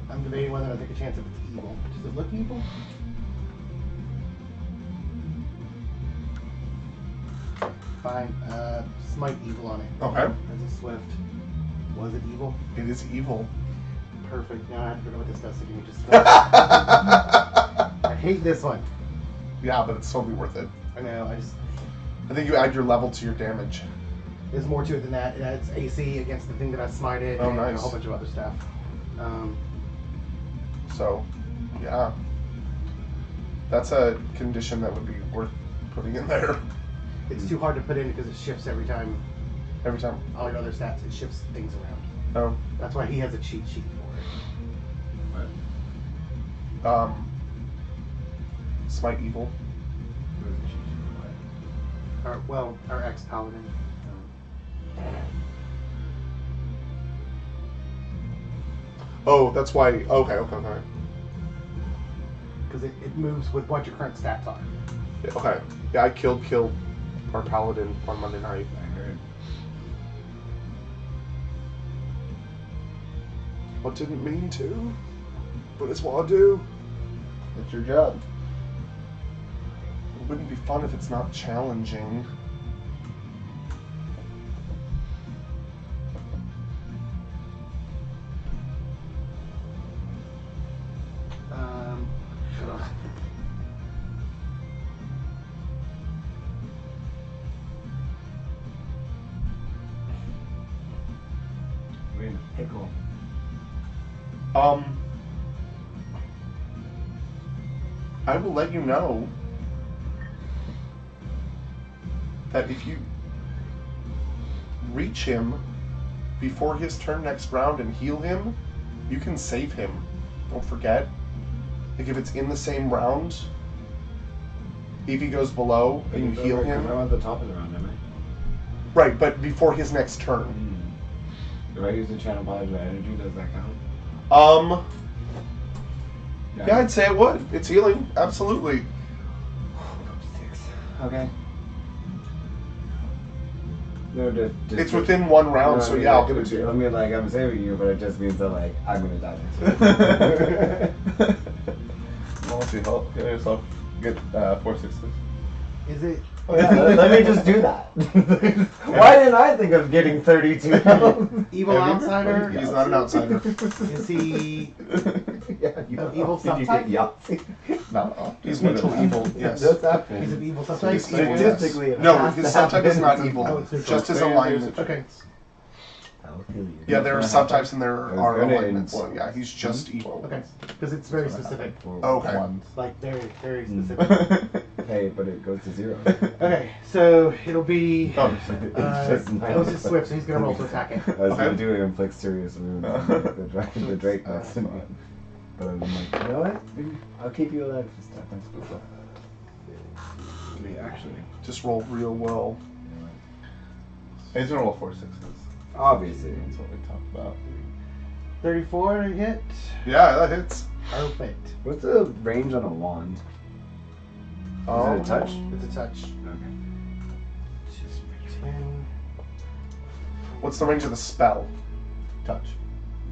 I'm debating whether I take a chance if it's evil. Does it look evil? Fine. Smite evil on it. Okay. As a swift. Was it evil? It is evil. Perfect. Now I have to figure out what this does to give me just. I hate this one. Yeah, but it's totally worth it. I know. I think you add your level to your damage. There's more to it than that. It adds AC against the thing that I smited. Oh, and nice. a whole bunch of other stuff. So, yeah. That's a condition that would be worth putting in there. It's too hard to put in because it shifts every time. Every time. All your other stats, it shifts things around. Oh. That's why he has a cheat sheet for it. Smite evil. Our ex-paladin. Oh, that's why. Okay. Because it moves with what your current stats are. Yeah, okay. Yeah, I killed our paladin on Monday night. I heard. I didn't mean to, but it's what I do. It's your job. It wouldn't be fun if it's not challenging. We're in a pickle. I will let you know that if you reach him before his turn next round and heal him, you can save him. Don't forget. Like if it's in the same round, if he goes below and you heal him. I'm at the top of the round, am I? Right, but before his next turn. If I use the channel positive energy, does that count? Yeah, I'd say it would. It's healing, absolutely. 6. Okay. No, just It's within 1 round, no, I so mean, yeah, I'll like, give it to you. I mean, like, I'm saving you, but it just means that, like, I'm gonna die next year. Why don't you help get yourself get 4 6s? Is it? Oh, yeah, let me just do that. Why didn't I think of getting 32 health? Evil outsider? He's not an outsider. Is he Yeah, you of evil did you subtype? get Yahtzee? No. He's neutral evil, yes. Just happened. He's of evil subtype? He's evil, Statistically, yes. it No, has his to subtype is not happen. evil. Oh, it's neutral. Just his alignment. Okay. I'll kill you. Yeah, there are subtypes and there I was are gonna alignments. insult- Yeah, he's just evil. Okay. Because it's very specific. Okay. Ones. Like, very, very Mm. specific. Hey, but it goes to 0. Okay, so it'll be. Oh, That was his swift, so he's gonna roll to attack it. I was Okay. gonna do it inflict serious wounds. The Drake Oh, next to me. But I'm like, you know what? Maybe I'll keep you alive this time. Me, actually. Just roll real well. He's gonna roll 4 6s. Obviously. That's what we talked about. 34 to hit. Yeah, that hits. Perfect. What's the range on a wand? Is it a touch? It's a touch. Okay. 10. What's the range of the spell? Touch.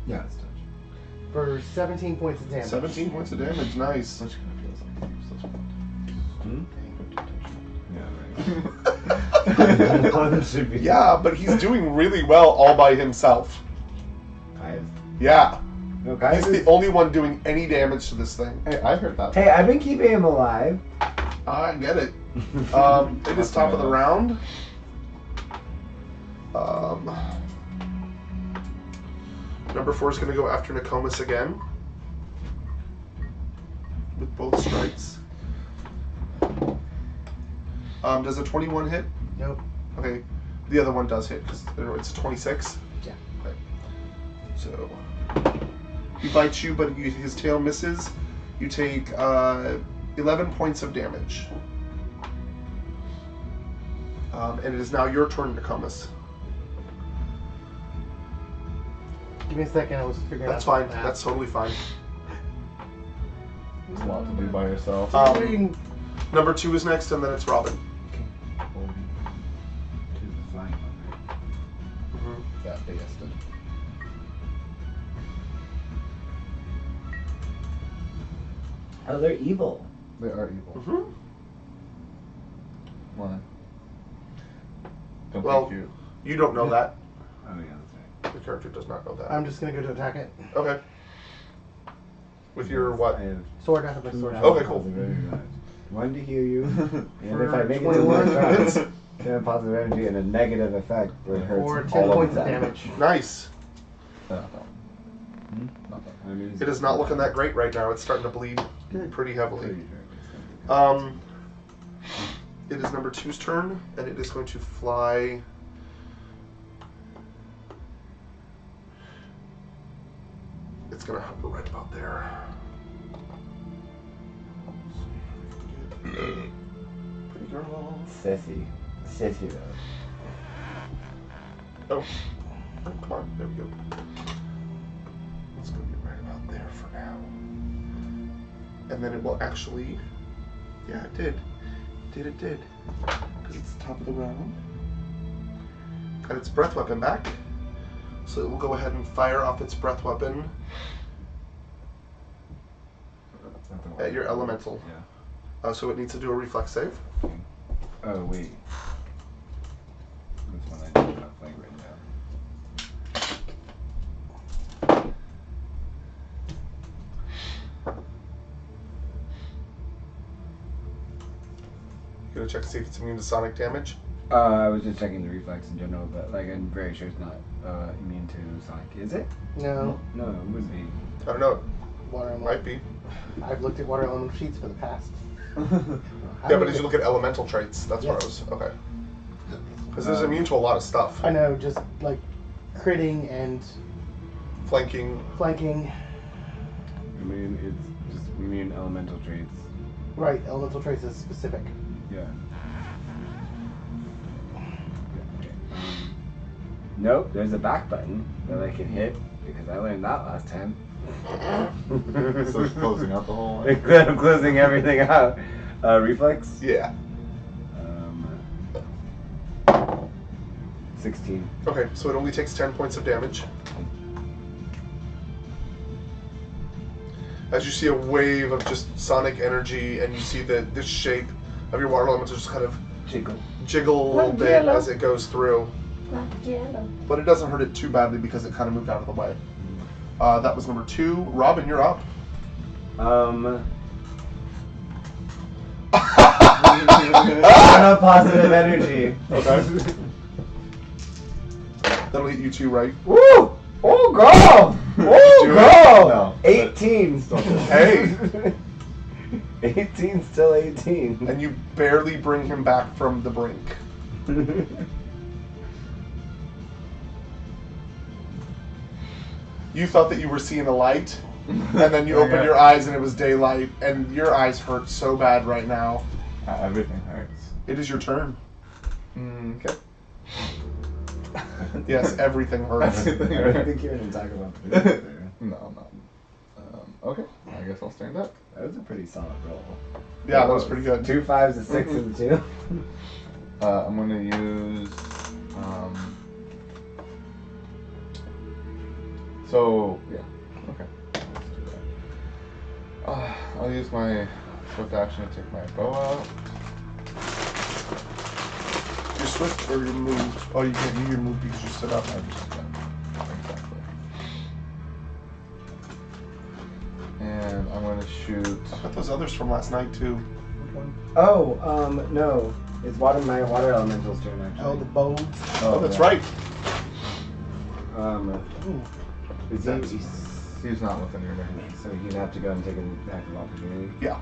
Yeah, it's touch. For 17 points of damage. 17 points of damage, nice. Which kind of feels like a useless one. Yeah, right. One should be. Yeah, but he's doing really well all by himself. Guys. Yeah. No, guys. He's the only one doing any damage to this thing. Hey, I heard that. Hey, I've been keeping him alive. I get it. It is top of the round. Number 4 is going to go after Nokomis again. With both strikes. Does a 21 hit? Nope. Okay. The other one does hit because it's a 26. Yeah. Okay. So he bites you, but his tail misses. You take 11 points of damage. And it is now your turn, Nokomis. Give me a second, I was figuring That's out fine. the math. That's totally fine. There's a lot to do by yourself. Um, Number 2 is next, and then it's Robin. Yeah, they guessed it. Oh, they're evil. They are evil. Mm-hmm. Why? Don't Well- think you. You don't know that. Oh, yeah, that's The character does not know that. I'm just gonna go to attack it. Okay. With right. your what? I have Sword, I have my sword. Okay, cool. positive energy. One to heal you. And For if I make it to 21 the next hits. round, then a positive energy and a negative effect that hurts For all 10 points of them. damage. Nice. Not that one. Hmm? Not that I mean, It is not looking that great right now. It's starting to bleed Good. pretty heavily. Pretty sure it's gonna be It is number 2's turn, and it is going to fly. It's going to hover right about there. Pretty girl. Sissy. Sissy, though. Oh, come on. There we go. It's going to be right about there for now. And then it will actually. Yeah, it did. It did. Because it's the top of the round. Got its breath weapon back. So it will go ahead and fire off its breath weapon That's not the one. at your elemental. Yeah. So it needs to do a reflex save. Oh, wait. Which one I did not like written down. Gonna check to see if it's immune to sonic damage. I was just checking the reflex in general, but like I'm very sure it's not immune to Sonic. Is it? No. No, it would be. I don't know. Water It might be. I've looked at water element sheets for the past. Yeah, but as you look at elemental traits, that's where I Yes. was. Okay. Because it's immune to a lot of stuff. I know, just like critting and Flanking. flanking. I mean, it's just immune elemental traits. Right, elemental traits is specific. Yeah. Nope, there's a back button that I can hit because I learned that last time. So it's closing out the whole way? Instead of closing everything out. Reflex? Yeah. 16. Okay, so it only takes 10 points of damage. As you see a wave of just sonic energy, and you see that this shape of your water elemental just kind of jiggle a little bit as it goes through. But it doesn't hurt it too badly because it kind of moved out of the way. That was number 2. Robin, you're up. Positive energy. Okay. That'll hit you too, right? Woo! Oh, girl! Oh, Do it? girl! No. 18. Hey! 18, still 18. And you barely bring him back from the brink. You thought that you were seeing a light, and then you opened your eyes and it was daylight, and your eyes hurt so bad right now. Everything hurts. It is your turn. Okay. Yes, everything hurts. I don't think you're going to talk about the video there. No, I'm not. Okay, I guess I'll stand up. That was a pretty solid roll. Yeah, that was pretty good. 2 5s, a 6, and a 2. I'm going to use... So, yeah. Okay. Let's do that. I'll use my swift action to take my bow out. Your swift or your move? Oh, you can't do your move because you stood up. I just exactly. And I'm going to shoot. I got those others from last night too. Oh, no. It's my water elemental's turn, actually. Oh, the bones. Oh, that's yeah. right. He's not within your range. so he'd have to go and take an attack of opportunity. Yeah.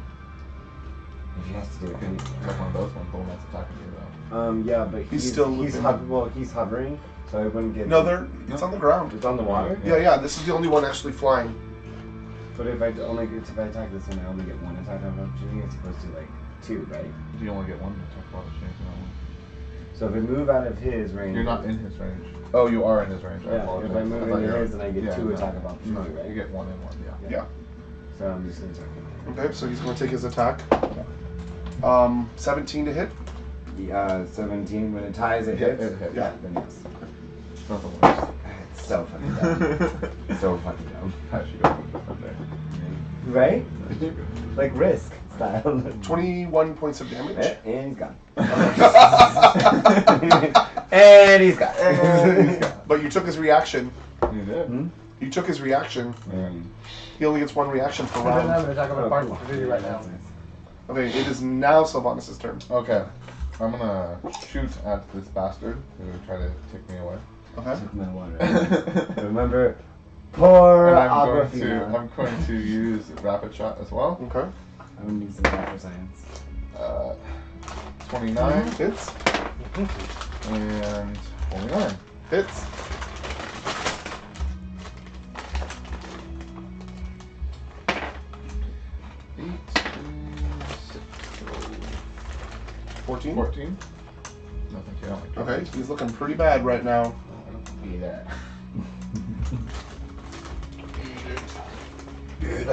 If he has to do it. Okay, like one of those ones, the one that's attacking you though. Yeah, but He's still he's looping. he's hovering, so I wouldn't get. No, it's on the ground. It's on the water. Yeah. This is the only one actually flying. But if I attack this one, I only get 1 attack of opportunity as opposed to like 2, right? You only get one attack of opportunity for that one. So if I move out of his range, You're not in his range. Oh, you are in his range. I Yeah, apologize. if I move thought into you were- his, then I get 2 attack of No, opportunity, right? you get 1 and 1. Yeah. Yeah. So I'm just gonna attack him. Okay, so he's going to take his attack. 17 to hit. 17. When it ties, it Yeah, hits. it hits. Yeah, then yes. It's not the worst. It's so fucking dumb. So fucking dumb. I should go with this one there. Right? I should go. Like Risk style. 21 points of damage. And he's gone. And he's gone. But you took his reaction. You did. Hmm? You took his reaction. He only gets 1 reaction per I don't have round. an attack of Oh, a cool. video right now. That's nice. Okay, it is now Sylvanas' turn. Okay. I'm gonna shoot at this bastard who tried to take me away. Okay. Took my water. Remember, poor And I'm Aquafina. going to use rapid shot as well. Okay. I'm gonna need some math science. 29 Hits. and 29. Hits. Six, 14. 14. Nothing to like Okay, he's looking pretty bad right now. Be that. Is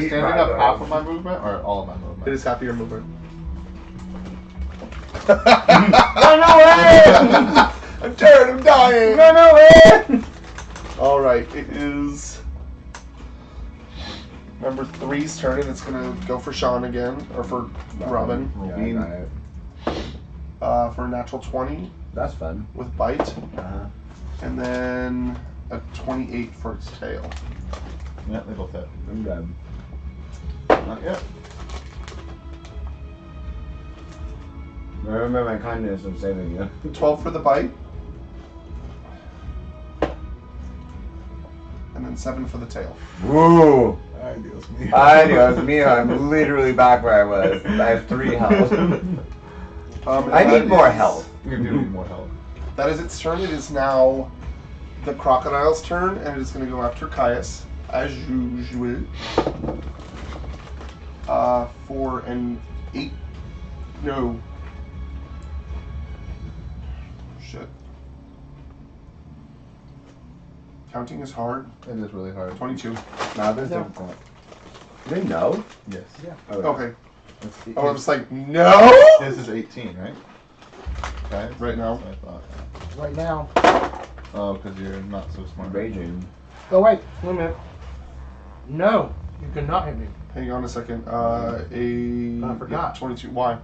standing up half of my movement or all of my movement? It is half of your movement. Run away! I'm tired, I'm dying! Run away! Alright, it is number 3's turn, and it's gonna go for Sean again, or for Robin, Yeah, I got it. for a natural 20 That's fun. with bite, Uh-huh. and then a 28 for its tail. Yeah, they both hit. I'm good. Not yet. Remember my kindness of saving you. 12 for the bite, and then 7 for the tail. Woo! Adios, me. Adios, mio. I'm literally back where I was. I have 3 health. And I that need more is- health. You do need more help. That is its turn. It is now the crocodile's turn, and it is going to go after Caius, as usual. For an 8. No. Shit. Counting is hard. It is really hard. 22. Nah, this No. difficult. They know? Yes. Yeah. Okay. It's- Oh, I was like, no! This is 18, right? Okay. Right now. That's what I thought. Right now. Oh, because you're not so smart. Raging. Oh wait a minute. No, you cannot hit me. Hang on a second. I forgot. 22. Why?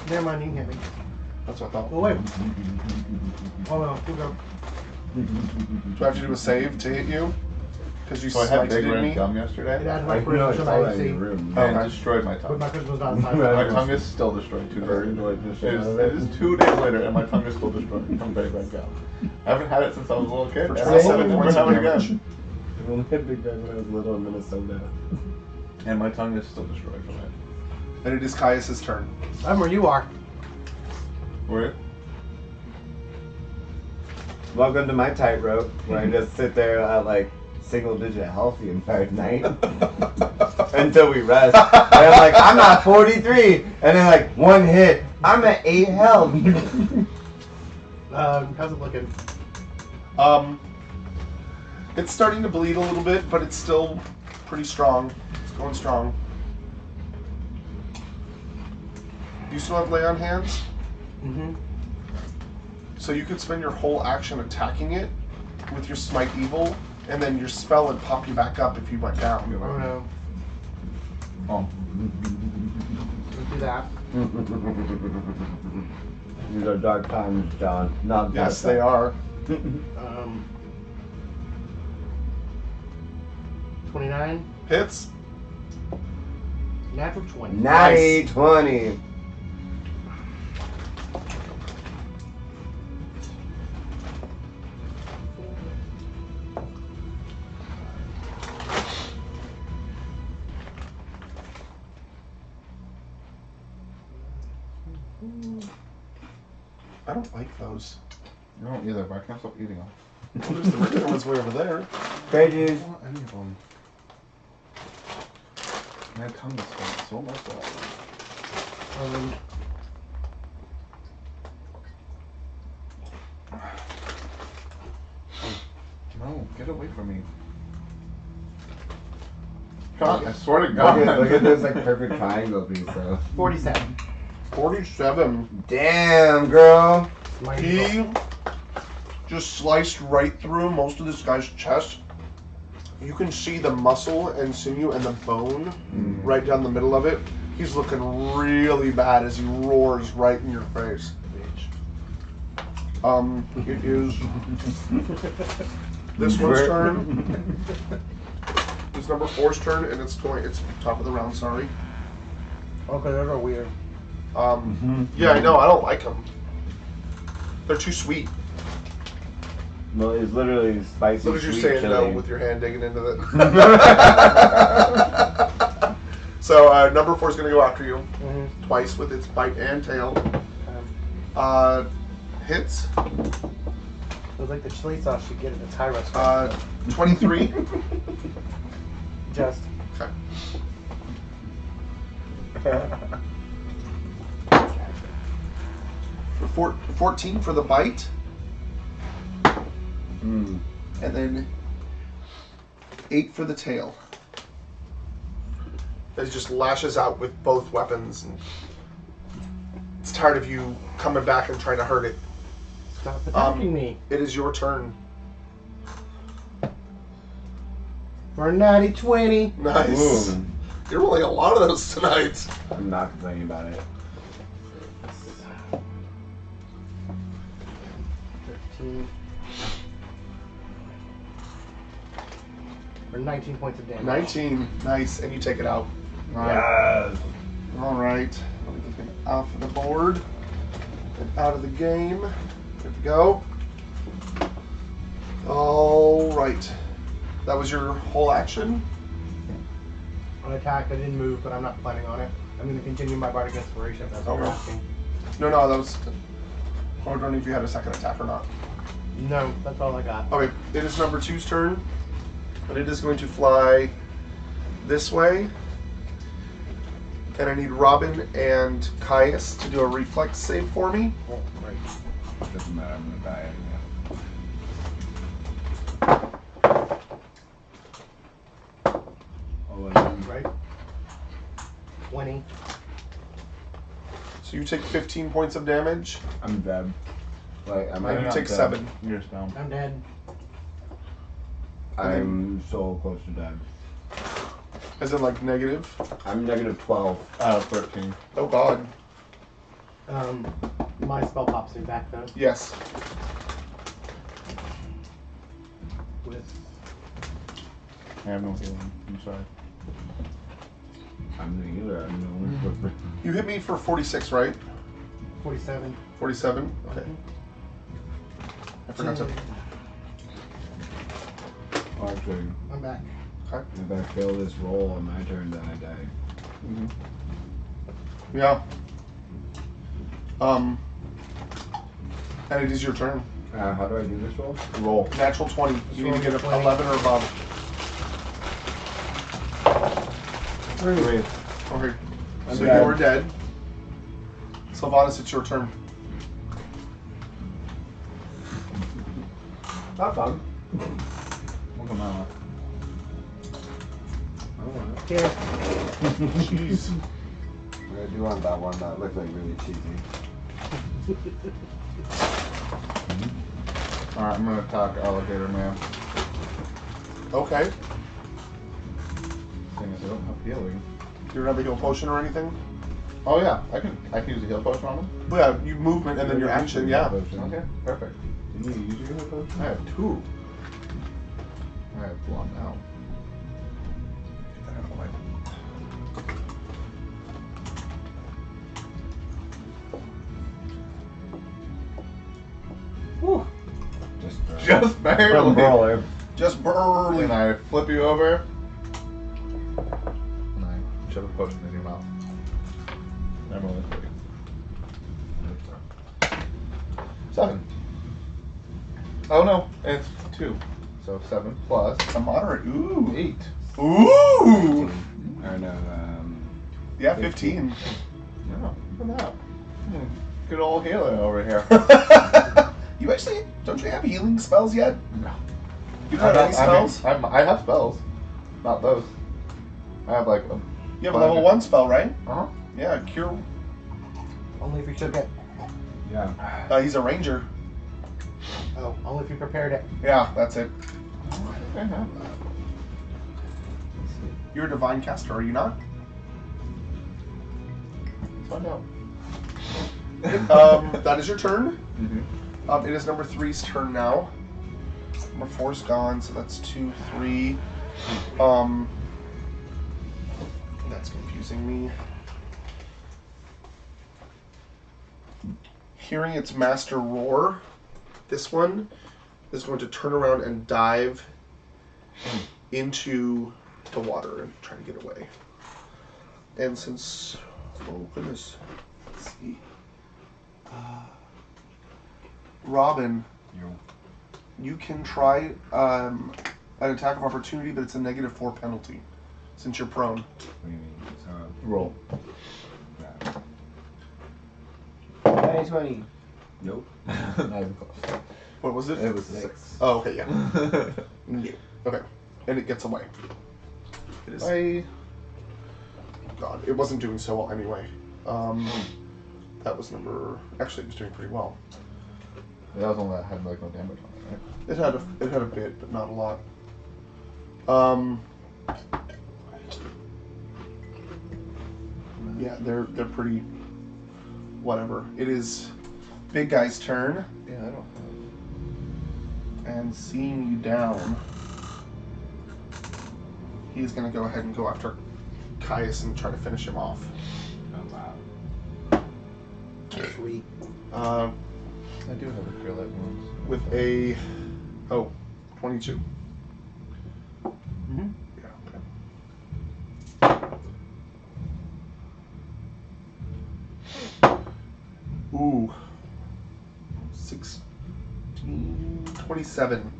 Never mind, you can hit me. That's what I thought. Oh wait. Oh no, you go. Do I have to do a save to hit you? Because you So I had big slighted red me? gum It yesterday adds my I know it's charisma all to in your AC. room. and Okay. destroyed my But tongue. my charisma's not inside. Right. My tongue is still destroyed 2 days Very later. enjoyed the shit out of It it. is 2 days later, and my tongue is still destroyed from big red gum. I haven't had it since I was a little kid. For and 27 I'll never points of have it damage. again. I only had big guy when I was little in Minnesota. And my tongue is still destroyed from it. And it is Caius' turn. I'm where you are. Where? Welcome to my tightrope, where I just sit there at like single-digit health the entire night until we rest. And I'm like, I'm at 43, and then like 1 hit, I'm at 8 health. How's it looking? It's starting to bleed a little bit, but it's still pretty strong. It's going strong. You still have lay on hands? Mm-hmm. So you could spend your whole action attacking it with your smite evil, and then your spell would pop you back up if you went down. Oh no. Oh. Let's do that. These are dark times, John. Not Yes, dark they are. 29. Hits. Natural 20. Natty 20. I don't like those. You don't either, but I can't stop eating them. Well, there's the regular ones way over there. Pages. I don't want any of them. My tongue is so much better. No, get away from me. God, I swear to God. Look at this like perfect triangle piece, though. 47. 47. Damn, girl. My He just sliced right through most of this guy's chest. You can see the muscle and sinew and the bone right down the middle of it. He's looking really bad as he roars right in your face. It is this one's turn. It's number 4's turn, and it's top of the round. Sorry. Okay, those are weird. Yeah, I know. I don't like them. They're too sweet. Well, it's literally spicy. Look at you sweet saying chili. no with your hand digging into it. So number 4 is going to go after you twice with its bite and tail. Hits. It was like the chili sauce you get at the Thai restaurant. 23. Just. Okay. 14 for the bite. And then 8 for the tail. It just lashes out with both weapons. And it's tired of you coming back and trying to hurt it. Stop attacking me. It is your turn. For a natty 20. Nice. Ooh. You're rolling a lot of those tonight. I'm not complaining about it. 13. For 19 points of damage. 19. Nice. And you take it out. Yes. All right. Let me get him off of the board and out of the game. Good to go. All right. That was your whole action. On attack, I didn't move, but I'm not planning on it. I'm going to continue my bardic inspiration if that's what you're Okay. asking. No, that was. I was wondering if you had a second attack or not. No, that's all I got. Okay, it is number 2's turn, and it is going to fly this way. And I need Robin and Caius to do a reflex save for me. Oh, great. Doesn't matter. I'm gonna die anyway. Oh, Right? 20. So you take 15 points of damage. I'm dead. Like, am And I? you take dead. 7. You're spelled. I'm dead. I'm so close to dead. As in, like, negative. I'm negative 12. 13. Oh, God. My spell pops me back though. Yes. With I have no healing. I'm sorry. I'm the healer. I'm the only. You hit me for 46, right? 47. 47? Okay. I forgot to... Oh, actually, I'm back. Okay. if I fail this roll on my turn, then I die. Mm-hmm. Yeah. And it is your turn. How do I do this roll? Roll. Natural 20. You need to get a 20. 11 or above. 3. Okay. I'm So dead. you're dead. Sylvanas, it's your turn. Not fun. Welcome out. I don't want it. Here. Jeez. I do want that one. That looked like really cheesy. Alright, I'm gonna attack Alligator Man. Okay. Thing is, I don't have healing. You don't have a heal potion or anything? Oh yeah, I can use a heal potion on him. Yeah, you movement and then your action, yeah. Okay, perfect. Did you use your heal potion? I have 2. I have 1 now. Get that out of the way. Whew. Just barely. Brawler. Just barely. And I flip you over. And I shove a potion in your mouth. I'm rolling for you. 7. Oh no, it's 2. So 7 plus A moderate. Ooh. 8. Ooh. Or no, Yeah, 15. No, look at that. Good old healer over here. You actually, don't you have healing spells yet? No. You don't have any spells? I have spells. Not those. I have like a... You have a level 1 spell, right? Uh-huh. Yeah, cure. Only if you took it. yeah. He's a ranger. Oh, only if you prepared it. Yeah, that's it. I have that. You're a divine caster, are you not? Let's find out. That is your turn. Mm-hmm. It is number 3's turn now. Number 4's gone, so that's 2, 3. That's confusing me. Hearing its master roar, this one is going to turn around and dive into the water and try to get away. And since, oh goodness, let's see. Robin, you can try an attack of opportunity, but it's a -4 penalty since you're prone. What do you mean? So, Roll. yeah. 20. Nope. Not even close. What was it? It was a 6. Oh, okay, yeah. Yeah. Okay, and it gets away. It is. Bye. God, it wasn't doing so well anyway. That was number. Actually, it was doing pretty well. That was the one that had like no damage on it, right? It had a bit, but not a lot. Yeah, they're pretty. Whatever. It is big guy's turn, Yeah, I don't and seeing you down, he's gonna go ahead and go after Caius and try to finish him off. Oh, wow. Sweet. I do have a cure light wounds. With a 22. Mm-hmm. Yeah. Okay. Ooh. 16, 27.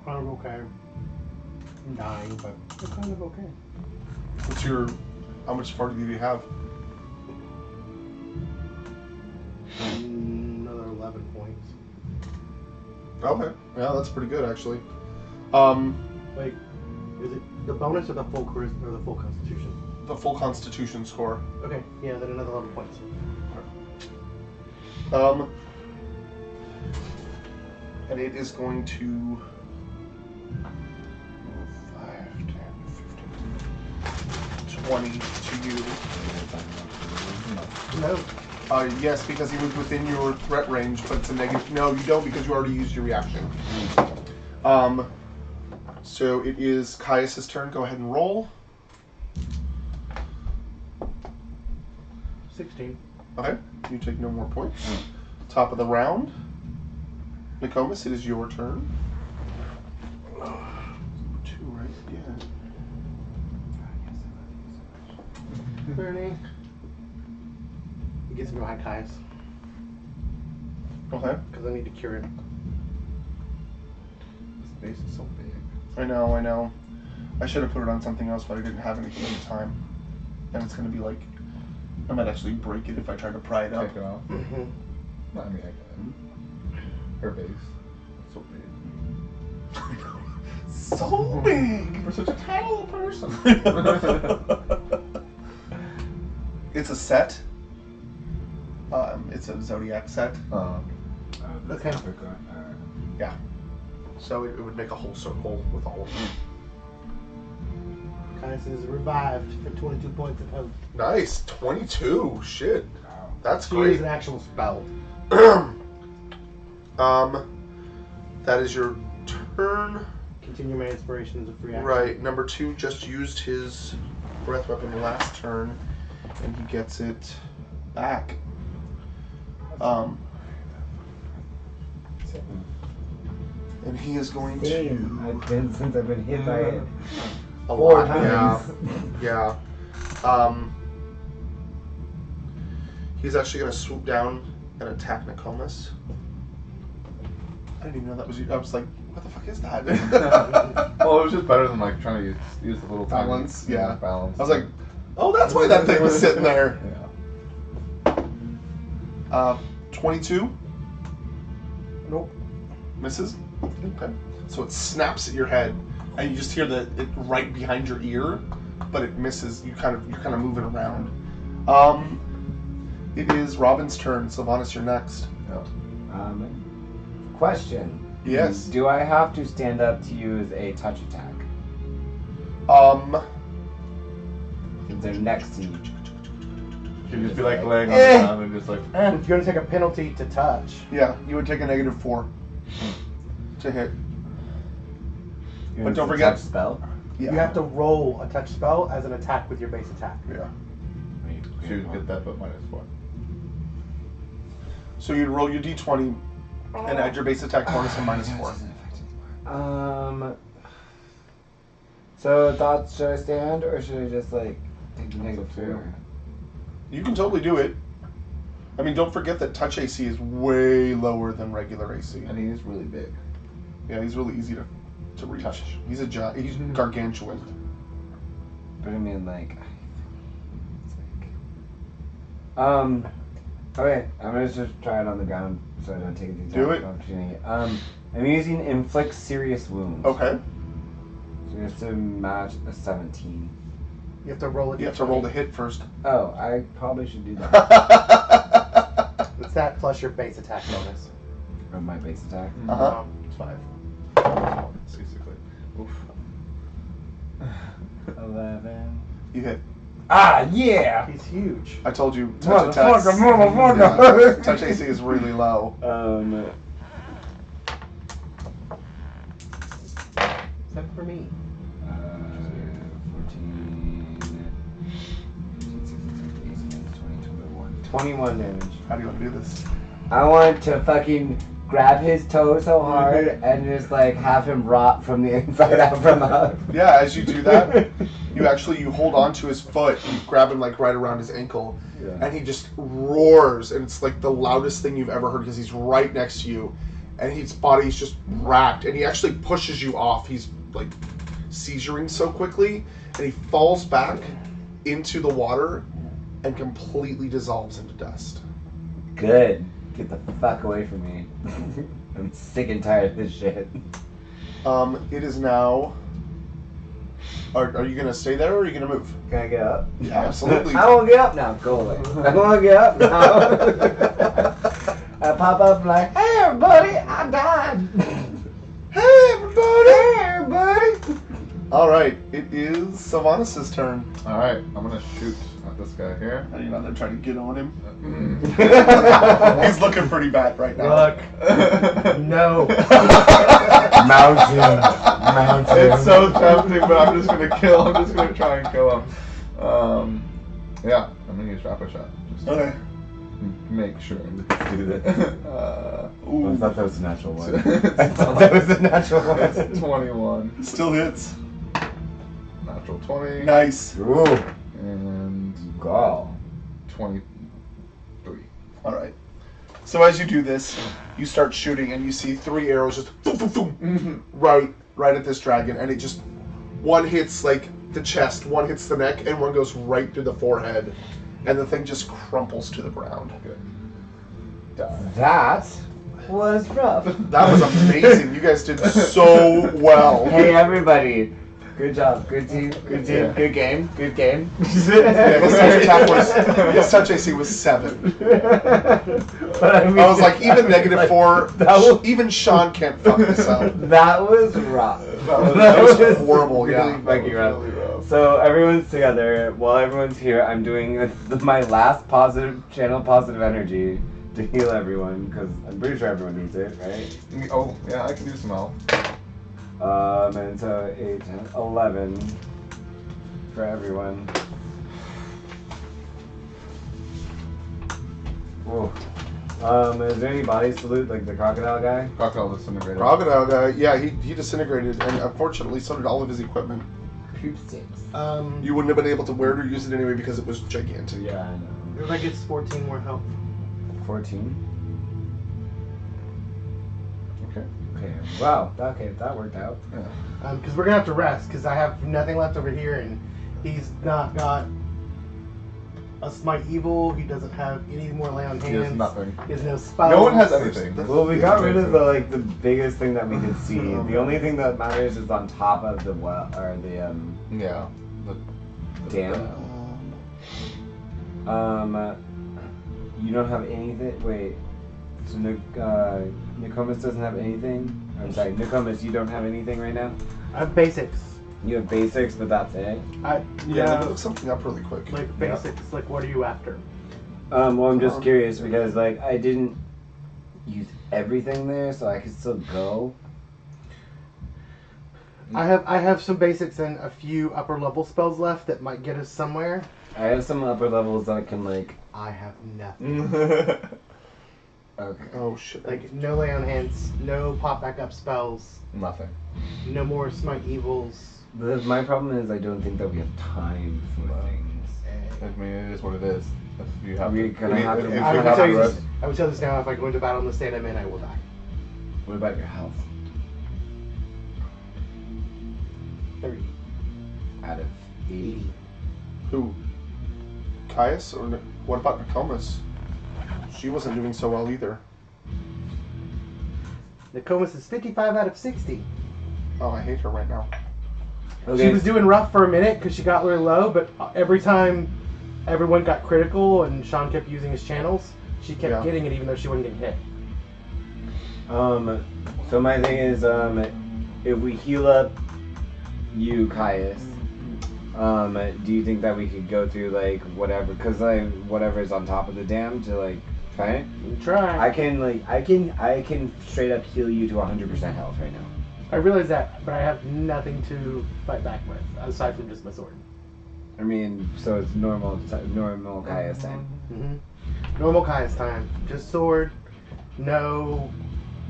Kind of okay. I'm dying, but I'm kind of okay. What's your? How much fortitude do you have? Another 11 points. Okay. Yeah, that's pretty good actually. Wait, is it the bonus or the full charisma or the full constitution? The full Constitution score. Okay, yeah, then another 11 points. And it is going to 5, 10, 15, 20 to you. No. Yes, because he was within your threat range, but it's a negative. No, you don't because you already used your reaction. So it is Caius's turn. Go ahead and roll. 16. Okay, you take no more points. Top of the round. Nicomas, it is your turn. 2, right? Yeah. 30. He gets into high Caius. Okay. Because I need to cure him. This base is so big. I know. I should have put it on something else, but I didn't have anything at the time. And it's going to be like, I might actually break it if I try to pry it up. Take it off. Mm-hmm. I mean, I can. Her base. It's so big. So big! For such a tiny little person. It's a set. It's a zodiac set. Okay. Yeah. So it would make a whole circle with all of them. Caius is revived for 22 points of health. Nice. 22. Shit. That's She great. is an actual spell. That is your turn. Continue my inspiration as a free action. Right. Number 2 just used his breath weapon last turn, and he gets it back. And he is going to I've been since I've been hit by it. a 4 lot. times. Yeah. He's actually going to swoop down and attack Nicomas. I didn't even know that was you. I was like, what the fuck is that? Well, it was just better than like trying to use the little tiny- Balance, yeah. balance. I was like, oh, that's why that thing was sitting there. Yeah. 22 Nope. misses. Okay. So it snaps at your head, and you just hear it right behind your ear, but it misses. You're kind of moving around. It is Robin's turn. Sylvanas, you're next. Yeah. Question. Yes. Do I have to stand up to use a touch attack? If they're next to me. You can just be like laying on the ground and just like, You're going to take a penalty to touch. Yeah, you would take a -4 to hit. But don't forget- touch spell. Yeah. You have to roll a touch spell as an attack with your base attack. Yeah. so you get that, but -1. So you'd roll your d20 and add your base attack bonus and -4. So thoughts, should I stand or should I just like take the Up to you. -4? You can totally do it. I mean, don't forget that touch AC is way lower than regular AC. And he is really big. Yeah, he's really easy to reach. Touch. He's a giant. He's gargantuan. But I mean like it's like okay, I'm gonna just try it on the ground so I don't take the Do it. opportunity. I'm using inflict serious wounds. Okay. So you have to match a 17. You have to roll it. You have to roll the hit first. Oh, I probably should do that. It's that plus your base attack bonus. Of my base attack. Uh-huh. It's 5. Basically. Oof. 11. You hit. Ah, yeah! He's huge. I told you. Touch attacks. Motherfucker. Yeah, touch AC is really low. Except for me. 21 damage. How do you want to do this? I want to fucking grab his toe so hard and just like have him rot from the inside out from up. Yeah, as you do that, you hold on to his foot, you grab him like right around his ankle, and he just roars, and it's like the loudest thing you've ever heard because he's right next to you, and his body's just racked, and he actually pushes you off. He's like seizuring so quickly, and he falls back into the water and completely dissolves into dust. Good. Get the fuck away from me. I'm sick and tired of this shit. It is now. Are you gonna stay there or are you gonna move? Can I get up? Yeah, absolutely. I won't get up now. Go away. I won't get up now. I pop up like, hey everybody, I died. Hey everybody! Hey everybody. All right, it is Sylvanas' turn. All right, I'm gonna shoot at this guy here. Are you not gonna try to get on him? Mm. He's looking pretty bad right now. Look. No. Mountain. It's so tempting, but I'm just gonna kill. I'm just gonna try and kill him. Yeah, I'm gonna use rapid shot. Just to Okay. make sure. Let's do this. I Ooh, thought that was a natural one. I thought that was a natural one. It's 21. still hits. Natural 20. Nice. Ooh. And Go. 23. All right. So as you do this, you start shooting, and you see 3 arrows just boom, boom, boom, right at this dragon, and it just one hits like the chest, one hits the neck, and one goes right through the forehead, and the thing just crumples to the ground. Good. That was rough. That was amazing. You guys did so well. Hey everybody. Good job. Good team. Good team. Yeah. Good game. Good game. Yeah, his touch AC was 7. But I I was like, even -4. That was, Even Sean can't fuck this up. that was rough. That was horrible. Really Yeah. fucking rough. Really rough. So everyone's together. While everyone's here, I'm doing my last positive energy to heal everyone because I'm pretty sure everyone needs it, right? Oh, yeah, I can do some help. And so 8, 10, 11 for everyone. Whoa. Is there any bodies to loot, like the crocodile guy? Crocodile disintegrated. Crocodile guy, yeah, he disintegrated, and unfortunately, so did all of his equipment. Poop sticks. You wouldn't have been able to wear it or use it anyway because it was gigantic. Yeah, I know. If I get 14 more health. 14. Okay. Okay. Wow. Okay, that worked out. Yeah. Because we're gonna have to rest. Because I have nothing left over here, and he's not got a smite evil. He doesn't have any more lay on hands. He has nothing. He has no spells. No one has anything. Well, we got rid of the biggest thing that we could see. The only thing that matters is on top of the well or the Yeah. The dam. You don't have anything. Wait. So Nokomis doesn't have anything. I'm sorry, Nokomis, you don't have anything right now. I have basics. You have basics, but that's it. Yeah, let me look something up really quick. Like basics. Like, what are you after? Well, I'm just curious because like I didn't use everything there, so I could still go. I have some basics and a few upper level spells left that might get us somewhere. I have some upper levels that I can like. I have nothing. Okay. Oh shit. Like no lay on hands, no pop back up spells, Nothing. no more smite evils. My problem is I don't think that we have time for things. I mean, it is what it is. If you have We to, kinda have to- if I you I would would have tell to you rest. this. I would tell this now. If I go into battle in the state I'm in, I will die. What about your health? 30. Out of 80. Who? Caius or what about Nokomis? She wasn't doing so well either. Nokomis is 55 out of 60. Oh, I hate her right now. Okay. She was doing rough for a minute because she got really low, but every time everyone got critical and Sean kept using his channels, she kept getting it even though she wasn't getting hit. So my thing is, if we heal up you, Caius, do you think that we could go through like whatever, cause like whatever's on top of the dam to like try it? You try. I can straight up heal you to 100% health right now. I realize that, but I have nothing to fight back with aside from just my sword. I mean, so it's normal Caius time. Mm-hmm. Normal Caius time. Just sword, no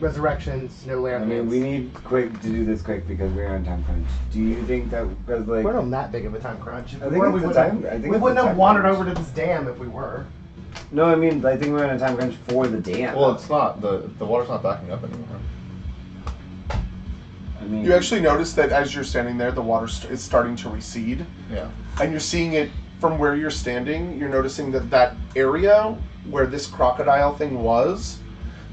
resurrections, no lay on I mean, hands. we need to do this quick because we're on time crunch. Do you think that because like We're not that big of a time crunch. If I we think were, it's we a wouldn't time- I think we it's a wouldn't have time wandered crunch. over to this dam if we were. No, I mean I think we're on a time crunch for the dam. Well, it's not. The water's not backing up anymore. I mean, You actually notice that as you're standing there, the water is starting to recede, Yeah. and you're seeing it from where you're standing. You're noticing that that area where this crocodile thing was,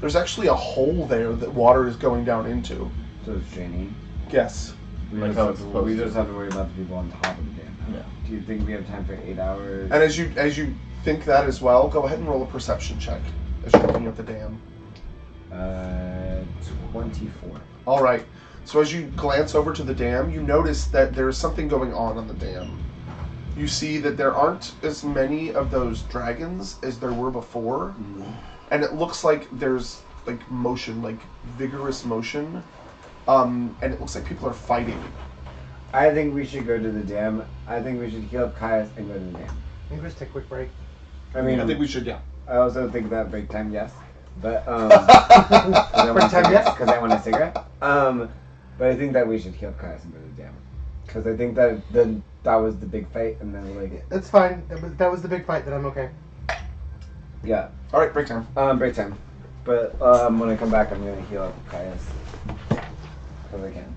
there's actually a hole there that water is going down into. so it's draining. Yes. We, Like just, how have it's to, supposed we to. just have to worry about the people on top of the dam. Yeah. Do you think we have time for 8 hours? And as you think that as well, go ahead and roll a perception check as you're looking at the dam. 24. All right. So as you glance over to the dam, you notice that there's something going on the dam. You see that there aren't as many of those dragons as there were before, and it looks like there's like motion, like vigorous motion, and it looks like people are fighting. I think we should go to the dam. I think we should heal up Caius and go to the dam. Can we just take a quick break? I mean, I think we should, yeah. I also think that break time, yes. But, because I want a cigarette. But I think that we should heal up Caius and go to the dam. Because I think that that was the big fight, and then like... That's fine. That was the big fight, then I'm okay. Yeah. All right, break time. Break time. But when I come back, I'm going to heal up Caius. Because I can.